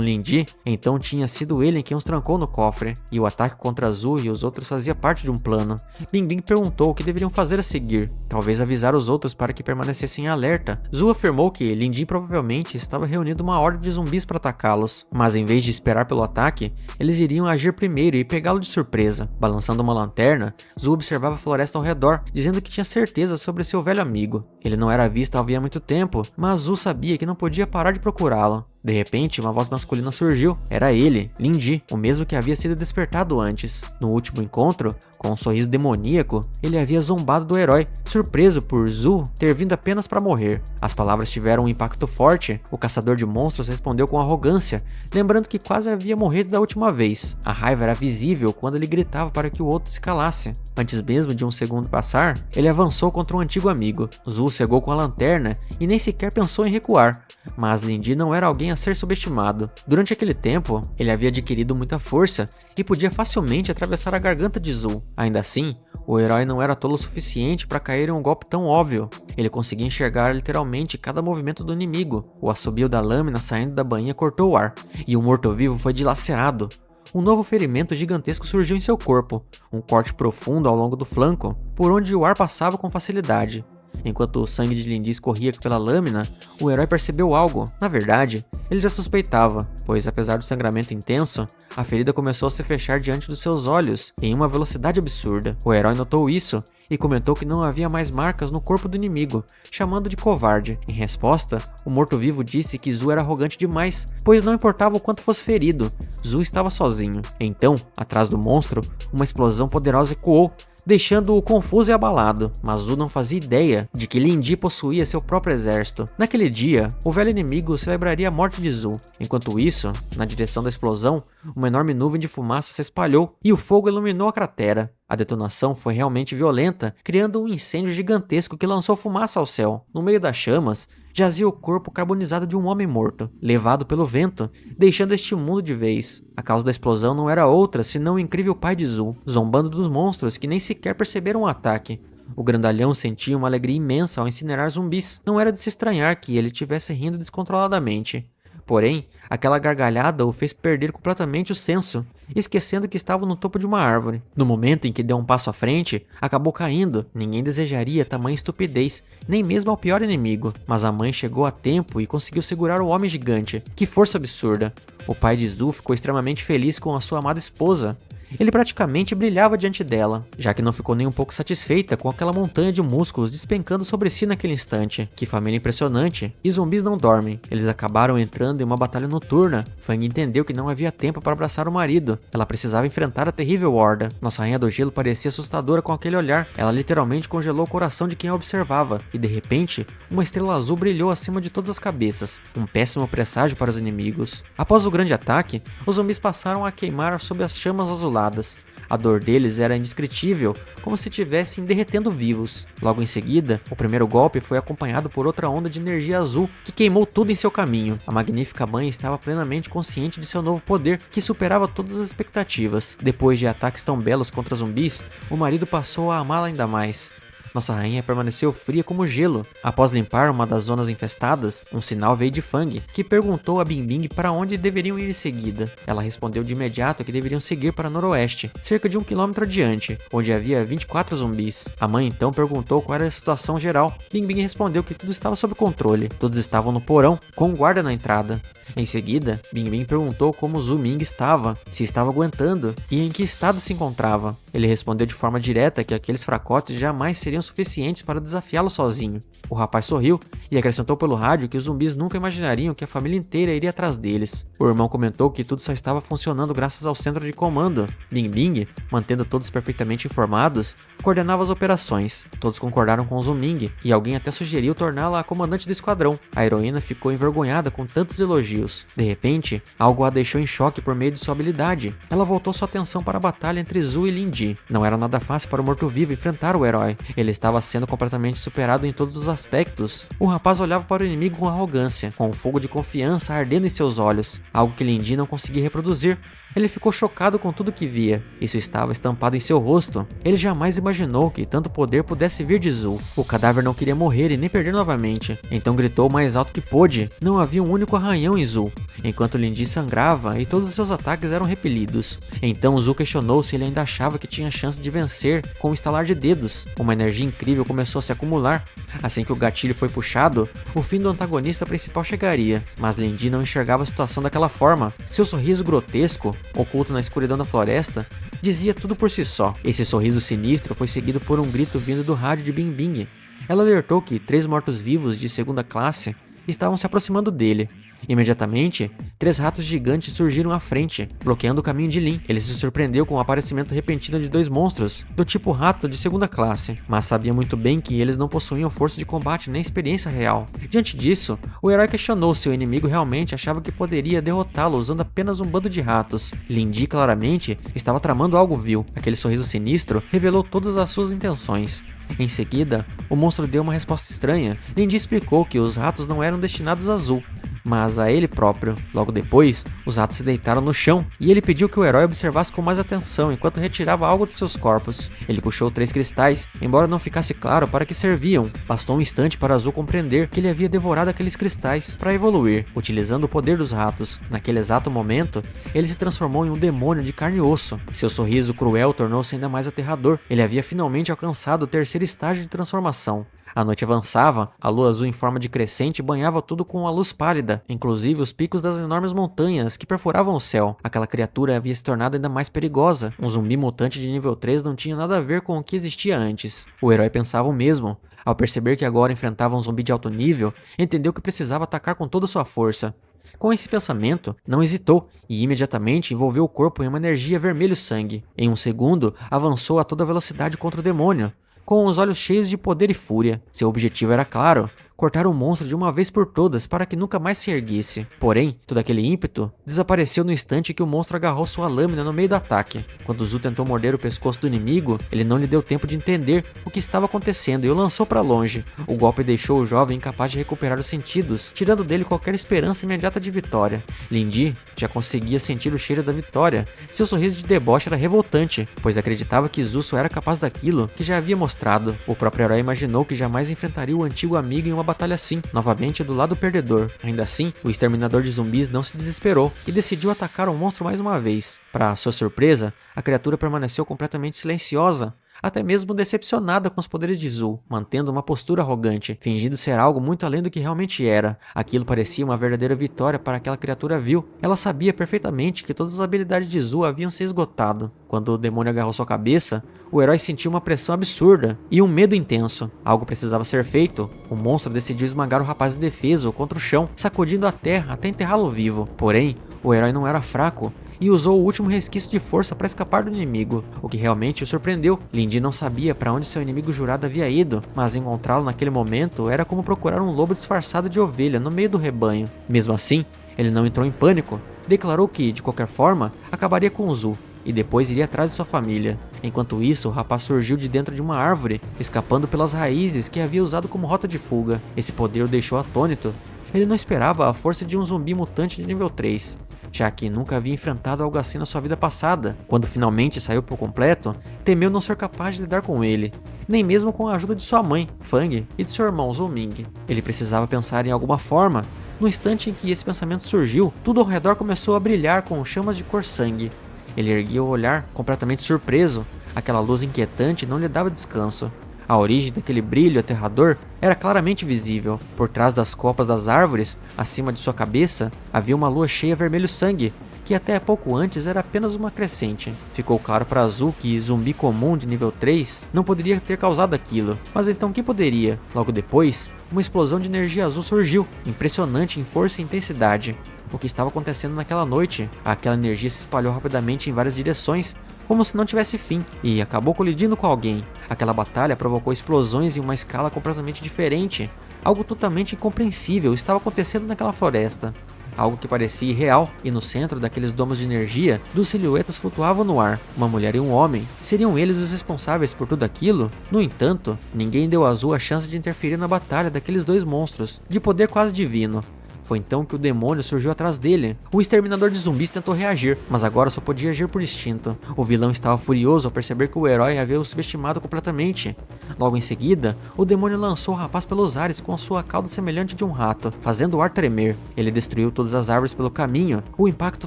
S1: Lin Di, então tinha sido ele quem os trancou no cofre, e o ataque contra Zhu e os outros fazia parte de um plano. Bing Bing perguntou o que deveriam fazer a seguir. Talvez avisar os outros para que permanecessem alerta. Zhu afirmou que Lin Di provavelmente estava reunindo uma horda de zumbis para atacá-los, mas em vez de esperar pelo ataque, eles iriam agir primeiro e pegá-lo de surpresa. Balançando uma lanterna, Zhu observava a floresta ao redor, dizendo que tinha certeza sobre seu velho amigo. Ele não era visto havia muito tempo, mas Zhu sabia que não podia parar de procurá-lo. De repente, uma voz masculina surgiu. Era ele, Lin Di, o mesmo que havia sido despertado antes. No último encontro, com um sorriso demoníaco, ele havia zombado do herói, surpreso por Zhu ter vindo apenas para morrer. As palavras tiveram um impacto forte. O caçador de monstros respondeu com arrogância, lembrando que quase havia morrido da última vez. A raiva era visível quando ele gritava para que o outro se calasse. Antes mesmo de um segundo passar, ele avançou contra um antigo amigo. Zhu cegou com a lanterna e nem sequer pensou em recuar. Mas Lin Di não era alguém a ser subestimado. Durante aquele tempo, ele havia adquirido muita força e podia facilmente atravessar a garganta de Zhu. Ainda assim, o herói não era tolo o suficiente para cair em um golpe tão óbvio. Ele conseguia enxergar literalmente cada movimento do inimigo. O assobio da lâmina saindo da bainha cortou o ar, e o morto-vivo foi dilacerado. Um novo ferimento gigantesco surgiu em seu corpo, um corte profundo ao longo do flanco, por onde o ar passava com facilidade. Enquanto o sangue de Lin Di escorria pela lâmina, o herói percebeu algo. Na verdade, ele já suspeitava, pois apesar do sangramento intenso, a ferida começou a se fechar diante dos seus olhos, em uma velocidade absurda. O herói notou isso e comentou que não havia mais marcas no corpo do inimigo, chamando de covarde. Em resposta, o morto-vivo disse que Zhu era arrogante demais, pois não importava o quanto fosse ferido, Zhu estava sozinho. Então, atrás do monstro, uma explosão poderosa ecoou, deixando-o confuso e abalado, mas Zhu não fazia ideia de que Lin Di possuía seu próprio exército. Naquele dia, o velho inimigo celebraria a morte de Zhu. Enquanto isso, na direção da explosão, uma enorme nuvem de fumaça se espalhou e o fogo iluminou a cratera. A detonação foi realmente violenta, criando um incêndio gigantesco que lançou fumaça ao céu. No meio das chamas, jazia o corpo carbonizado de um homem morto, levado pelo vento, deixando este mundo de vez. A causa da explosão não era outra senão o incrível pai de Zhu, zombando dos monstros que nem sequer perceberam o ataque. O grandalhão sentia uma alegria imensa ao incinerar zumbis. Não era de se estranhar que ele estivesse rindo descontroladamente. Porém, aquela gargalhada o fez perder completamente o senso, esquecendo que estava no topo de uma árvore. No momento em que deu um passo à frente, acabou caindo. Ninguém desejaria tamanha estupidez, nem mesmo ao pior inimigo. Mas a mãe chegou a tempo e conseguiu segurar o homem gigante. Que força absurda! O pai de Zhu ficou extremamente feliz com a sua amada esposa. Ele praticamente brilhava diante dela, já que não ficou nem um pouco satisfeita com aquela montanha de músculos despencando sobre si naquele instante. Que família impressionante! E zumbis não dormem. Eles acabaram entrando em uma batalha noturna. Fang entendeu que não havia tempo para abraçar o marido. Ela precisava enfrentar a terrível horda. Nossa rainha do gelo parecia assustadora com aquele olhar. Ela literalmente congelou o coração de quem a observava. E de repente, uma estrela azul brilhou acima de todas as cabeças. Um péssimo presságio para os inimigos. Após o grande ataque, os zumbis passaram a queimar sob as chamas azuladas. A dor deles era indescritível, como se estivessem derretendo vivos. Logo em seguida, o primeiro golpe foi acompanhado por outra onda de energia azul, que queimou tudo em seu caminho. A magnífica mãe estava plenamente consciente de seu novo poder, que superava todas as expectativas. Depois de ataques tão belos contra zumbis, o marido passou a amá-la ainda mais. Nossa rainha permaneceu fria como gelo. Após limpar uma das zonas infestadas, um sinal veio de Fang, que perguntou a Bingbing para onde deveriam ir em seguida. Ela respondeu de imediato que deveriam seguir para noroeste, cerca de 1 quilômetro adiante, onde havia 24 zumbis. A mãe então perguntou qual era a situação geral. Bingbing respondeu que tudo estava sob controle. Todos estavam no porão, com um guarda na entrada. Em seguida, Bingbing perguntou como Zhu Ming estava, se estava aguentando e em que estado se encontrava. Ele respondeu de forma direta que aqueles fracotes jamais seriam suficientes para desafiá-lo sozinho. O rapaz sorriu e acrescentou pelo rádio que os zumbis nunca imaginariam que a família inteira iria atrás deles. O irmão comentou que tudo só estava funcionando graças ao centro de comando. Bingbing, mantendo todos perfeitamente informados, coordenava as operações. Todos concordaram com Zhu Ming e alguém até sugeriu torná-la a comandante do esquadrão. A heroína ficou envergonhada com tantos elogios. De repente, algo a deixou em choque por meio de sua habilidade. Ela voltou sua atenção para a batalha entre Zhu e Lin Di. Não era nada fácil para o morto-vivo enfrentar o herói. Ele estava sendo completamente superado em todos os aspectos. O rapaz olhava para o inimigo com arrogância, com um fogo de confiança ardendo em seus olhos, algo que Lin Di não conseguia reproduzir. Ele ficou chocado com tudo que via. Isso estava estampado em seu rosto. Ele jamais imaginou que tanto poder pudesse vir de Zhu. O cadáver não queria morrer e nem perder novamente. Então gritou o mais alto que pôde. Não havia um único arranhão em Zhu, enquanto Lin Di sangrava e todos os seus ataques eram repelidos. Então Zhu questionou se ele ainda achava que tinha chance de vencer com um estalar de dedos. Uma energia incrível começou a se acumular. Assim que o gatilho foi puxado, o fim do antagonista principal chegaria. Mas Lin Di não enxergava a situação daquela forma. Seu sorriso grotesco, oculto na escuridão da floresta, dizia tudo por si só. Esse sorriso sinistro foi seguido por um grito vindo do rádio de Bingbing. Ela alertou que 3 mortos-vivos de segunda classe estavam se aproximando dele. Imediatamente, 3 ratos gigantes surgiram à frente, bloqueando o caminho de Lin. Ele se surpreendeu com o aparecimento repentino de 2 monstros, do tipo rato de segunda classe, mas sabia muito bem que eles não possuíam força de combate nem experiência real. Diante disso, o herói questionou se o inimigo realmente achava que poderia derrotá-lo usando apenas um bando de ratos. Lin Di claramente estava tramando algo vil. Aquele sorriso sinistro revelou todas as suas intenções. Em seguida, o monstro deu uma resposta estranha. Lin Di explicou que os ratos não eram destinados a Zhu, mas a ele próprio. Logo depois, os ratos se deitaram no chão e ele pediu que o herói observasse com mais atenção enquanto retirava algo de seus corpos. Ele puxou 3 cristais, embora não ficasse claro para que serviam. Bastou um instante para Azul compreender que ele havia devorado aqueles cristais para evoluir, utilizando o poder dos ratos. Naquele exato momento, ele se transformou em um demônio de carne e osso. Seu sorriso cruel tornou-se ainda mais aterrador. Ele havia finalmente alcançado o 3º estágio de transformação. A noite avançava, a lua azul em forma de crescente banhava tudo com uma luz pálida, inclusive os picos das enormes montanhas que perfuravam o céu. Aquela criatura havia se tornado ainda mais perigosa. Um zumbi mutante de nível 3 não tinha nada a ver com o que existia antes. O herói pensava o mesmo. Ao perceber que agora enfrentava um zumbi de alto nível, entendeu que precisava atacar com toda a sua força. Com esse pensamento, não hesitou e imediatamente envolveu o corpo em uma energia vermelho-sangue. Em um segundo, avançou a toda velocidade contra o demônio, com os olhos cheios de poder e fúria. Seu objetivo era claro: cortar o monstro de uma vez por todas para que nunca mais se erguesse. Porém, todo aquele ímpeto desapareceu no instante que o monstro agarrou sua lâmina no meio do ataque. Quando Zhu tentou morder o pescoço do inimigo, ele não lhe deu tempo de entender o que estava acontecendo e o lançou para longe. O golpe deixou o jovem incapaz de recuperar os sentidos, tirando dele qualquer esperança imediata de vitória. Lin Di já conseguia sentir o cheiro da vitória. Seu sorriso de deboche era revoltante, pois acreditava que Zhu só era capaz daquilo que já havia mostrado. O próprio herói imaginou que jamais enfrentaria o antigo amigo em uma batalha assim, novamente do lado perdedor. Ainda assim, o exterminador de zumbis não se desesperou e decidiu atacar o monstro mais uma vez. Para sua surpresa, a criatura permaneceu completamente silenciosa. até mesmo decepcionada com os poderes de Zul, mantendo uma postura arrogante, fingindo ser algo muito além do que realmente era. Aquilo parecia uma verdadeira vitória para aquela criatura vil. Ela sabia perfeitamente que todas as habilidades de Zul haviam se esgotado. Quando o demônio agarrou sua cabeça, o herói sentiu uma pressão absurda e um medo intenso. Algo precisava ser feito. O monstro decidiu esmagar o rapaz indefeso contra o chão, sacudindo a terra até enterrá-lo vivo. Porém, o herói não era fraco e usou o último resquício de força para escapar do inimigo, o que realmente o surpreendeu. Lin Di não sabia para onde seu inimigo jurado havia ido, mas encontrá-lo naquele momento era como procurar um lobo disfarçado de ovelha no meio do rebanho. Mesmo assim, ele não entrou em pânico. Declarou que, de qualquer forma, acabaria com Zul e depois iria atrás de sua família. Enquanto isso, o rapaz surgiu de dentro de uma árvore, escapando pelas raízes que havia usado como rota de fuga. Esse poder o deixou atônito. Ele não esperava a força de um zumbi mutante de nível 3, já que nunca havia enfrentado algo assim na sua vida passada. Quando finalmente saiu por completo, temeu não ser capaz de lidar com ele, nem mesmo com a ajuda de sua mãe, Fang, e de seu irmão, Zuming. Ele precisava pensar em alguma forma. No instante em que esse pensamento surgiu, tudo ao redor começou a brilhar com chamas de cor sangue. Ele erguia o olhar, completamente surpreso. Aquela luz inquietante não lhe dava descanso. A origem daquele brilho aterrador era claramente visível. Por trás das copas das árvores, acima de sua cabeça, havia uma lua cheia vermelho sangue, que até pouco antes era apenas uma crescente. Ficou claro para Azul que zumbi comum de nível 3 não poderia ter causado aquilo. Mas então quem poderia? Logo depois, uma explosão de energia azul surgiu, impressionante em força e intensidade. O que estava acontecendo naquela noite? Aquela energia se espalhou rapidamente em várias direções, como se não tivesse fim, e acabou colidindo com alguém. Aquela batalha provocou explosões em uma escala completamente diferente. Algo totalmente incompreensível estava acontecendo naquela floresta. Algo que parecia irreal, e no centro daqueles domos de energia, duas silhuetas flutuavam no ar, uma mulher e um homem. Seriam eles os responsáveis por tudo aquilo? No entanto, ninguém deu a Azul a chance de interferir na batalha daqueles dois monstros, de poder quase divino. Foi então que o demônio surgiu atrás dele. O exterminador de zumbis tentou reagir, mas agora só podia agir por instinto. O vilão estava furioso ao perceber que o herói havia o subestimado completamente. Logo em seguida, o demônio lançou o rapaz pelos ares com sua cauda semelhante de um rato, fazendo o ar tremer. Ele destruiu todas as árvores pelo caminho. O impacto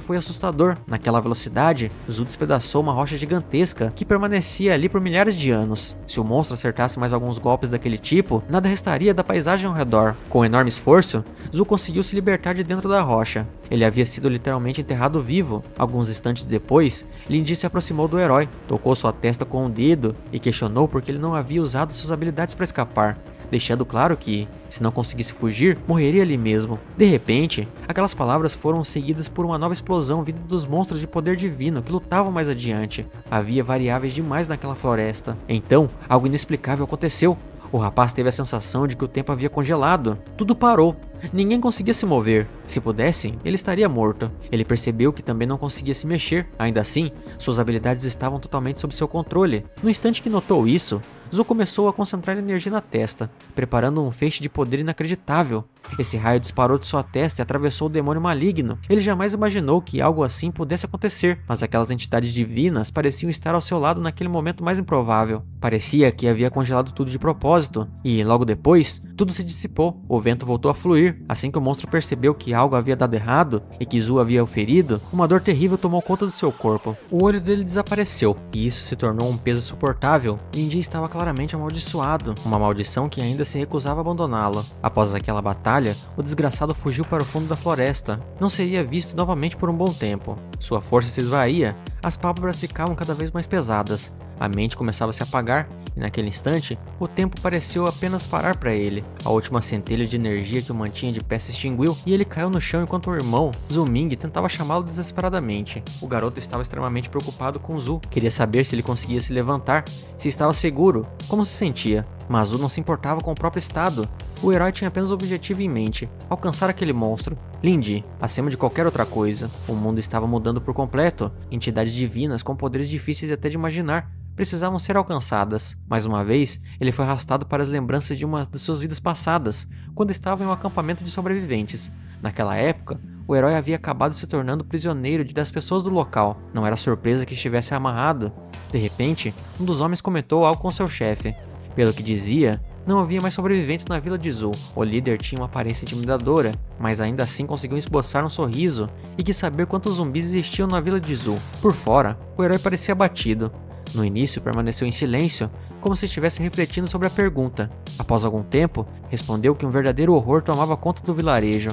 S1: foi assustador. Naquela velocidade, Zul despedaçou uma rocha gigantesca que permanecia ali por milhares de anos. Se o monstro acertasse mais alguns golpes daquele tipo, nada restaria da paisagem ao redor. Com enorme esforço, Zul conseguiu se libertar de dentro da rocha. Ele havia sido literalmente enterrado vivo. Alguns instantes depois, Lin Di se aproximou do herói, tocou sua testa com um dedo e questionou por que ele não havia usado suas habilidades para escapar, deixando claro que, se não conseguisse fugir, morreria ali mesmo. De repente, aquelas palavras foram seguidas por uma nova explosão vinda dos monstros de poder divino que lutavam mais adiante. Havia variáveis demais naquela floresta. Então, algo inexplicável aconteceu. O rapaz teve a sensação de que o tempo havia congelado. Tudo parou. Ninguém conseguia se mover. Se pudessem, ele estaria morto. Ele percebeu que também não conseguia se mexer. Ainda assim, suas habilidades estavam totalmente sob seu controle. No instante que notou isso, Zul começou a concentrar energia na testa, preparando um feixe de poder inacreditável. Esse raio disparou de sua testa e atravessou o demônio maligno. Ele jamais imaginou que algo assim pudesse acontecer, mas aquelas entidades divinas pareciam estar ao seu lado naquele momento mais improvável. Parecia que havia congelado tudo de propósito, e logo depois, tudo se dissipou. O vento voltou a fluir. Assim que o monstro percebeu que algo havia dado errado e que Zul havia o ferido, uma dor terrível tomou conta do seu corpo. O olho dele desapareceu, e isso se tornou um peso insuportável. Lin Di estava claramente amaldiçoado, uma maldição que ainda se recusava a abandoná-lo. Após aquela batalha, o desgraçado fugiu para o fundo da floresta. Não seria visto novamente por um bom tempo. Sua força se esvaía, as pálpebras ficavam cada vez mais pesadas, a mente começava a se apagar, e naquele instante, o tempo pareceu apenas parar para ele. A última centelha de energia que o mantinha de pé se extinguiu, e ele caiu no chão enquanto o irmão, Zuming, tentava chamá-lo desesperadamente. O garoto estava extremamente preocupado com Zul. Queria saber se ele conseguia se levantar, se estava seguro, como se sentia. Mas Zul não se importava com o próprio estado. O herói tinha apenas o objetivo em mente: alcançar aquele monstro. Lin Di, acima de qualquer outra coisa. O mundo estava mudando por completo. Entidades divinas com poderes difíceis até de imaginar precisavam ser alcançadas. Mais uma vez, ele foi arrastado para as lembranças de uma de suas vidas passadas, quando estava em um acampamento de sobreviventes. Naquela época, o herói havia acabado se tornando prisioneiro das pessoas do local. Não era surpresa que estivesse amarrado. De repente, um dos homens comentou algo com seu chefe. Pelo que dizia, não havia mais sobreviventes na vila de Zul. O líder tinha uma aparência intimidadora, mas ainda assim conseguiu esboçar um sorriso e quis saber quantos zumbis existiam na vila de Zul. Por fora, o herói parecia abatido. No início, permaneceu em silêncio, como se estivesse refletindo sobre a pergunta. Após algum tempo, respondeu que um verdadeiro horror tomava conta do vilarejo.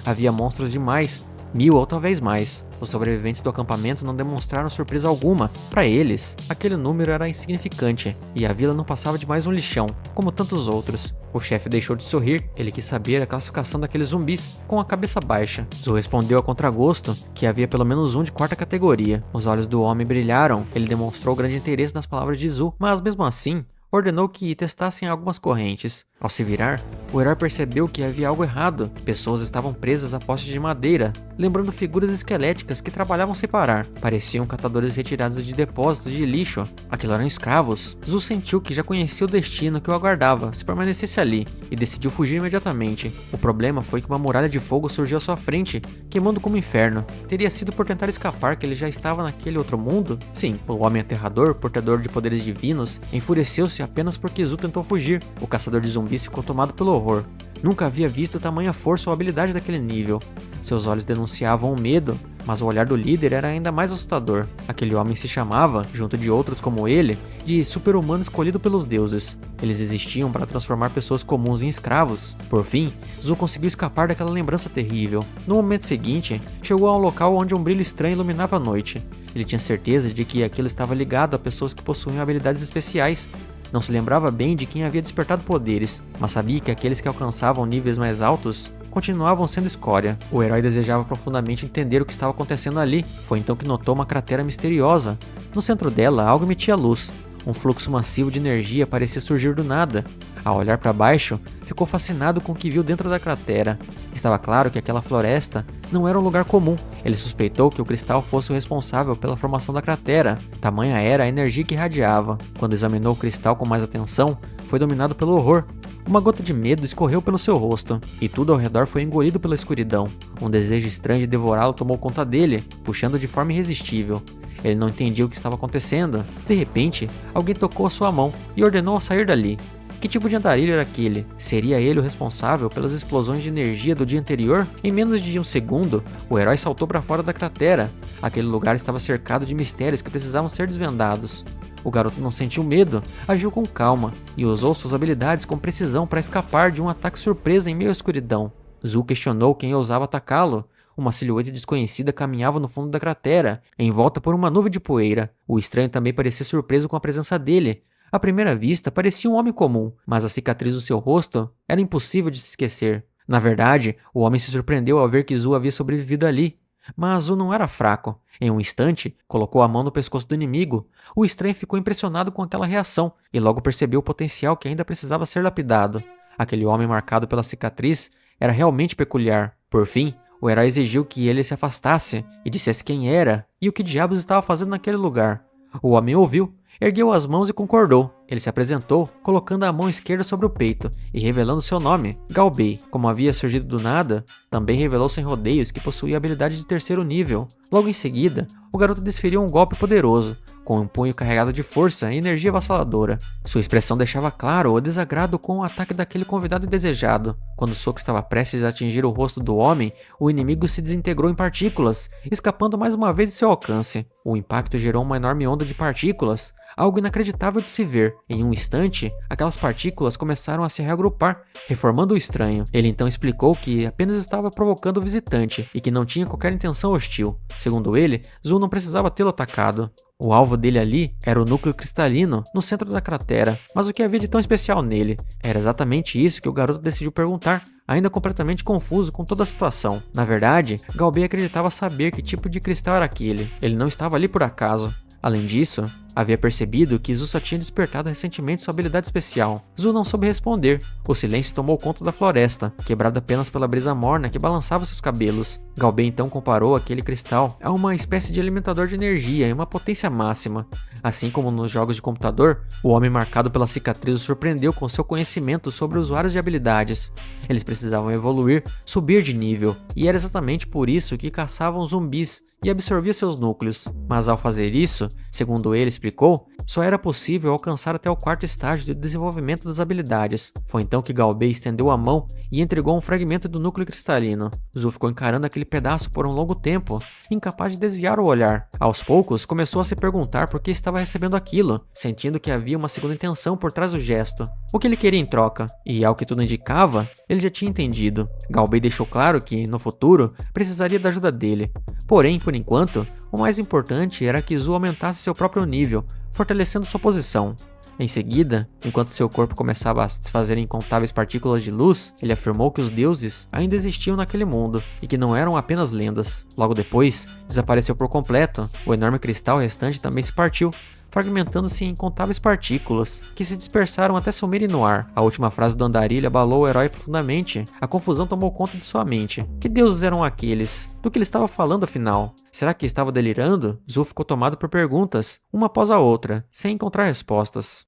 S1: Havia monstros demais, 1000 ou talvez mais. Os sobreviventes do acampamento não demonstraram surpresa alguma. Para eles, aquele número era insignificante, e a vila não passava de mais um lixão, como tantos outros. O chefe deixou de sorrir, ele quis saber a classificação daqueles zumbis, com a cabeça baixa. Zu respondeu a contragosto que havia pelo menos um de 4ª categoria. Os olhos do homem brilharam, ele demonstrou grande interesse nas palavras de Zu, mas mesmo assim, ordenou que testassem algumas correntes. Ao se virar, o herói percebeu que havia algo errado. Pessoas estavam presas a postes de madeira, lembrando figuras esqueléticas que trabalhavam sem parar. Pareciam catadores retirados de depósitos de lixo. Aquilo eram escravos. Zu sentiu que já conhecia o destino que o aguardava se permanecesse ali, e decidiu fugir imediatamente. O problema foi que uma muralha de fogo surgiu à sua frente, queimando como inferno. Teria sido por tentar escapar que ele já estava naquele outro mundo? Sim, o homem aterrador, portador de poderes divinos, enfureceu-se apenas porque Zu tentou fugir. O caçador de zumbis ficou tomado pelo horror. Nunca havia visto tamanha força ou habilidade daquele nível. Seus olhos denunciavam o medo, mas o olhar do líder era ainda mais assustador. Aquele homem se chamava, junto de outros como ele, de super-humano escolhido pelos deuses. Eles existiam para transformar pessoas comuns em escravos. Por fim, Zu conseguiu escapar daquela lembrança terrível. No momento seguinte, chegou a um local onde um brilho estranho iluminava a noite. Ele tinha certeza de que aquilo estava ligado a pessoas que possuíam habilidades especiais. Não se lembrava bem de quem havia despertado poderes, mas sabia que aqueles que alcançavam níveis mais altos continuavam sendo escória. O herói desejava profundamente entender o que estava acontecendo ali. Foi então que notou uma cratera misteriosa. No centro dela, algo emitia luz. Um fluxo massivo de energia parecia surgir do nada. Ao olhar para baixo, ficou fascinado com o que viu dentro da cratera. Estava claro que aquela floresta não era um lugar comum. Ele suspeitou que o cristal fosse o responsável pela formação da cratera. Tamanha era a energia que irradiava. Quando examinou o cristal com mais atenção, foi dominado pelo horror. Uma gota de medo escorreu pelo seu rosto, e tudo ao redor foi engolido pela escuridão. Um desejo estranho de devorá-lo tomou conta dele, puxando de forma irresistível. Ele não entendia o que estava acontecendo. De repente, alguém tocou a sua mão e ordenou-a sair dali. Que tipo de andarilho era aquele? Seria ele o responsável pelas explosões de energia do dia anterior? Em menos de um segundo, o herói saltou para fora da cratera. Aquele lugar estava cercado de mistérios que precisavam ser desvendados. O garoto não sentiu medo, agiu com calma e usou suas habilidades com precisão para escapar de um ataque surpresa em meio à escuridão. Zu questionou quem ousava atacá-lo. Uma silhueta desconhecida caminhava no fundo da cratera, envolta por uma nuvem de poeira. O estranho também parecia surpreso com a presença dele. À primeira vista, parecia um homem comum, mas a cicatriz do seu rosto era impossível de se esquecer. Na verdade, o homem se surpreendeu ao ver que Zu havia sobrevivido ali. Mas Zu não era fraco. Em um instante, colocou a mão no pescoço do inimigo. O estranho ficou impressionado com aquela reação e logo percebeu o potencial que ainda precisava ser lapidado. Aquele homem marcado pela cicatriz era realmente peculiar. Por fim, o herói exigiu que ele se afastasse e dissesse quem era e o que diabos estava fazendo naquele lugar. O homem ouviu, ergueu as mãos e concordou. Ele se apresentou, colocando a mão esquerda sobre o peito e revelando seu nome, Galbei. Como havia surgido do nada, também revelou sem rodeios que possuía habilidade de 3º nível. Logo em seguida, o garoto desferiu um golpe poderoso, com um punho carregado de força e energia avassaladora. Sua expressão deixava claro o desagrado com o ataque daquele convidado indesejado. Quando o soco estava prestes a atingir o rosto do homem, o inimigo se desintegrou em partículas, escapando mais uma vez de seu alcance. O impacto gerou uma enorme onda de partículas, algo inacreditável de se ver. Em um instante, aquelas partículas começaram a se reagrupar, reformando o estranho. Ele então explicou que apenas estava provocando o visitante e que não tinha qualquer intenção hostil. Segundo ele, Zu não precisava tê-lo atacado. O alvo dele ali era o núcleo cristalino no centro da cratera, mas o que havia de tão especial nele? Era exatamente isso que o garoto decidiu perguntar, ainda completamente confuso com toda a situação. Na verdade, Galbei acreditava saber que tipo de cristal era aquele. Ele não estava ali por acaso. Além disso, havia percebido que Zu só tinha despertado recentemente sua habilidade especial. Zu não soube responder. O silêncio tomou conta da floresta, quebrado apenas pela brisa morna que balançava seus cabelos. Galbei então comparou aquele cristal a uma espécie de alimentador de energia em uma potência máxima. Assim como nos jogos de computador, o homem marcado pela cicatriz o surpreendeu com seu conhecimento sobre usuários de habilidades. Eles precisavam evoluir, subir de nível, e era exatamente por isso que caçavam zumbis e absorvia seus núcleos. Mas ao fazer isso, segundo ele explicou, só era possível alcançar até o quarto estágio de desenvolvimento das habilidades. Foi então que Galbei estendeu a mão e entregou um fragmento do núcleo cristalino. Zu ficou encarando aquele pedaço por um longo tempo, incapaz de desviar o olhar. Aos poucos, começou a se perguntar por que estava recebendo aquilo, sentindo que havia uma segunda intenção por trás do gesto. O que ele queria em troca? E, ao que tudo indicava, ele já tinha entendido. Galbei deixou claro que, no futuro, precisaria da ajuda dele. Porém, por enquanto, o mais importante era que Zu aumentasse seu próprio nível, fortalecendo sua posição. Em seguida, enquanto seu corpo começava a se desfazer em incontáveis partículas de luz, ele afirmou que os deuses ainda existiam naquele mundo e que não eram apenas lendas. Logo depois, desapareceu por completo. O enorme cristal restante também se partiu, fragmentando-se em incontáveis partículas, que se dispersaram até sumirem no ar. A última frase do andarilho abalou o herói profundamente. A confusão tomou conta de sua mente. Que deuses eram aqueles? Do que ele estava falando afinal? Será que estava delirando? Zu ficou tomado por perguntas, uma após a outra, sem encontrar respostas.